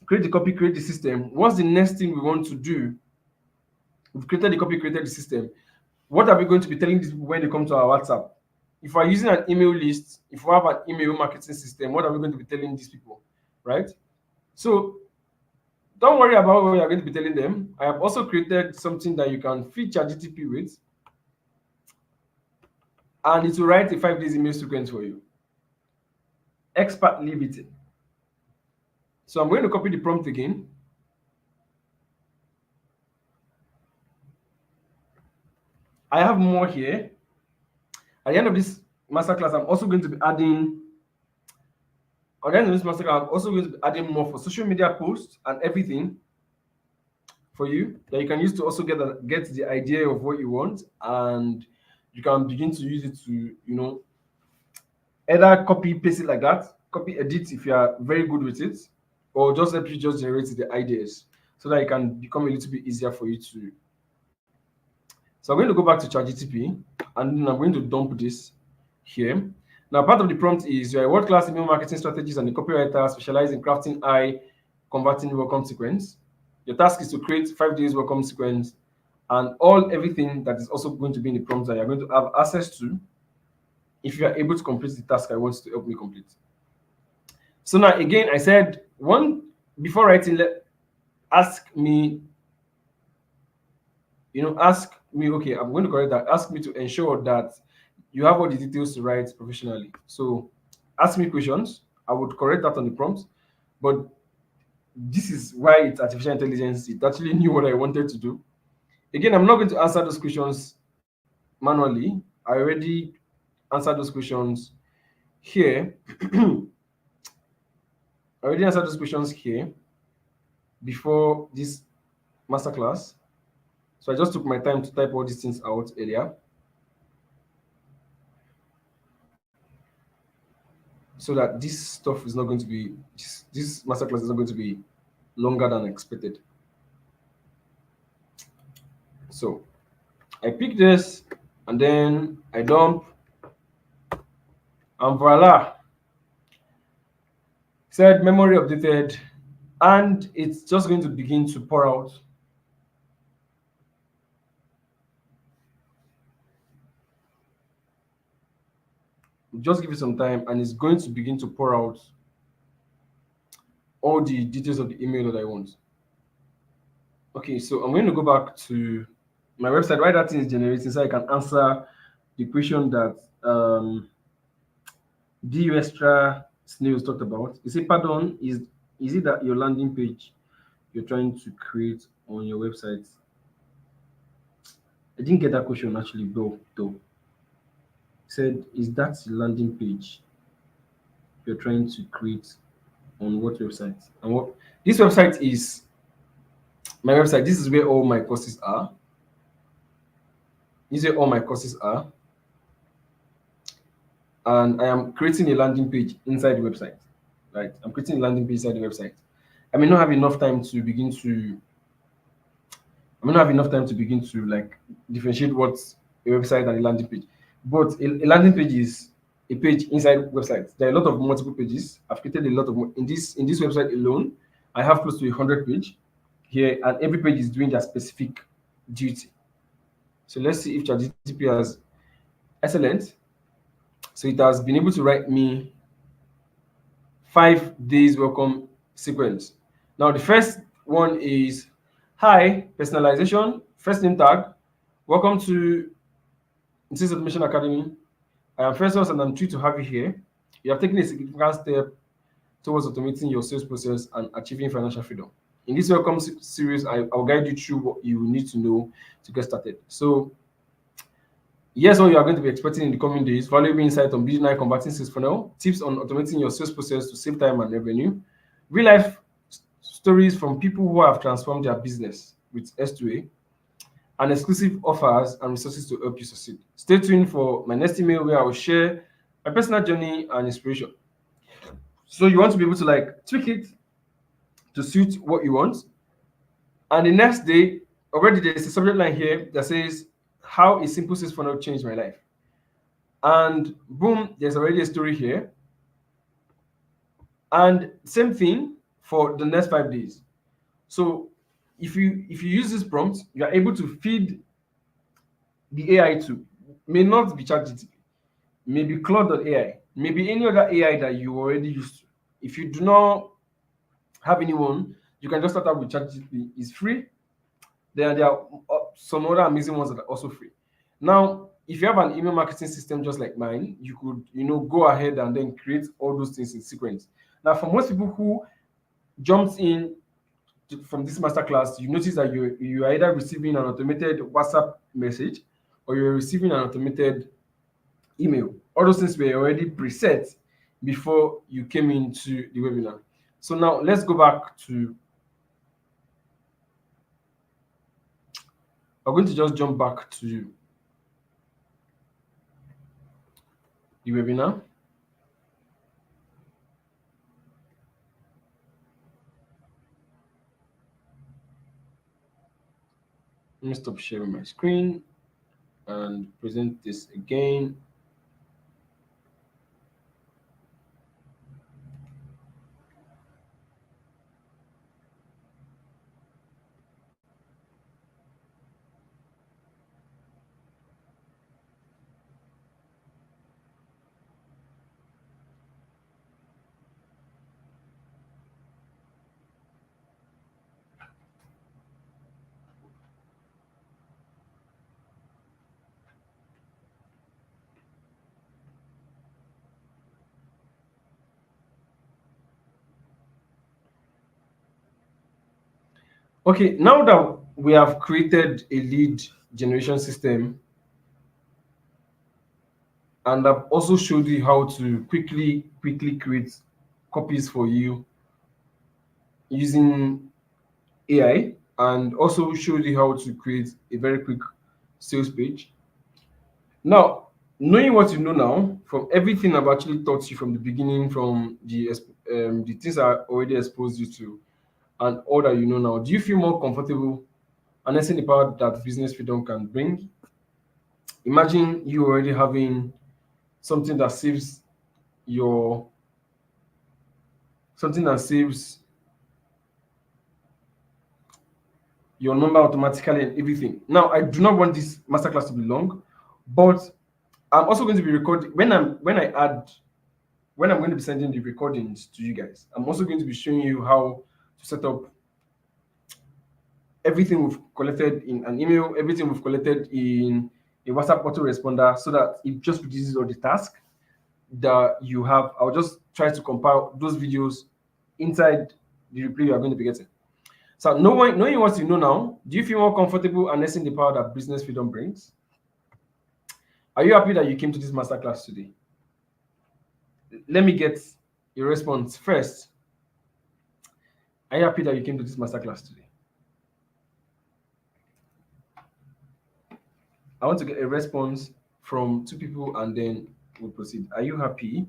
create the copy, create the system. What's the next thing we want to do? We've created the copy, created the system. What are we going to be telling these people when they come to our WhatsApp? If we're using an email list, if we have an email marketing system, what are we going to be telling these people, right? So don't worry about what you're going to be telling them. I have also created something that you can feed ChatGTP with, and it will write a 5 days email sequence for you. Expert leave it in. So I'm going to copy the prompt again. I have more here. At the end of this masterclass, I'm also going to be adding, more for social media posts and everything for you that you can use to also get the idea of what you want, and you can begin to use it to, either copy, paste it like that, copy, edit if you are very good with it, or just help you just generate the ideas so that it can become a little bit easier for you to. So I'm going to go back to ChatGTP and then I'm going to dump this here. Now, part of the prompt is you're a world-class email marketing strategist and a copywriter specialized in crafting converting welcome sequence. Your task is to create 5 days welcome sequence and everything that is also going to be in the prompt that you're going to have access to if you are able to complete the task I want you to help me complete. So now, again, I said before writing, ask me, okay, I'm going to correct that. Ask me to ensure that you have all the details to write professionally. So ask me questions. I would correct that on the prompt. But this is why it's artificial intelligence. It actually knew what I wanted to do. Again, I'm not going to answer those questions manually. I already answered those questions here. I already answered those questions here before this masterclass. So I just took my time to type all these things out earlier, so that this stuff is not going to be, this masterclass is not going to be longer than expected. So I pick this and then I dump, and voila, said memory updated, and it's just going to begin to pour out. Just give it some time, and it's going to begin to pour out all the details of the email that I want. Okay, so I'm going to go back to my website. Why that thing is generating, so I can answer the question that DU Extra Snails talked about. You say, pardon, is it that your landing page you're trying to create on your website? I didn't get that question actually, though. Said, is that the landing page you're trying to create on what website? And what this website is my website. This is where all my courses are. This is where all my courses are. And I am creating a landing page inside the website. Right? I'm creating a landing page inside the website. I may not have enough time to begin to like differentiate what's a website and a landing page. But a landing page is a page inside websites. There are a lot of multiple pages. I've created a lot of in this website alone. I have close to 100 pages here, and every page is doing their specific duty. So let's see if ChatGPT has excellent. So it has been able to write me 5 days welcome sequence. Now the first one is, hi, personalization, first name tag, welcome to Sales Automation Academy. I am Festus and I'm thrilled to have you here. You have taken a significant step towards automating your sales process and achieving financial freedom. In this welcome series, I'll guide you through what you need to know to get started. So, here's what you are going to be expecting in the coming days: valuable insight on building and converting sales funnel, tips on automating your sales process to save time and revenue, real life stories from people who have transformed their business with S2A, and exclusive offers and resources to help you succeed. Stay tuned for my next email where I will share my personal journey and inspiration. So you want to be able to like tweak it to suit what you want. And the next day, already there's a subject line here that says, how a simple sales funnel changed my life. And boom, there's already a story here. And same thing for the next 5 days. So if you use this prompt, you are able to feed the AI to, may not be ChatGPT, maybe Claude.ai, maybe any other AI that you already used to. If you do not have anyone, you can just start out with ChatGPT. It's free. There are some other amazing ones that are also free. Now, if you have an email marketing system just like mine, you could, go ahead and then create all those things in sequence. Now, for most people who jumped in from this masterclass, you notice that you are either receiving an automated WhatsApp message or you're receiving an automated email. All those things were already preset before you came into the webinar. So now let's go back to, I'm going to just jump back to the webinar. Let me stop sharing my screen and present this again. Okay, now that we have created a lead generation system, and I've also showed you how to quickly create copies for you using AI, and also showed you how to create a very quick sales page. Now, knowing what you know now from everything I've actually taught you from the beginning, from the things I already exposed you to, and all that you know now, do you feel more comfortable harnessing the power that business freedom can bring? Imagine you already having something that saves your number automatically and everything. Now, I do not want this masterclass to be long, but I'm also going to be recording when I'm going to be sending the recordings to you guys. I'm also going to be showing you how to set up everything we've collected in an email, everything we've collected in a WhatsApp autoresponder, so that it just reduces all the tasks that you have. I'll just try to compile those videos inside the replay you are going to be getting. So knowing what you know now, do you feel more comfortable harnessing the power that business freedom brings? Are you happy that you came to this masterclass today? Let me get a response first. Are you happy that you came to this masterclass today? I want to get a response from 2 people and then we'll proceed. Are you happy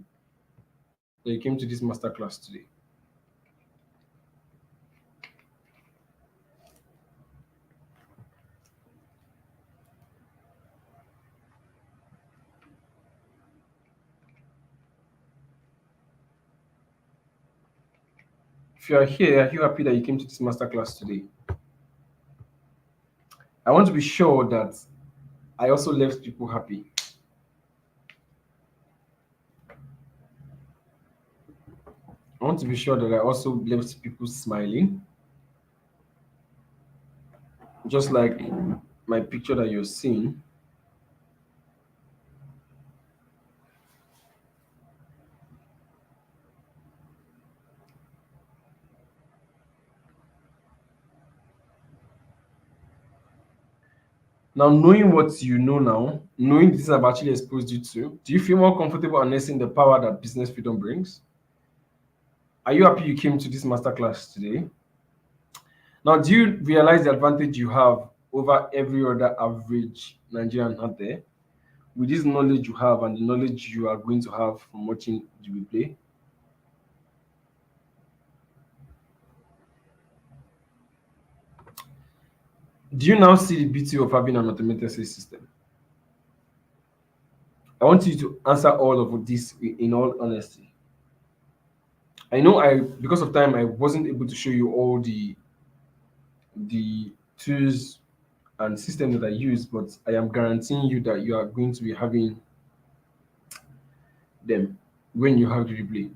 that you came to this masterclass today? If you are here, are you happy that you came to this masterclass today? I want to be sure that I also left people happy. I want to be sure that I also left people smiling. Just like my picture that you're seeing. Now, knowing what you know now, knowing this I've actually exposed you to, do you feel more comfortable harnessing the power that business freedom brings? Are you happy you came to this masterclass today? Now, do you realize the advantage you have over every other average Nigerian out there with this knowledge you have and the knowledge you are going to have from watching the replay? Do you now see the beauty of having an automated sales system? I want you to answer all of this in all honesty. I know because of time I wasn't able to show you all the tools and system that I use, but I am guaranteeing you that you are going to be having them when you have the replay.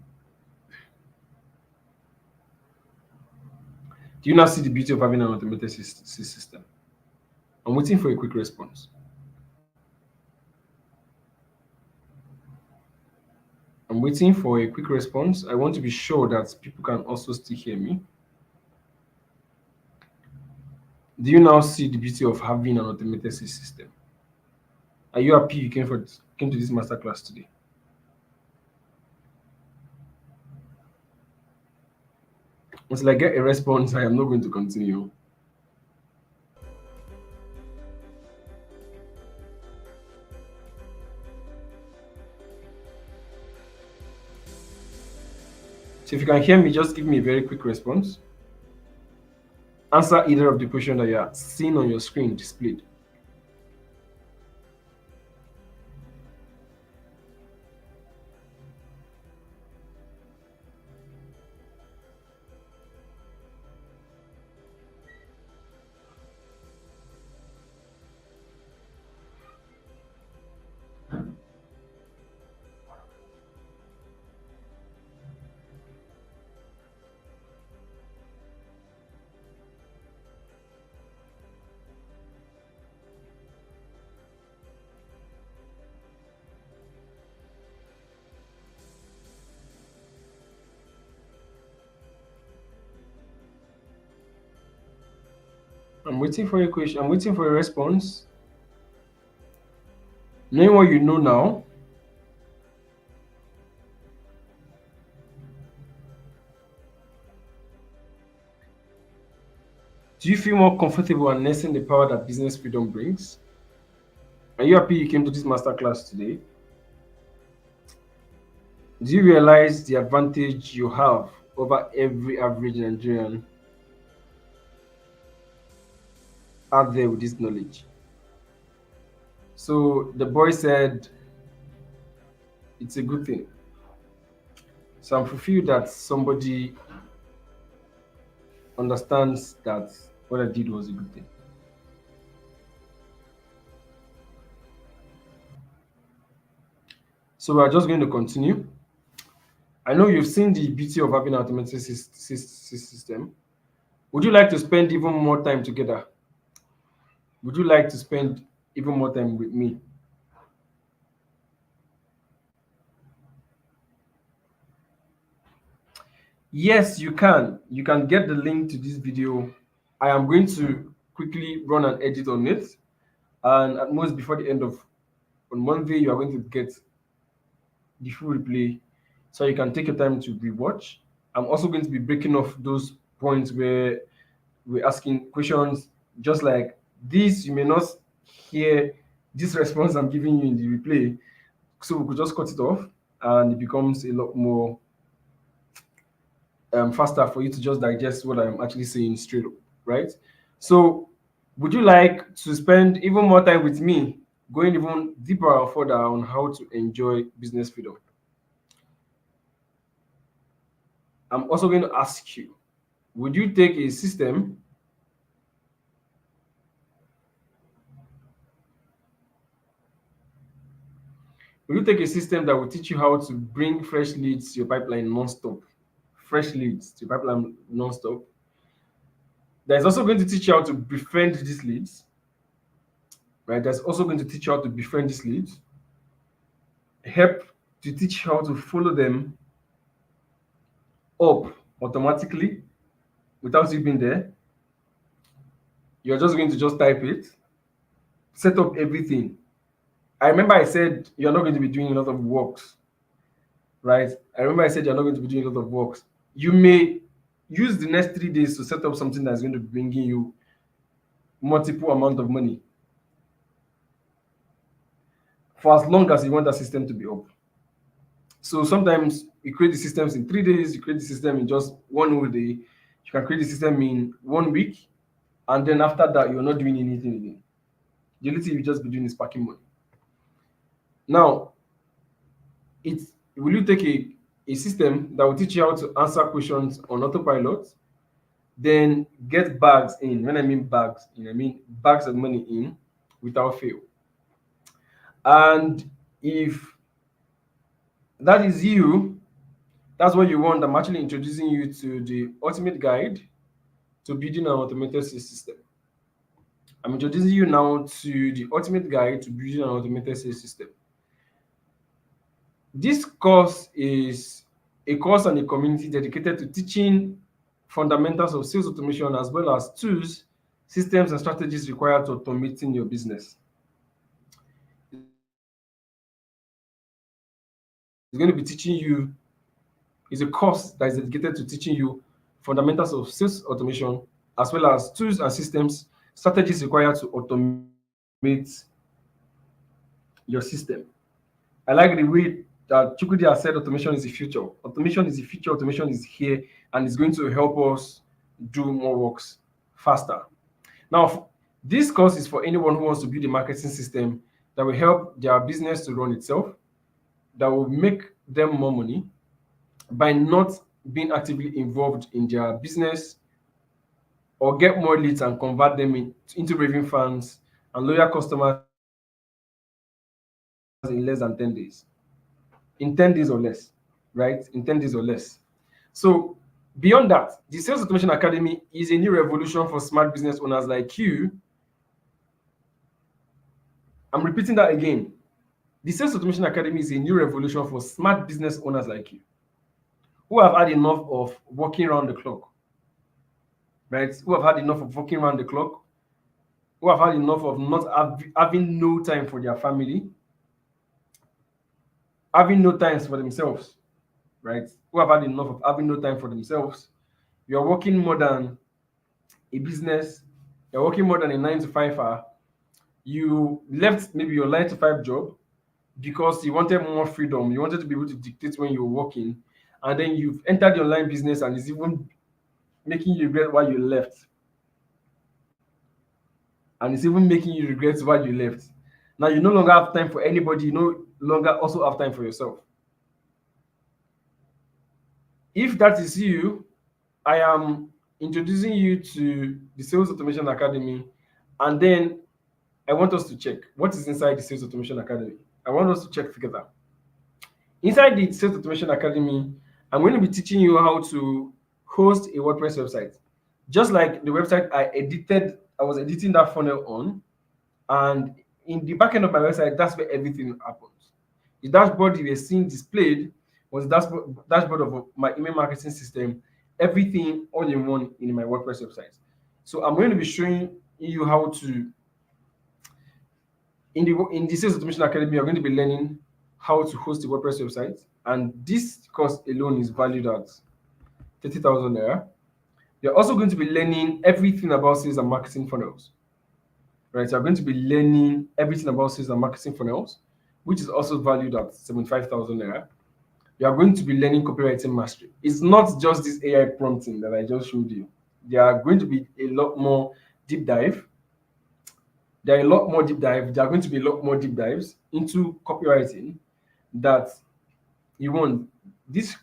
Do you now see the beauty of having an automated system? I'm waiting for a quick response. I'm waiting for a quick response. I want to be sure that people can also still hear me. Do you now see the beauty of having an automated system? Are you happy you came to this masterclass today? Until I get a response, I am not going to continue. So if you can hear me, just give me a very quick response. Answer either of the questions that you are seeing on your screen displayed. I'm waiting for your question. I'm waiting for a response. Knowing what you know now, do you feel more comfortable harnessing the power that business freedom brings? Are you happy you came to this masterclass today? Do you realize the advantage you have over every average Nigerian out there with this knowledge? So the boy said, it's a good thing. So I'm fulfilled that somebody understands that what I did was a good thing. So we're just going to continue. I know you've seen the beauty of having an automated system. Would you like to spend even more time together? Would you like to spend even more time with me? Yes, you can. You can get the link to this video. I am going to quickly run an edit on it. And at most before the end of on Monday, you are going to get the full replay so you can take your time to rewatch. I'm also going to be breaking off those points where we're asking questions just like this. You may not hear this response I'm giving you in the replay, so we could just cut it off and it becomes a lot more faster for you to just digest what I'm actually saying straight up, right? So, would you like to spend even more time with me, going even deeper or further on how to enjoy business freedom? I'm also going to ask you, would you take a system will you take a system that will teach you how to bring fresh leads to your pipeline non-stop? Fresh leads to your pipeline non-stop. That is also going to teach you how to befriend these leads, right? That's also going to teach you how to befriend these leads, help to teach you how to follow them up automatically without you being there. You're just going to just type it, set up everything. I remember I said you're not going to be doing a lot of works, right? I remember I said you're not going to be doing a lot of works. You may use the next 3 days to set up something that's going to be bringing you multiple amount of money for as long as you want that system to be up. So sometimes you create the systems in 3 days, you create the system in just one whole day, you can create the system in 1 week, and then after that, you're not doing anything again. The only thing you just be doing is packing money. Now, will you take a system that will teach you how to answer questions on autopilot, then get bags in. When I mean bags in, I mean bags of money in without fail. And if that is you, that's what you want. I'm actually introducing you to the ultimate guide to building an automated sales system. I'm introducing you now to the ultimate guide to building an automated sales system. This course is a course and a community dedicated to teaching fundamentals of sales automation as well as tools, systems, and strategies required to automating your business. It's going to be teaching you, it's a course that is dedicated to teaching you fundamentals of sales automation as well as tools and systems, strategies required to automate your system. I like the way that Chukwudi has said automation is the future. Automation is the future, automation is here, and it's going to help us do more works faster. Now, this course is for anyone who wants to build a marketing system that will help their business to run itself, that will make them more money by not being actively involved in their business, or get more leads and convert them into raving fans and loyal customers in less than 10 days. In 10 days or less, right? In 10 days or less. So beyond that, the Sales Automation Academy is a new revolution for smart business owners like you. I'm repeating that again. The Sales Automation Academy is a new revolution for smart business owners like you who have had enough of working around the clock, right? Who have had enough of working around the clock, who have had enough of not having no time for their family, having no time for themselves, right? Who have had enough of having no time for themselves. You're working more than a business, you're working more than a 9 to 5 hour. You left maybe your 9 to 5 job because you wanted more freedom. You wanted to be able to dictate when you're working, and then you've entered the online business and it's even making you regret why you left. And it's even making you regret why you left. Now you no longer have time for anybody, you no longer also have time for yourself. If that is you, I am introducing you to the Sales Automation Academy, and then I want us to check what is inside the Sales Automation Academy. I want us to check together. Inside the Sales Automation Academy, I'm going to be teaching you how to host a WordPress website. Just like the website I was editing that funnel on, and in the back end of my website, that's where everything happens. The dashboard you were seeing displayed was the dashboard of my email marketing system, everything all in one in my WordPress website. So I'm going to be showing you how to, in the Sales Automation Academy, you're going to be learning how to host a WordPress website, and this course alone is valued at 30,000 naira. You're also going to be learning everything about sales and marketing funnels, right? You're going to be learning everything about sales and marketing funnels, which is also valued at 75,000 naira. You are going to be learning copywriting mastery. It's not just this AI prompting that I just showed you. There are going to be a lot more deep dive. There are a lot more deep dive. There are going to be a lot more deep dives into copywriting that you want. This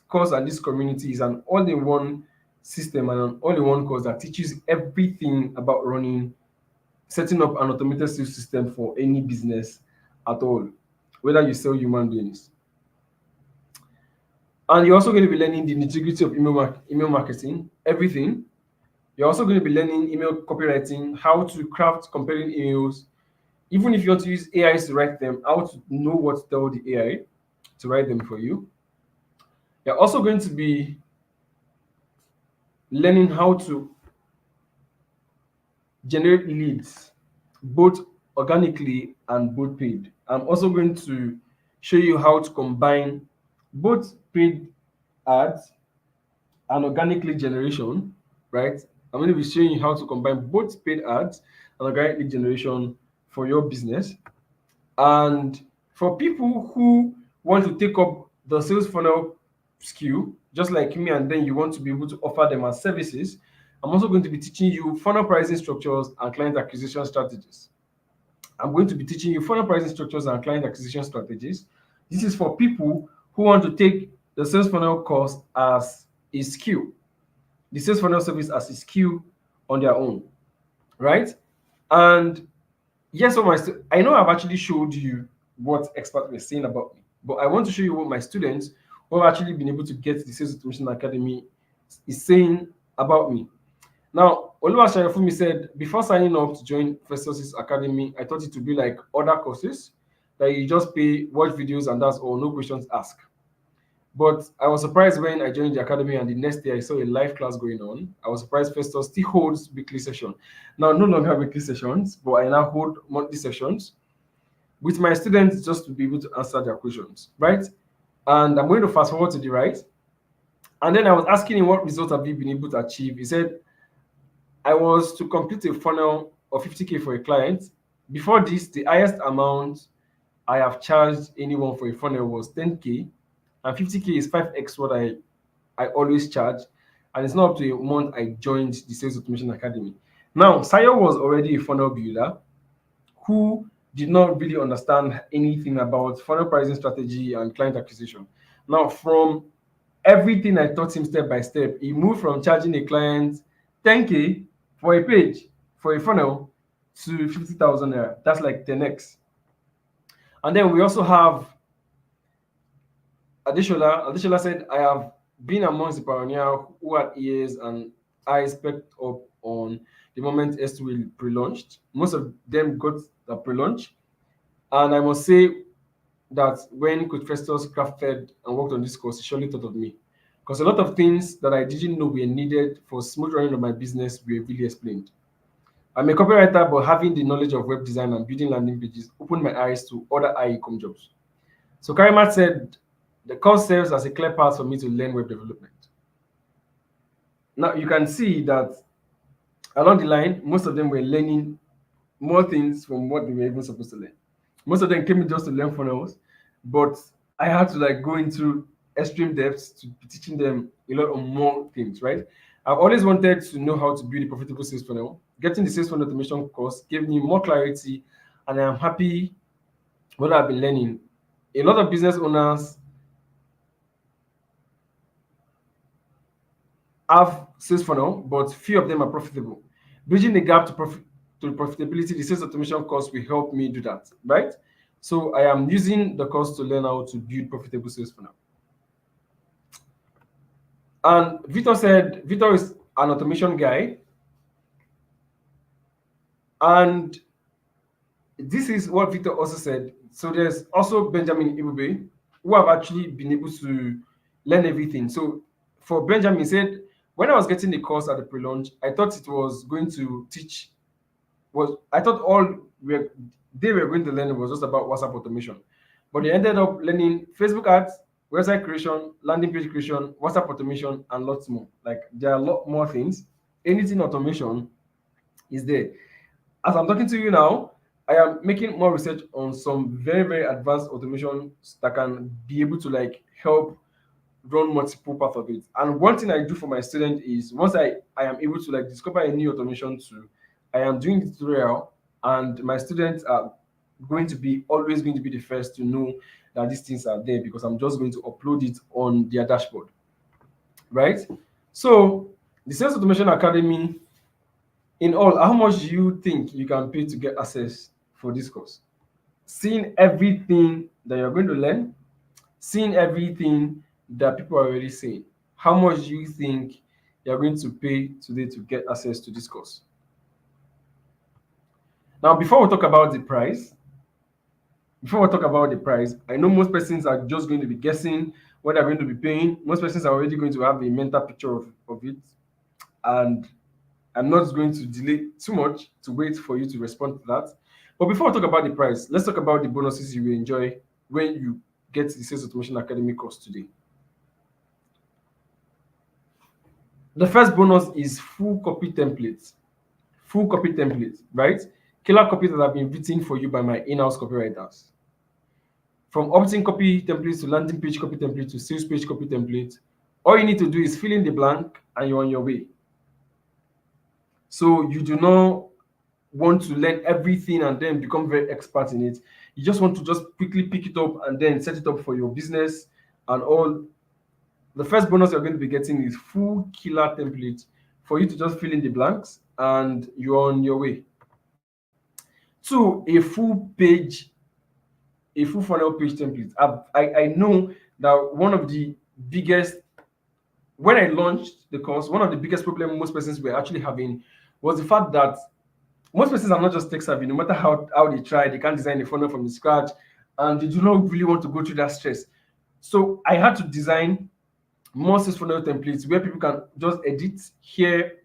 course and this community is an all-in-one system and an all-in-one course that teaches everything about setting up an automated sales system for any business at all, whether you sell human beings. And you're also going to be learning the nitty-gritty of email marketing, everything. You're also going to be learning email copywriting, how to craft compelling emails, even if you want to use AI to write them, how to know what to tell the AI to write them for you. You're also going to be learning how to generate leads, both organically and both paid. I'm also going to show you how to combine both paid ads and organic lead generation, right? I'm going to be showing you how to combine both paid ads and organic lead generation for your business. And for people who want to take up the sales funnel skill, just like me, and then you want to be able to offer them as services, I'm also going to be teaching you funnel pricing structures and client acquisition strategies. I'm going to be teaching you funnel pricing structures and client acquisition strategies. This is for people who want to take the sales funnel course as a skill, the sales funnel service as a skill on their own, right? And yes, I know I've actually showed you what experts were saying about me, but I want to show you what my students who have actually been able to get the Sales Automation Academy is saying about me. Now, Oluwashayefumi said, before signing up to join Festus' Academy, I thought it would be like other courses that you just pay, watch videos, and that's all, no questions asked. But I was surprised when I joined the academy and the next day I saw a live class going on. I was surprised Festus still holds weekly session. Now, no longer weekly sessions, but I now hold monthly sessions with my students just to be able to answer their questions, right? And I'm going to fast forward to the right. And then I was asking him, what results have you been able to achieve? He said, I was to complete a funnel of 50K for a client. Before this, the highest amount I have charged anyone for a funnel was 10K, and 50K is 5x what I always charge. And it's not up to a month I joined the Sales Automation Academy. Now, Sayo was already a funnel builder who did not really understand anything about funnel pricing strategy and client acquisition. Now, from everything I taught him step by step, he moved from charging a client 10K for a page, for a funnel, to 50,000 naira. That's like 10x. And then we also have Adeshola. Adeshola said, I have been amongst the pioneer who had ears and eyes perked up on the moment S2 will pre-launched. Most of them got the pre-launch. And I must say that when Coach Festus crafted and worked on this course, he surely thought of me. Because a lot of things that I didn't know were needed for smooth running of my business were really explained. I'm a copywriter, but having the knowledge of web design and building landing pages opened my eyes to other high income jobs. So Karimat said, the course serves as a clear path for me to learn web development. Now you can see that along the line, most of them were learning more things from what they were even supposed to learn. Most of them came in just to learn funnels, but I had to like go into extreme depths to be teaching them a lot of more things, right? I've always wanted to know how to build a profitable sales funnel. Getting the sales funnel automation course gave me more clarity, and I am happy what I've been learning. A lot of business owners have sales funnel, but few of them are profitable. Bridging the gap to profitability, the sales automation course will help me do that, right? So I am using the course to learn how to build profitable sales funnel. And Victor is an automation guy. And this is what Victor also said. So there's also Benjamin Ibube, who have actually been able to learn everything. So for Benjamin, he said, when I was getting the course at the pre-launch, I thought it was going to teach I thought they were going to learn was just about WhatsApp automation. But they ended up learning Facebook ads, website creation, landing page creation, WhatsApp automation, and lots more. Like there are a lot more things. Anything automation is there. As I'm talking to you now, I am making more research on some very, very advanced automations that can be able to like help run multiple parts of it. And one thing I do for my student is once I am able to like discover a new automation tool, I am doing the tutorial, and my students are always going to be the first to know that these things are there, because I'm just going to upload it on their dashboard. Right? So the Sales Automation Academy, in all, how much do you think you can pay to get access for this course? Seeing everything that you're going to learn, seeing everything that people are already saying, how much do you think you're going to pay today to get access to this course? Now, before we talk about the price, I know most persons are just going to be guessing what they're going to be paying. Most persons are already going to have a mental picture of it. And I'm not going to delay too much to wait for you to respond to that. But before we talk about the price, let's talk about the bonuses you will enjoy when you get the Sales Automation Academy course today. The first bonus is full copy templates. Full copy templates, right? Killer copies that have been written for you by my in-house copywriters. From opt-in copy templates to landing page copy templates to sales page copy templates, all you need to do is fill in the blank and you're on your way. So you do not want to learn everything and then become very expert in it. You just want to just quickly pick it up and then set it up for your business and all. The first bonus you're going to be getting is full killer template for you to just fill in the blanks and you're on your way. To a full funnel page template. I know that one of the biggest, when I launched the course, one of the biggest problems most persons were actually having was the fact that most persons are not just tech savvy. No matter how they try, they can't design a funnel from scratch, and they do not really want to go through that stress. So I had to design more sales funnel templates where people can just edit here,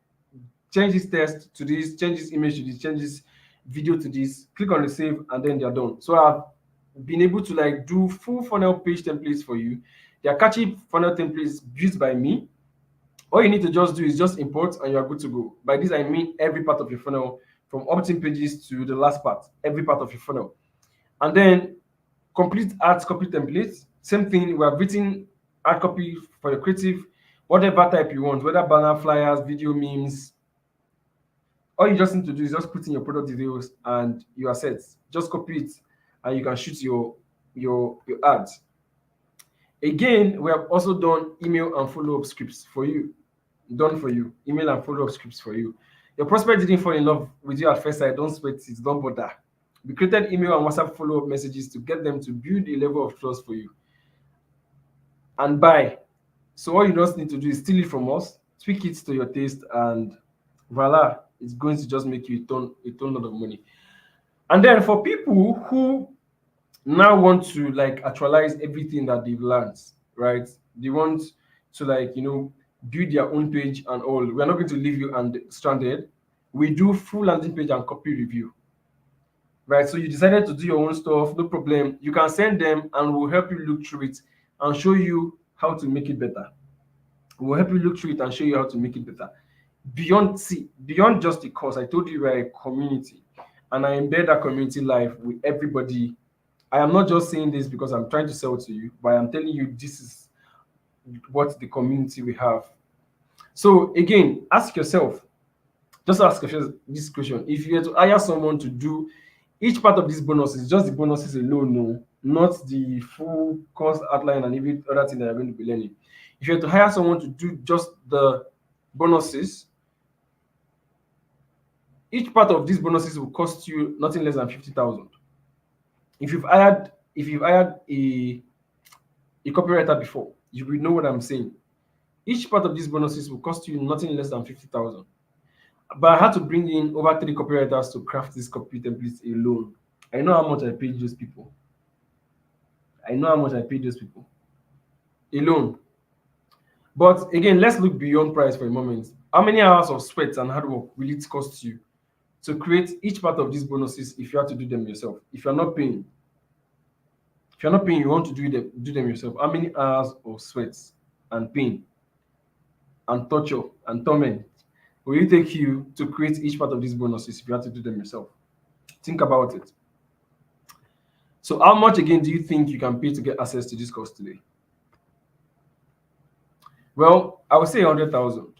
change this text to this, change this image to this, change this video to this, click on the save, and then they're done. So I've been able to like do full funnel page templates for you. They are catchy funnel templates built by me. All you need to just do is just import and you're good to go. By this, I mean every part of your funnel, from opt-in pages to the last part, every part of your funnel. And then complete ads copy templates. Same thing, we have written ad copy for your creative, whatever type you want, whether banner, flyers, video, memes. All you just need to do is just put in your product details and you are set. Just copy it and you can shoot your ads. Again, we have also done email and follow-up scripts for you. Email and follow-up scripts for you. Your prospect didn't fall in love with you at first sight, don't sweat it, don't bother. We created email and WhatsApp follow-up messages to get them to build a level of trust for you. And buy. So all you just need to do is steal it from us, tweak it to your taste, and voila, it's going to just make you a ton lot of money. And then for people who now want to like actualize everything that they've learned, right? They want to like, build their own page and all. We're not going to leave you stranded. We do full landing page and copy review, right? So you decided to do your own stuff, no problem. You can send them and we'll help you look through it and show you how to make it better. We'll help you look through it and show you how to make it better. Beyond just the course, I told you we're a community and I embed that community life with everybody. I am not just saying this because I'm trying to sell to you, but I'm telling you this is what the community we have. So again, ask yourself this question. If you were to hire someone to do each part of these bonuses, just the bonuses alone, no, not the full course outline and every other thing that you're going to be learning. If you were to hire someone to do just the bonuses, each part of these bonuses will cost you nothing less than 50,000. If you've hired a copywriter before, you will know what I'm saying. Each part of these bonuses will cost you nothing less than 50,000. But I had to bring in over three copywriters to craft this copy templates alone. I know how much I paid those people. I know how much I paid those people alone. But again, let's look beyond price for a moment. How many hours of sweat and hard work will it cost you to create each part of these bonuses if you have to do them yourself? If you're not paying, you want to do them yourself. How many hours of sweat and pain and torture and torment will it take you to create each part of these bonuses if you have to do them yourself? Think about it. So, how much again do you think you can pay to get access to this course today? Well, I would say 100,000,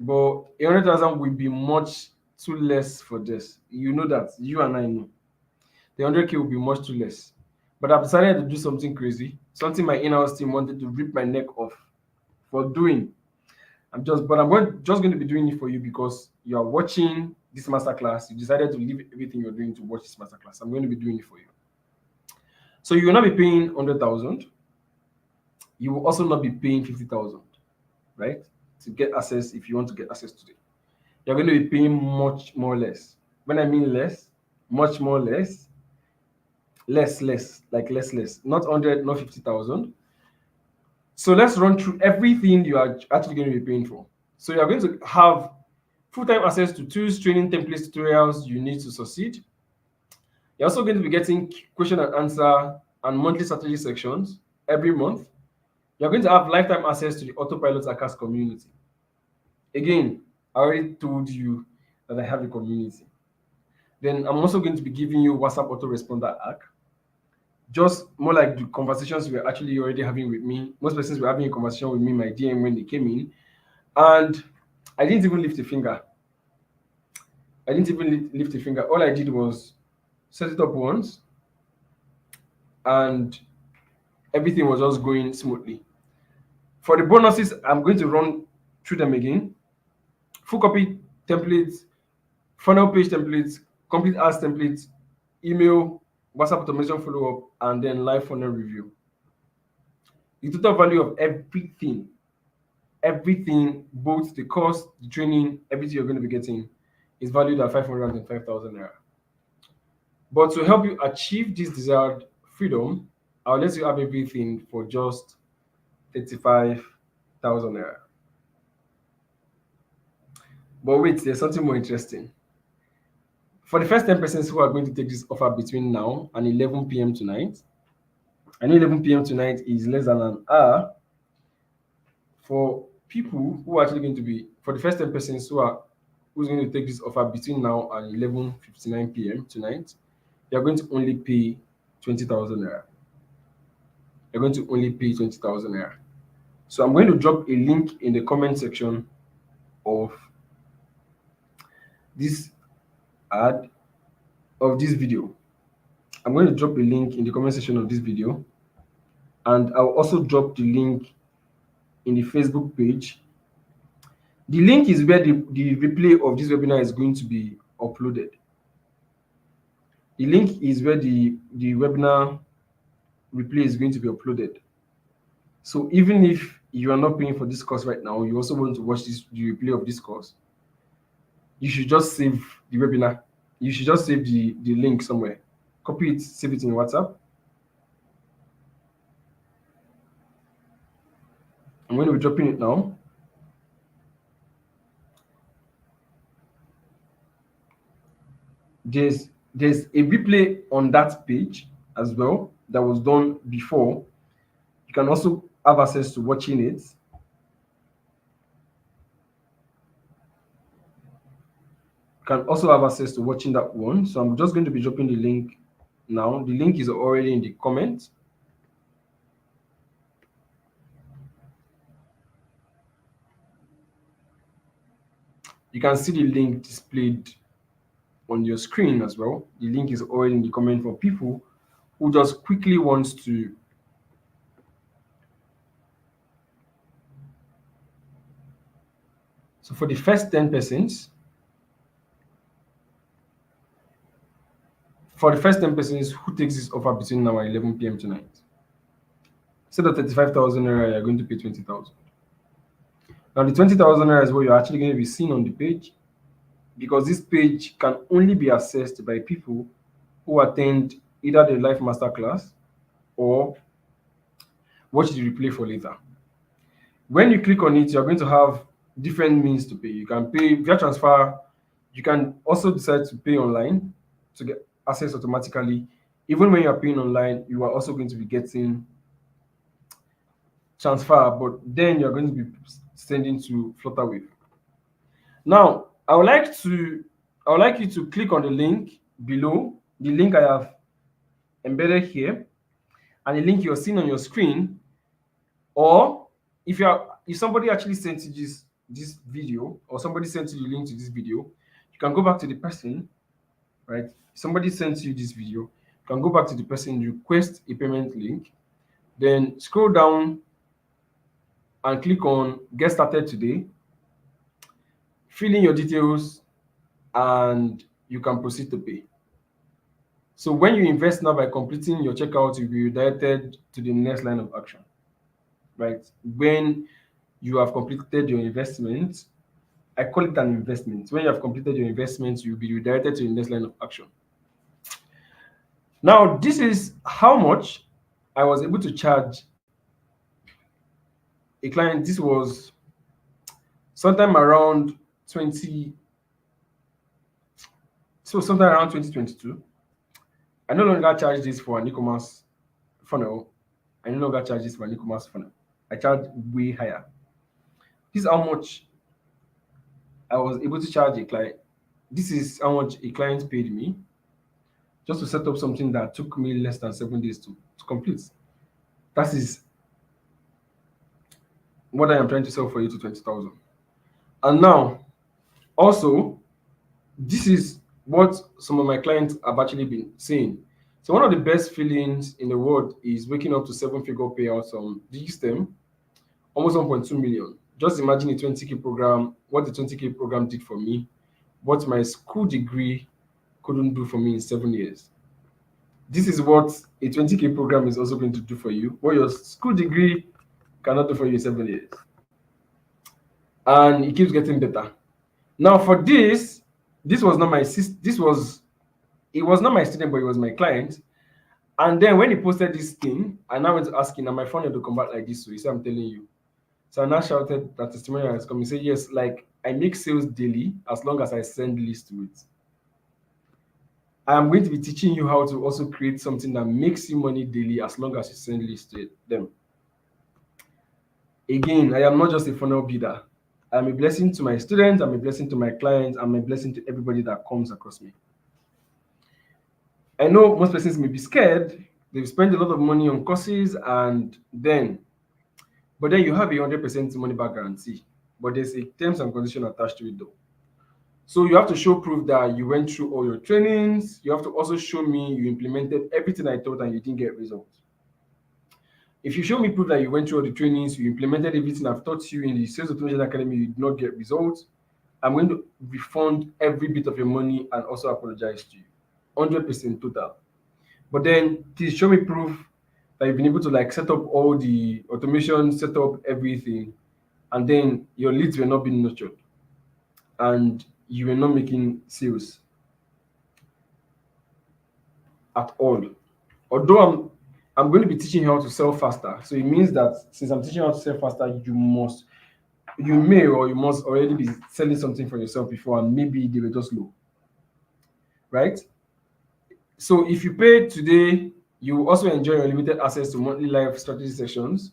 but 100,000 will be much too less for this. You know that. You and I know. The 100K will be much too less. But I've decided to do something crazy, something my in-house team wanted to rip my neck off for doing. Just going to be doing it for you because you are watching this masterclass. You decided to leave everything you're doing to watch this masterclass. I'm going to be doing it for you. So you will not be paying 100,000. You will also not be paying 50,000, right? To get access, if you want to get access today, you're going to be paying much more less. When I mean less, much more less, less, not 100, not 50,000. So let's run through everything you are actually going to be paying for. So you're going to have full-time access to tools, training, templates, tutorials you need to succeed. You're also going to be getting question and answer and monthly strategy sections every month. You're going to have lifetime access to the Autopilot Hackers community. Again, I already told you that I have a community. Then I'm also going to be giving you WhatsApp autoresponder hack. Just more like the conversations we're actually already having with me. Most persons were having a conversation with me in my DM when they came in. And I didn't even lift a finger. All I did was set it up once and everything was just going smoothly. For the bonuses, I'm going to run through them again. Full copy templates, funnel page templates, complete ads templates, email, WhatsApp automation follow-up, and then live funnel review. The total value of everything, both the cost, the training, everything you're going to be getting is valued at 505,000 naira. But to help you achieve this desired freedom, I'll let you have everything for just 35,000 naira. But wait, there's something more interesting. For the first 10 persons who are going to take this offer between now and 11 p.m. tonight, I know 11 p.m. tonight is less than an hour. For people who are actually going to be, for the first 10 persons who's going to take this offer between now and 11:59 p.m. tonight, you're going to only pay 20,000 naira. You're going to only pay 20,000 naira. So I'm going to drop a link in the comment section of this ad of this video. I'm going to drop a link in the comment section of this video, and I'll also drop the link in the Facebook page. The link is where the replay of this webinar is going to be uploaded. The link is where the webinar replay is going to be uploaded. So even if you are not paying for this course right now, you also want to watch the replay of this course, you should just save the webinar. You should just save the link somewhere. Copy it, save it in WhatsApp. I'm going to be dropping it now. There's a replay on that page as well that was done before. You can also have access to watching it. You can also have access to watching that one. So I'm just going to be dropping the link now. The link is already in the comments. You can see the link displayed on your screen as well. The link is already in the comment for people who just quickly wants to so for the first 10 persons, For the first 10 persons who takes this offer between now and 11 p.m. tonight, instead of 35,000 naira, you're going to pay 20,000. Now, the 20,000 naira is what you're actually going to be seeing on the page, because this page can only be accessed by people who attend either the live masterclass or watch the replay for later. When you click on it, you're going to have different means to pay. You can pay via transfer. You can also decide to pay online to get access automatically. Even when you're paying online, you are also going to be getting transfer, but then you're going to be sending to Flutterwave. Now, I would like you to click on the link below, the link I have embedded here, and the link you're seeing on your screen. Or if somebody actually sent you this video, or somebody sent you the link to this video, you can go back to the person, right? Somebody sent you this video, you can go back to the person, request a payment link, then scroll down and click on get started today, fill in your details, and you can proceed to pay. So when you invest now, by completing your checkout, you'll be redirected to the next line of action, right? When you have completed your investment, I call it an investment. When you have completed your investment, you'll be redirected to the next line of action. Now, this is how much I was able to charge a client. This was sometime around 2022. I no longer charge this for an e-commerce funnel. I no longer charge this for an e-commerce funnel. I charge way higher. This is how much I was able to charge a client. This is how much a client paid me just to set up something that took me less than 7 days to complete. That is what I am trying to sell for you to 20,000. And now, also, this is what some of my clients have actually been saying. So one of the best feelings in the world is waking up to 7-figure payouts on DSTEM, almost 1.2 million. Just imagine a 20K program, what the 20K program did for me, what my school degree couldn't do for me in 7 years. This is what a 20K program is also going to do for you, what your school degree cannot do for you in 7 years. And it keeps getting better. Now, for this was not my it was not my student, but it was my client. And then when he posted this thing, I now went to ask him, "Am my phone to come back like this?" So he said, "I'm telling you." So I now shouted that testimonial has come. He said, "Yes, like I make sales daily as long as I send leads to it. I am going to be teaching you how to also create something that makes you money daily as long as you send leads to them." Again, I am not just a funnel builder. I'm a blessing to my students, I'm a blessing to my clients, I'm a blessing to everybody that comes across me. I know most persons may be scared. They've spent a lot of money on courses, but then you have a 100% money back guarantee. But there's a terms and condition attached to it though. So you have to show proof that you went through all your trainings. You have to also show me you implemented everything I taught and you didn't get results. If you show me proof that you went through all the trainings, you implemented everything I've taught you in the Sales Automation Academy, you did not get results, I'm going to refund every bit of your money and also apologize to you. 100% total. But then please show me proof that you've been able to like set up all the automation, set up everything, and then your leads were not being nurtured and you were not making sales at all. Although I'm going to be teaching you how to sell faster. So it means that since I'm teaching you how to sell faster, you must already be selling something for yourself before, and maybe they were just low, right? So if you pay today, you will also enjoy unlimited access to monthly live strategy sessions,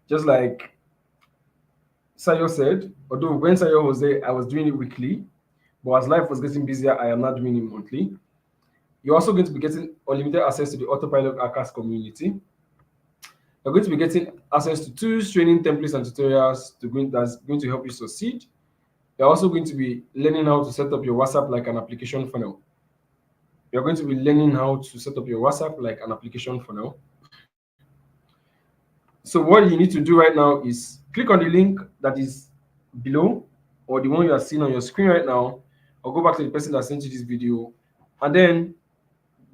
just like Sayo said. Although when Sayo was there, I was doing it weekly, but as life was getting busier, I am not doing it monthly. You're also going to be getting unlimited access to the Autopilot Hackers community. You're going to be getting access to tools, training, templates, and tutorials that's going to help you succeed. You're also going to be learning how to set up your WhatsApp like an application funnel. You're going to be learning how to set up your WhatsApp like an application funnel. So what you need to do right now is click on the link that is below, or the one you are seeing on your screen right now, or go back to the person that sent you this video, and then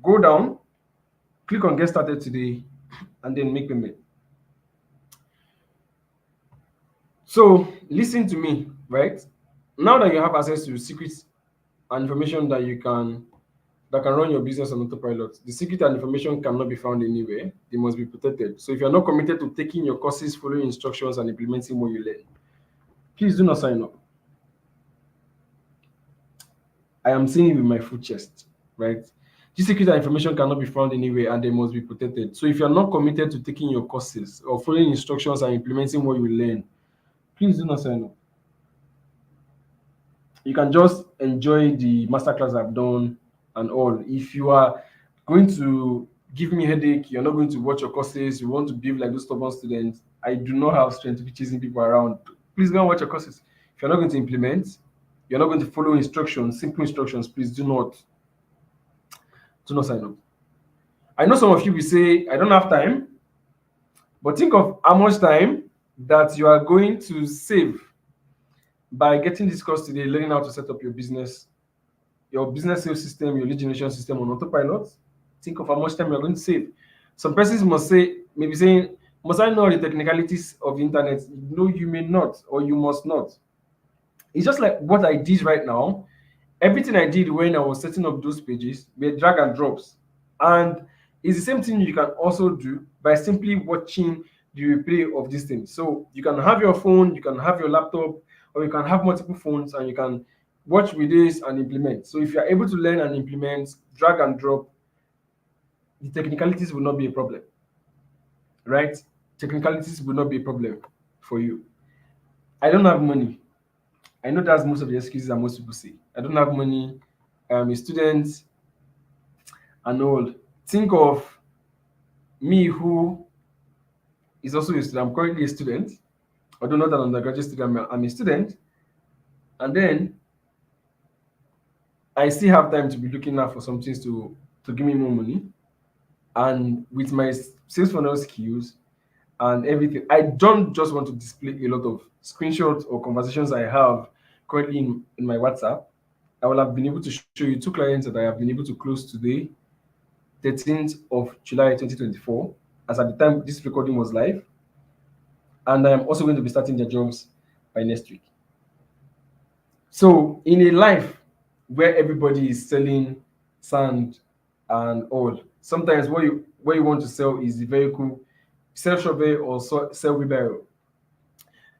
go down, click on get started today, and then make payment. So listen to me, right? Now that you have access to secrets and information that can run your business on autopilot, the secret and information cannot be found anywhere. They must be protected. So if you're not committed to taking your courses, following instructions, and implementing what you learn, please do not sign up. I am saying it with my full chest, right? This secret and information cannot be found anywhere and they must be protected. So if you're not committed to taking your courses or following instructions and implementing what you learn, please do not sign up. You can just enjoy the masterclass I've done and all. If you are going to give me headache, you're not going to watch your courses, you want to behave like those stubborn students, I do not have strength to be chasing people around. Please go and watch your courses. If you're not going to implement, you're not going to follow instructions, simple instructions, please do not sign up. I know some of you will say, I don't have time, but think of how much time that you are going to save by getting this course today, learning how to set up your business sales system, your lead generation system on autopilot. Think of how much time you're going to save. Some persons maybe saying, must I know the technicalities of the internet? No, you may not, or you must not. It's just like what I did right now. Everything I did when I was setting up those pages were drag and drops. And it's the same thing you can also do by simply watching the replay of these things. So you can have your phone, you can have your laptop, or you can have multiple phones and you can watch videos and implement. So if you're able to learn and implement, drag and drop, the technicalities will not be a problem, right? Technicalities will not be a problem for you. I don't have money. I know that's most of the excuses that most people say. I don't have money. I'm a student and all. Think of me who is also a student. I'm currently a student, although not an undergraduate student. I'm a student. And then I still have time to be looking out for some things to give me more money. And with my sales funnel skills and everything, I don't just want to display a lot of screenshots or conversations I have currently in my WhatsApp. I will have been able to show you 2 clients that I have been able to close today, 13th of July 2024, as at the time this recording was live. And I'm also going to be starting their jobs by next week. So in a life where everybody is selling sand and all, sometimes what you want to sell is the vehicle, sell shovel or sell wheelbarrow.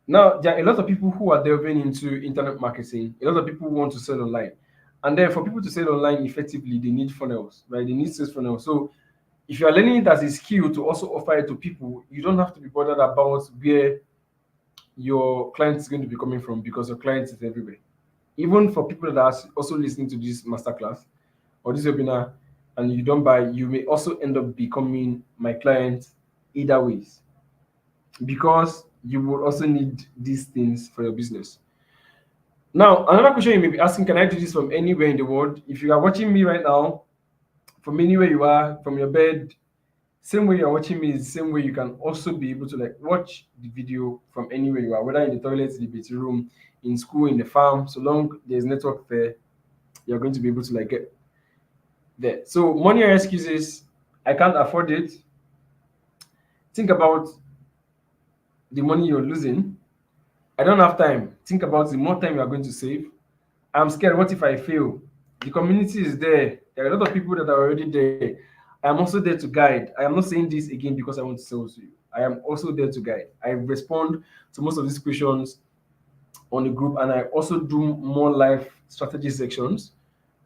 Now, there are a lot of people who are delving into internet marketing. A lot of people want to sell online. And then for people to sell online effectively, they need funnels, right? They need sales funnels. So if you are learning it as a skill to also offer it to people, you don't have to be bothered about where your client is going to be coming from because your client is everywhere. Even for people that are also listening to this masterclass or this webinar and you don't buy, you may also end up becoming my client either ways, because you will also need these things for your business. Now, another question you may be asking, can I do this from anywhere in the world? If you are watching me right now, from anywhere you are, from your bed, same way you're watching me is the same way you can also be able to watch the video from anywhere you are, whether in the toilet, in the bedroom, in school, in the farm. So long there's network there, you're going to be able to get there. So money or excuses, I can't afford it. Think about the money you're losing. I don't have time. Think about the more time you are going to save. I'm scared. What if I fail? The community is there. There are a lot of people that are already there. I am also there to guide. I am not saying this again because I want to sell to you. I am also there to guide. I respond to most of these questions on the group, and I also do more live strategy sections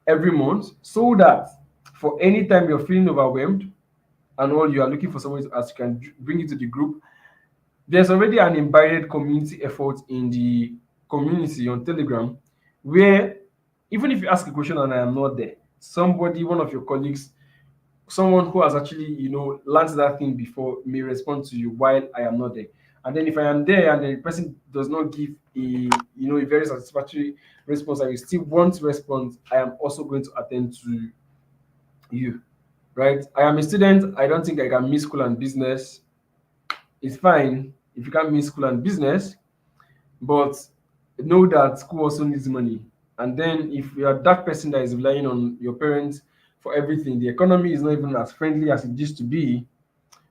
every month, so that for any time you're feeling overwhelmed and all, you are looking for someone to ask, you can bring it to the group. There's already an embedded community effort in the community on Telegram, where even if you ask a question and I am not there, somebody, one of your colleagues, someone who has actually, learned that thing before may respond to you while I am not there. And then if I am there and the person does not give a very satisfactory response, and you still want to respond, I am also going to attend to you, right? I am a student. I don't think I can miss school and business. It's fine if you can't miss school and business, but know that school also needs money. And then if you are that person that is relying on your parents for everything. The economy is not even as friendly as it used to be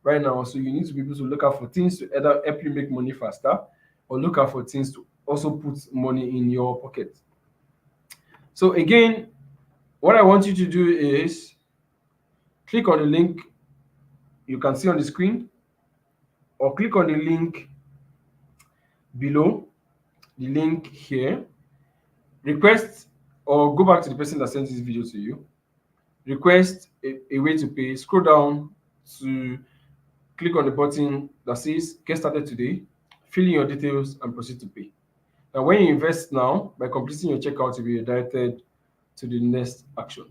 right now. So you need to be able to look out for things to either help you make money faster or look out for things to also put money in your pocket. So again, what I want you to do is click on the link you can see on the screen, or click on the link below, the link here. Request, or go back to the person that sent this video to you. Request a way to pay. Scroll down to click on the button that says get started today, fill in your details and proceed to pay. Now when you invest now, by completing your checkout, you'll be redirected to the next action.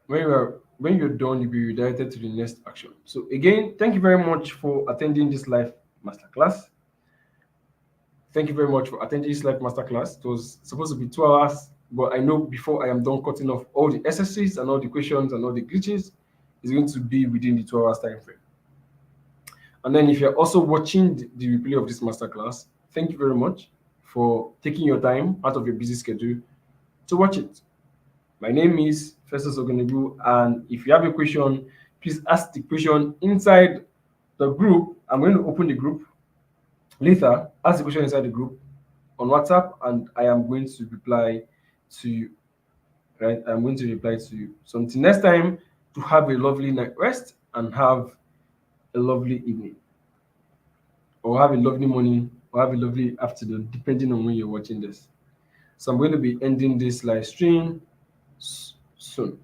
When you're done, you'll be redirected to the next action. So again, thank you very much for attending this live masterclass. Thank you very much for attending this live masterclass. It was supposed to be 2 hours, but I know before I am done cutting off all the exercises and all the questions and all the glitches, it's going to be within the 2 hours time frame. And then if you're also watching the replay of this masterclass, thank you very much for taking your time out of your busy schedule to watch it. My name is Festus Ogonebu, and if you have a question, please ask the question inside the group. I'm going to open the group later. Ask the question inside the group on WhatsApp, and I am going to reply to you. Right? I'm going to reply to you. So until next time, to have a lovely night rest and have a lovely evening, or have a lovely morning, or have a lovely afternoon, depending on when you're watching this. So I'm going to be ending this live stream soon.